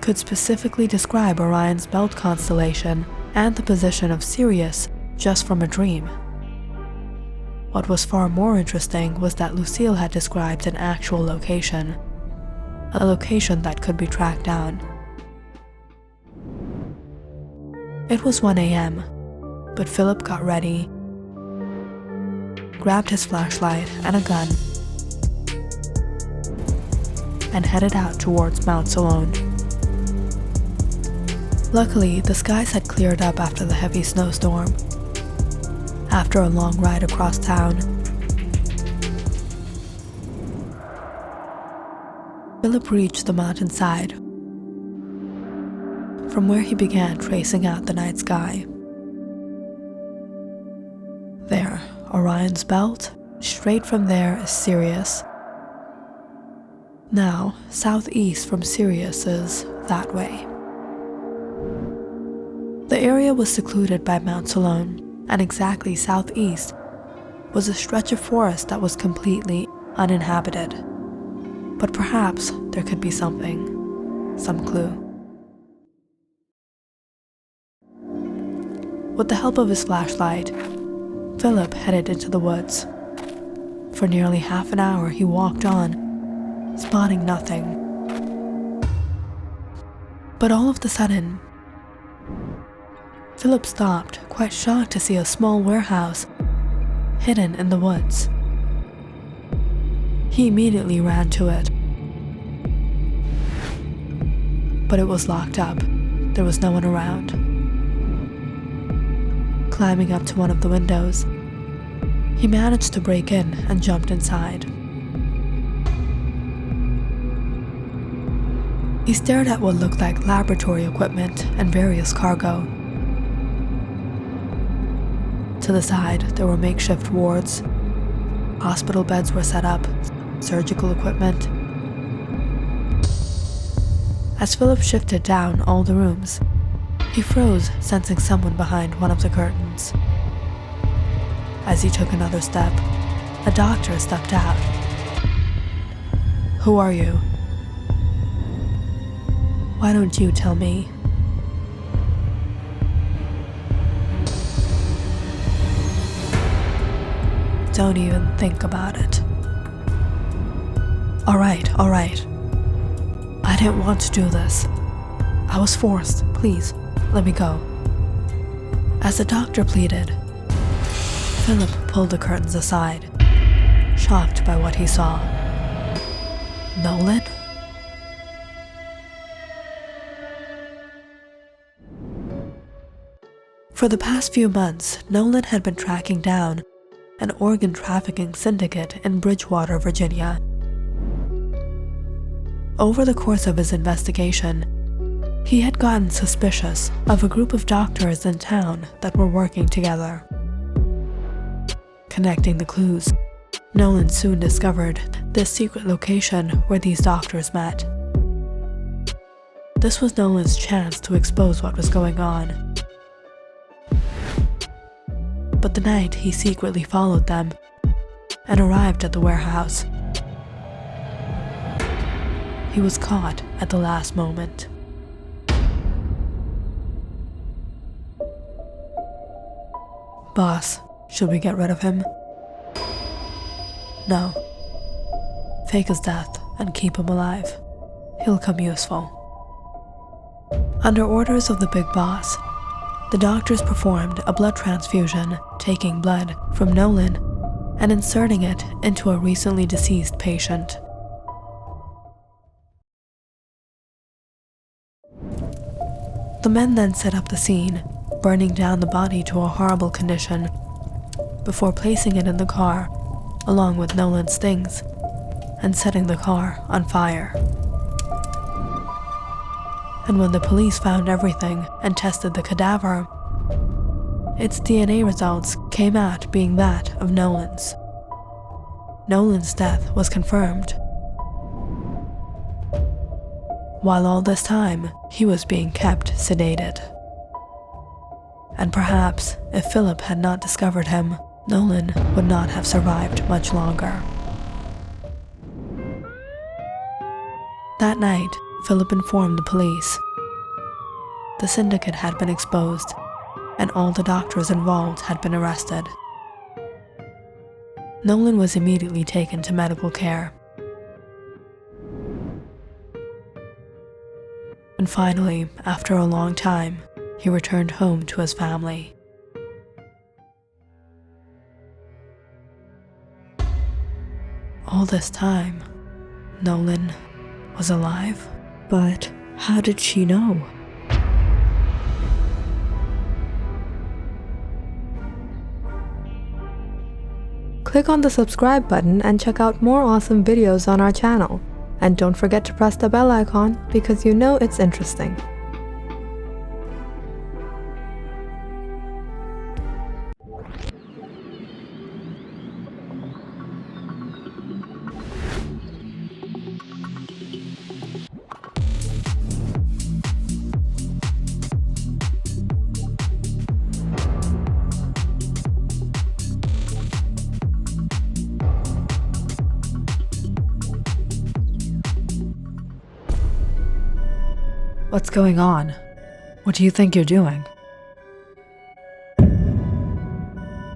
could specifically describe Orion's belt constellation and the position of Sirius just from a dream. What was far more interesting was that Lucille had described an actual location, a location that could be tracked down. It was 1 a.m., but Philip got ready, grabbed his flashlight and a gun, and headed out towards Mount Salone. Luckily, the skies had cleared up after the heavy snowstorm. After a long ride across town, Philip reached the mountainside, from where he began tracing out the night sky. There, Orion's belt. Straight from there is Sirius. Now, southeast from Sirius is that way. The area was secluded by Mount Salone, and exactly southeast was a stretch of forest that was completely uninhabited. But perhaps there could be something, some clue. With the help of his flashlight, Philip headed into the woods. For nearly half an hour he walked on, spotting nothing. But all of a sudden, Philip stopped, quite shocked to see a small warehouse hidden in the woods. He immediately ran to it. But it was locked up. There was no one around. Climbing up to one of the windows, he managed to break in and jumped inside. He stared at what looked like laboratory equipment and various cargo. To the side, there were makeshift wards. Hospital beds were set up, surgical equipment. As Philip shifted down all the rooms, he froze, sensing someone behind one of the curtains. As he took another step, a doctor stepped out. "Who are you?" "Why don't you tell me?" "Don't even think about it." All right. I didn't want to do this. I was forced. Please, let me go." As the doctor pleaded, Philip pulled the curtains aside, shocked by what he saw. Nolan? For the past few months, Nolan had been tracking down an organ trafficking syndicate in Bridgewater, Virginia. Over the course of his investigation, he had gotten suspicious of a group of doctors in town that were working together. Connecting the clues, Nolan soon discovered this secret location where these doctors met. This was Nolan's chance to expose what was going on. But the night he secretly followed them and arrived at the warehouse, he was caught at the last moment. "Boss, should we get rid of him?" "No. Fake his death and keep him alive. He'll come useful." Under orders of the big boss, the doctors performed a blood transfusion, taking blood from Nolan and inserting it into a recently deceased patient. The men then set up the scene, burning down the body to a horrible condition, before placing it in the car, along with Nolan's things, and setting the car on fire. And when the police found everything and tested the cadaver, its DNA results came out being that of Nolan's. Nolan's death was confirmed. While all this time, he was being kept sedated. And perhaps, if Philip had not discovered him, Nolan would not have survived much longer. That night, Philip informed the police. The syndicate had been exposed, and all the doctors involved had been arrested. Nolan was immediately taken to medical care. And finally, after a long time, he returned home to his family. All this time, Nolan was alive. But how did she know? Click on the subscribe button and check out more awesome videos on our channel. And don't forget to press the bell icon because you know it's interesting. What's going on? What do you think you're doing?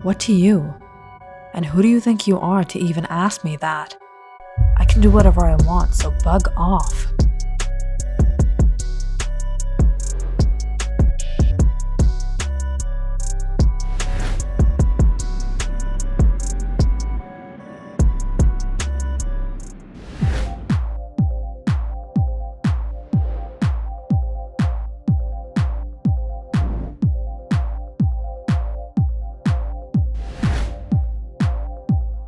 What to you? And who do you think you are to even ask me that? I can do whatever I want, so bug off.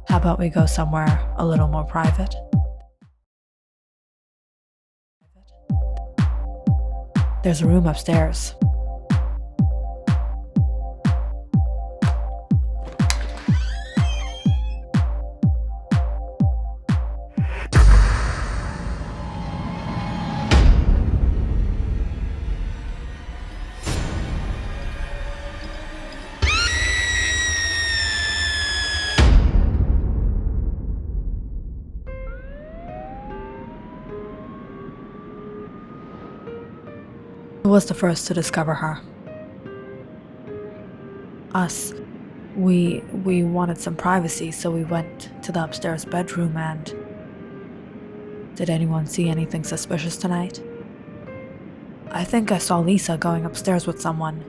How about we go somewhere a little more private? There's a room upstairs. Who was the first to discover her? Us. We wanted some privacy, so we went to the upstairs bedroom and... Did anyone see anything suspicious tonight? I think I saw Lisa going upstairs with someone.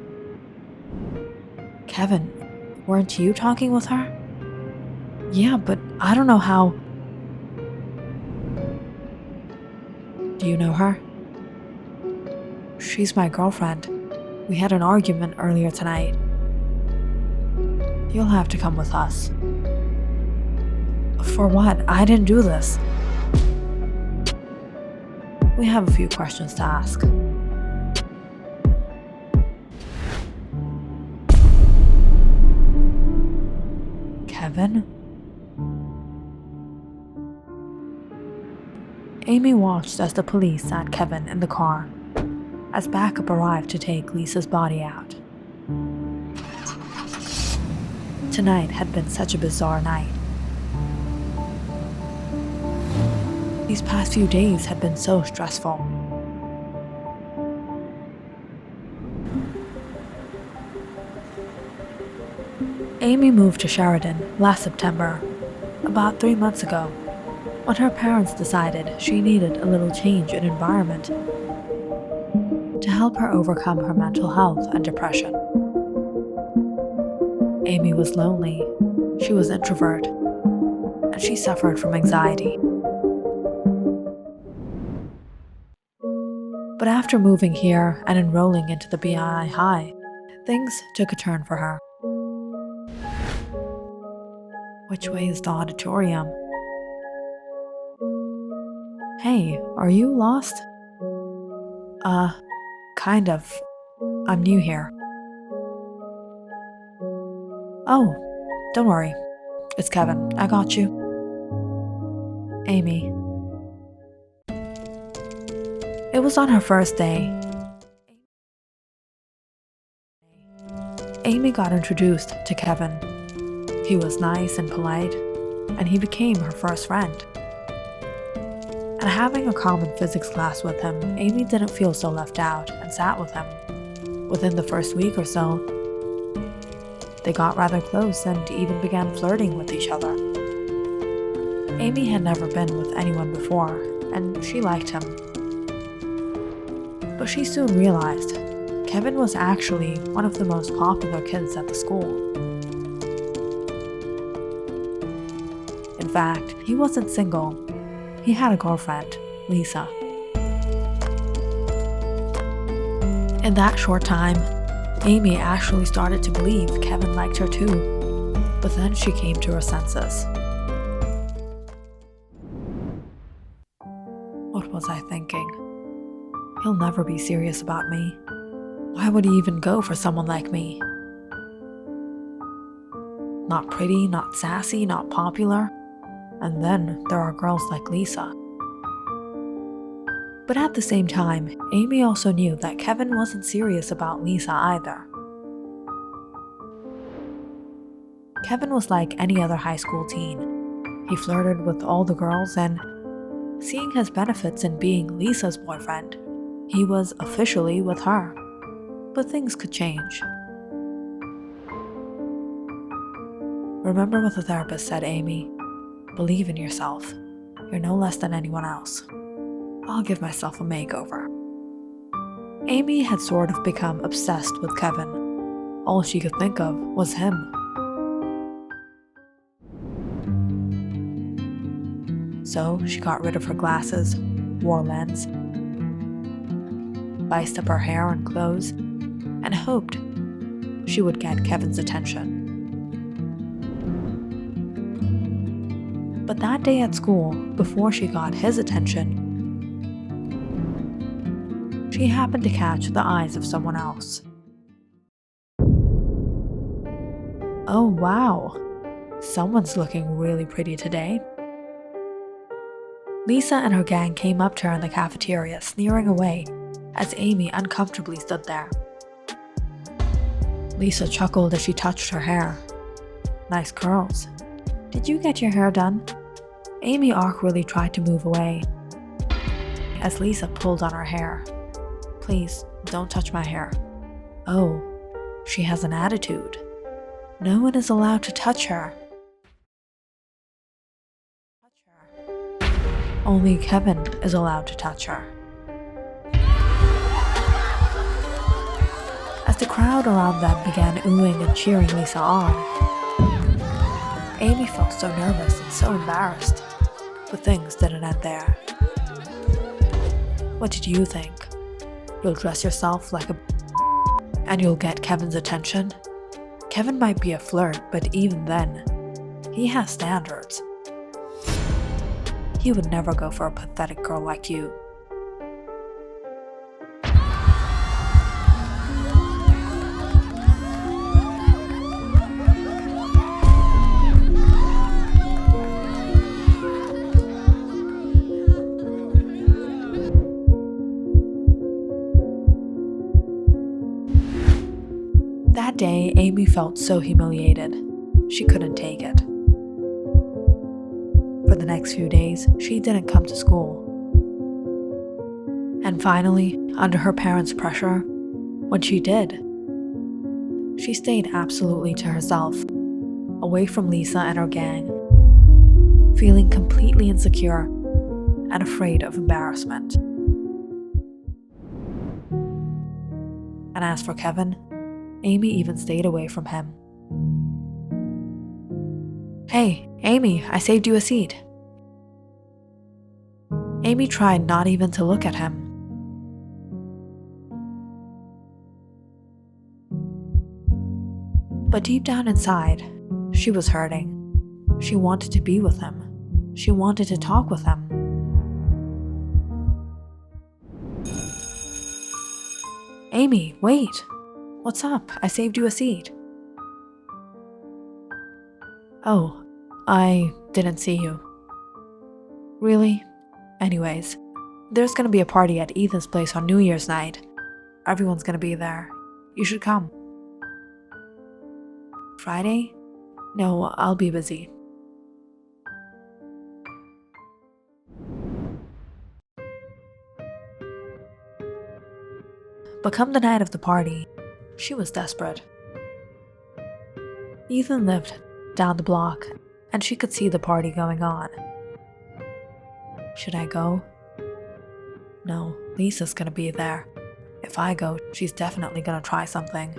Kevin, weren't you talking with her? Yeah, but I don't know how... Do you know her? She's my girlfriend. We had an argument earlier tonight. You'll have to come with us. For what? I didn't do this. We have a few questions to ask. Kevin? Amy watched as the police sat Kevin in the car, as backup arrived to take Lisa's body out. Tonight had been such a bizarre night. These past few days had been so stressful. Amy moved to Sheridan last September, about 3 months ago, when her parents decided she needed a little change in environment to help her overcome her mental health and depression. Amy was lonely, she was an introvert, and she suffered from anxiety. But after moving here and enrolling into the BI High, things took a turn for her. Which way is the auditorium? Hey, are you lost? Kind of. I'm new here. Oh, don't worry. It's Kevin. I got you. Amy. It was on her first day. Amy got introduced to Kevin. He was nice and polite, and he became her first friend. And having a common physics class with him, Amy didn't feel so left out and sat with him. Within the first week or so, they got rather close and even began flirting with each other. Amy had never been with anyone before, and she liked him. But she soon realized Kevin was actually one of the most popular kids at the school. In fact, he wasn't single. He had a girlfriend, Lisa. In that short time, Amy actually started to believe Kevin liked her too, but then she came to her senses. What was I thinking? He'll never be serious about me. Why would he even go for someone like me? Not pretty, not sassy, not popular. And then there are girls like Lisa. But at the same time, Amy also knew that Kevin wasn't serious about Lisa either. Kevin was like any other high school teen. He flirted with all the girls, and seeing his benefits in being Lisa's boyfriend, he was officially with her. But things could change. Remember what the therapist said, Amy. Believe in yourself. You're no less than anyone else. I'll give to a makeover. Amy had sort of become obsessed with Kevin. All she could think of was him. So she got rid of her glasses, wore a lens, spiced up her hair and clothes, and hoped she would get Kevin's attention. But that day at school, before she got his attention, she happened to catch the eyes of someone else. Oh wow, someone's looking really pretty today. Lisa and her gang came up to her in the cafeteria, sneering away as Amy uncomfortably stood there. Lisa chuckled as she touched her hair. Nice curls. Did you get your hair done? Amy awkwardly tried to move away as Lisa pulled on her hair. Please, don't touch my hair. Oh, she has an attitude. No one is allowed to touch her. Only Kevin is allowed to touch her. As the crowd around them began oohing and cheering Lisa on, Amy felt so nervous and so embarrassed. But things didn't end there. What did you think? You'll dress yourself like a and you'll get Kevin's attention? Kevin might be a flirt, but even then, he has standards. He would never go for a pathetic girl like you. That day, Amy felt so humiliated. She couldn't take it. For the next few days, she didn't come to school. And finally, under her parents' pressure, when she did, she stayed absolutely to herself, away from Lisa and her gang, feeling completely insecure and afraid of embarrassment. And as for Kevin, Amy even stayed away from him. Hey, Amy, I saved you a seat. Amy tried not even to look at him. But deep down inside, she was hurting. She wanted to be with him. She wanted to talk with him. Amy, wait. What's up? I saved you a seat. Oh, I didn't see you. Really? Anyways, there's gonna be a party at Ethan's place on New Year's night. Everyone's gonna be there. You should come. Friday? No, I'll be busy. But come the night of the party, she was desperate. Ethan lived down the block, and she could see the party going on. Should I go? No, Lisa's gonna be there. If I go, she's definitely gonna try something.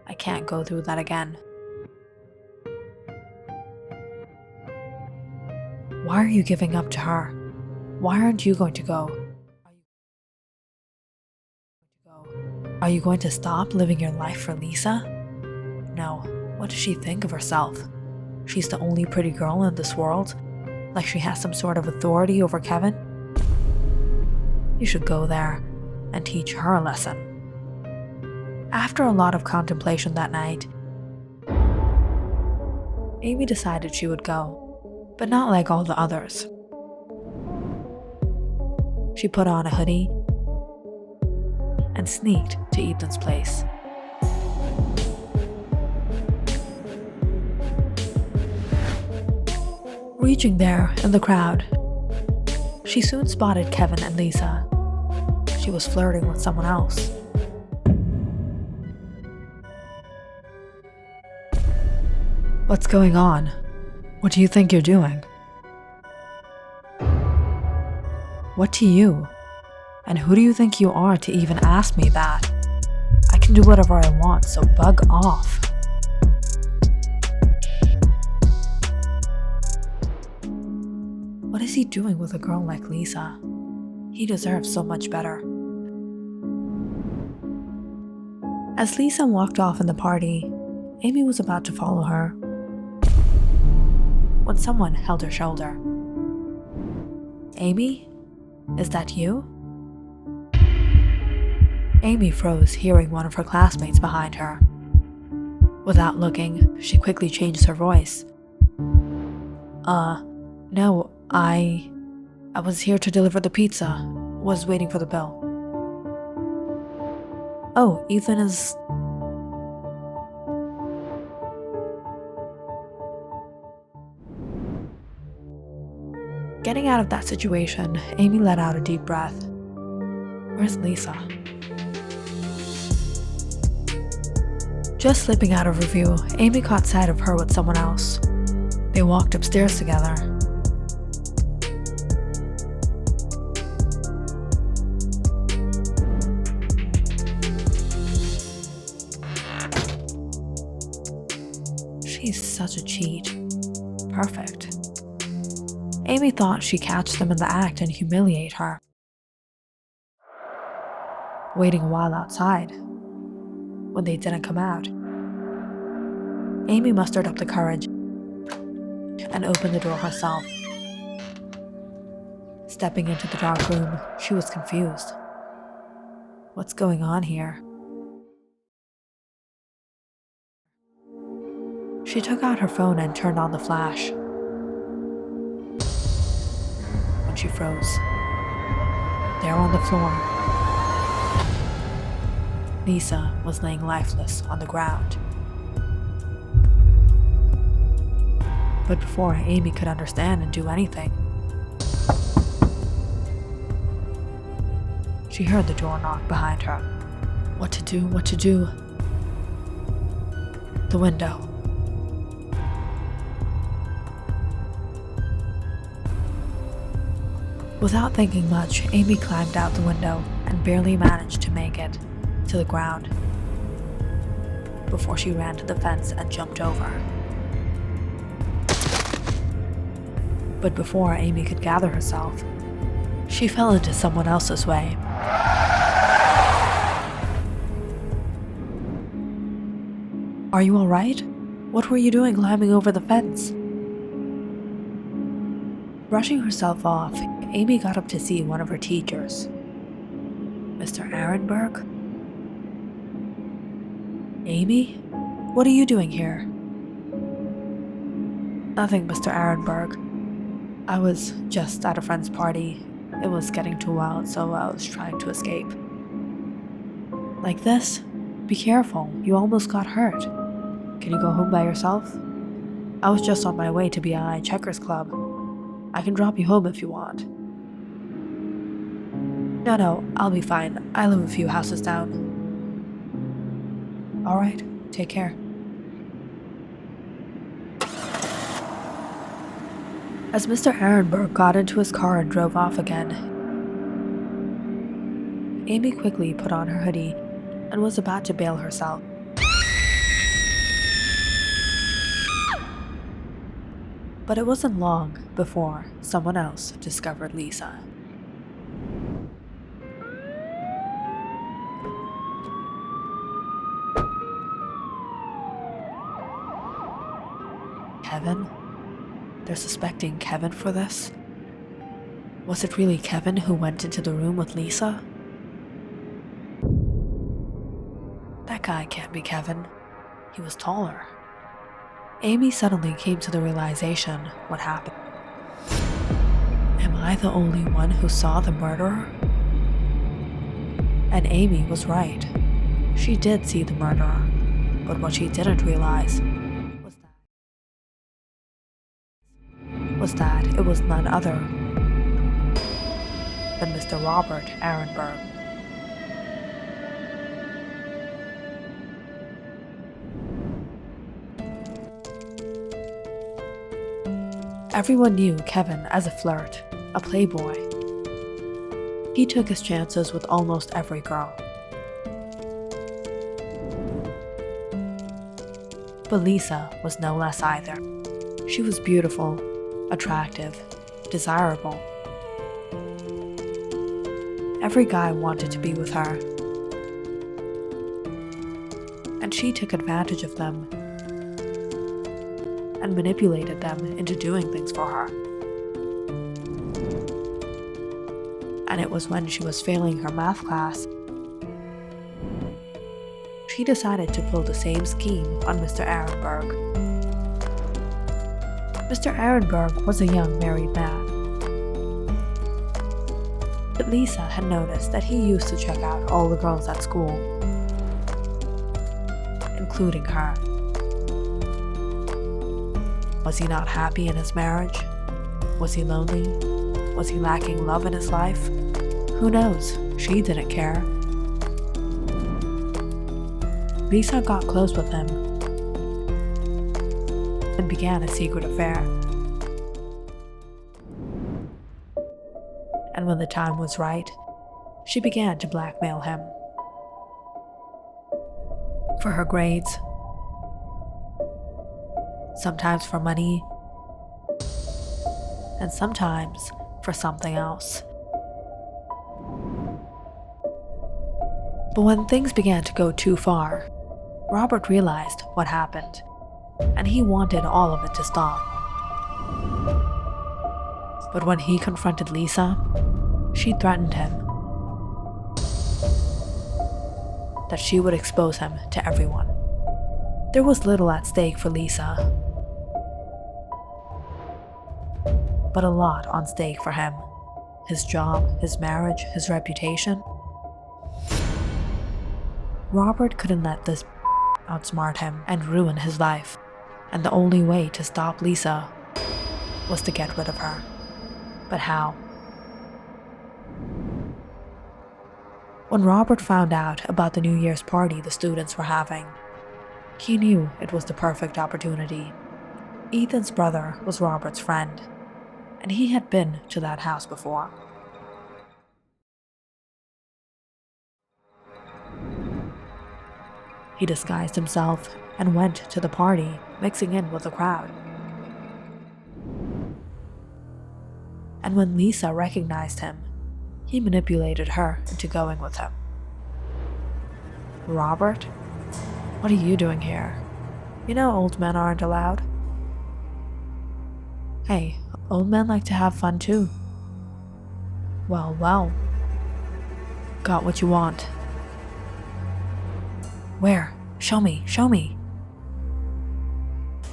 I can't go through that again. Why are you giving up to her? Why aren't you going to go? Are you going to stop living your life for Lisa? No, what does she think of herself? She's the only pretty girl in this world? Like she has some sort of authority over Kevin? You should go there and teach her a lesson. After a lot of contemplation that night, Amy decided she would go, but not like all the others. She put on a hoodie and sneaked to Ethan's place. Reaching there in the crowd, she soon spotted Kevin and Lisa. She was flirting with someone else. What's going on? What do you think you're doing? What to you? And who do you think you are to even ask me that? I can do whatever I want, so bug off. What is he doing with a girl like Lisa? He deserves so much better. As Lisa walked off in the party, Amy was about to follow her when someone held her shoulder. Amy? Is that you? Amy froze, hearing one of her classmates behind her. Without looking, she quickly changed her voice. No, I was here to deliver the pizza. Was waiting for the bill. Oh, Ethan is... Getting out of that situation, Amy let out a deep breath. Where's Lisa? Just slipping out of review, Amy caught sight of her with someone else. They walked upstairs together. She's such a cheat. Perfect. Amy thought she'd catch them in the act and humiliate her. Waiting a while outside, when they didn't come out, Amy mustered up the courage and opened the door herself. Stepping into the dark room, she was confused. What's going on here? She took out her phone and turned on the flash. When she froze, there on the floor, Lisa was laying lifeless on the ground. But before Amy could understand and do anything, she heard the door knock behind her. What to do? What to do? The window. Without thinking much, Amy climbed out the window and barely managed to make it to the ground before she ran to the fence and jumped over. But before Amy could gather herself, she fell into someone else's way. Are you all right? What were you doing climbing over the fence? Brushing herself off, Amy got up to see one of her teachers. Mr. Arenberg? Amy? What are you doing here? Nothing, Mr. Arenberg. I was just at a friend's party. It was getting too wild, so I was trying to escape. Like this? Be careful, you almost got hurt. Can you go home by yourself? I was just on my way to BI Checkers Club. I can drop you home if you want. No, I'll be fine. I live a few houses down. All right, take care. As Mr. Ehrenberg got into his car and drove off again, Amy quickly put on her hoodie and was about to bail herself. But it wasn't long before someone else discovered Lisa. Kevin? They're suspecting Kevin for this? Was it really Kevin who went into the room with Lisa? That guy can't be Kevin. He was taller. Amy suddenly came to the realization what happened. Am I the only one who saw the murderer? And Amy was right. She did see the murderer, but what she didn't realize was that it was none other than Mr. Robert Ehrenberg. Everyone knew Kevin as a flirt, a playboy. He took his chances with almost every girl. But Lisa was no less either. She was beautiful, attractive, desirable. Every guy wanted to be with her. And she took advantage of them and manipulated them into doing things for her. And it was when she was failing her math class, she decided to pull the same scheme on Mr. Ehrenberg. Mr. Ehrenberg was a young married man. But Lisa had noticed that he used to check out all the girls at school, including her. Was he not happy in his marriage? Was he lonely? Was he lacking love in his life? Who knows? She didn't care. Lisa got close with him and began a secret affair. And when the time was right, she began to blackmail him. For her grades, sometimes for money, and sometimes for something else. But when things began to go too far, Robert realized what happened, and he wanted all of it to stop. But when he confronted Lisa, she threatened him that she would expose him to everyone. There was little at stake for Lisa, but a lot on stake for him. His job, his marriage, his reputation. Robert couldn't let this outsmart him and ruin his life, and the only way to stop Lisa was to get rid of her. But how? When Robert found out about the New Year's party the students were having, he knew it was the perfect opportunity. Ethan's brother was Robert's friend, and he had been to that house before. He disguised himself and went to the party, mixing in with the crowd. And when Lisa recognized him, he manipulated her into going with him. Robert? What are you doing here? You know old men aren't allowed. Hey, old men like to have fun too. Well. Got what you want. Where? Show me.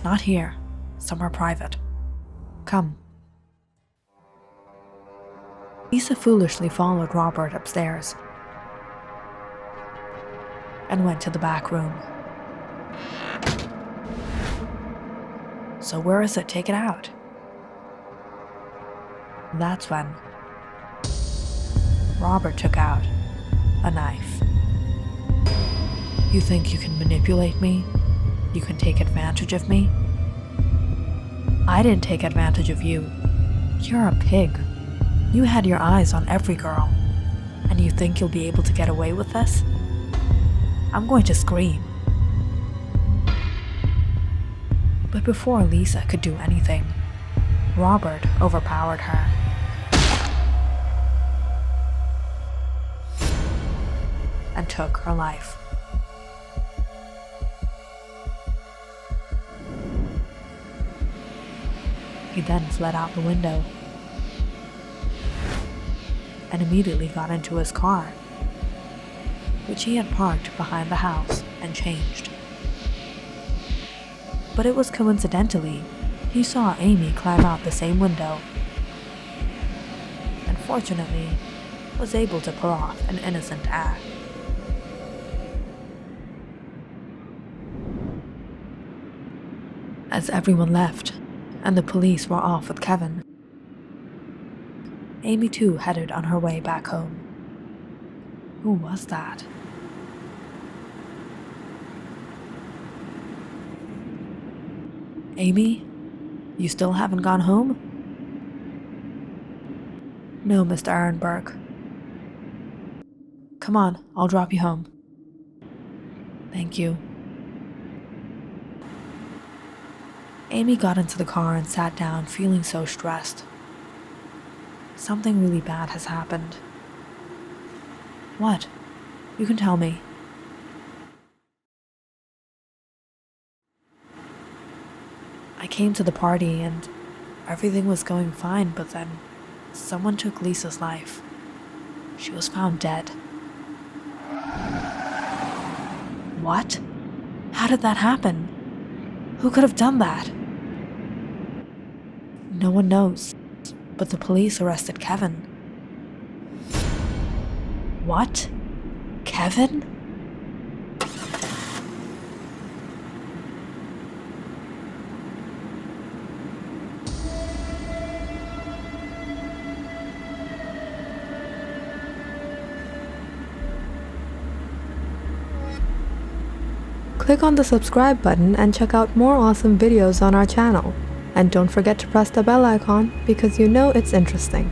Not here. Somewhere private. Come. Lisa foolishly followed Robert upstairs and went to the back room. So where is it? Take it out. That's when Robert took out a knife. You think you can manipulate me? You can take advantage of me? I didn't take advantage of you. You're a pig. You had your eyes on every girl. And you think you'll be able to get away with this? I'm going to scream. But before Lisa could do anything, Robert overpowered her. And took her life. He then fled out the window and immediately got into his car, which he had parked behind the house and changed. But it was coincidentally, he saw Amy climb out the same window, and fortunately, was able to pull off an innocent act. As everyone left, and the police were off with Kevin, Amy too headed on her way back home. Who was that? Amy? You still haven't gone home? No, Mr. Ehrenberg. Come on, I'll drop you home. Thank you. Amy got into the car and sat down, feeling so stressed. Something really bad has happened. What? You can tell me. I came to the party and everything was going fine, but then someone took Lisa's life. She was found dead. What? How did that happen? Who could have done that? No one knows, but the police arrested Kevin. What? Kevin? Click on the subscribe button and check out more awesome videos on our channel. And don't forget to press the bell icon because you know it's interesting.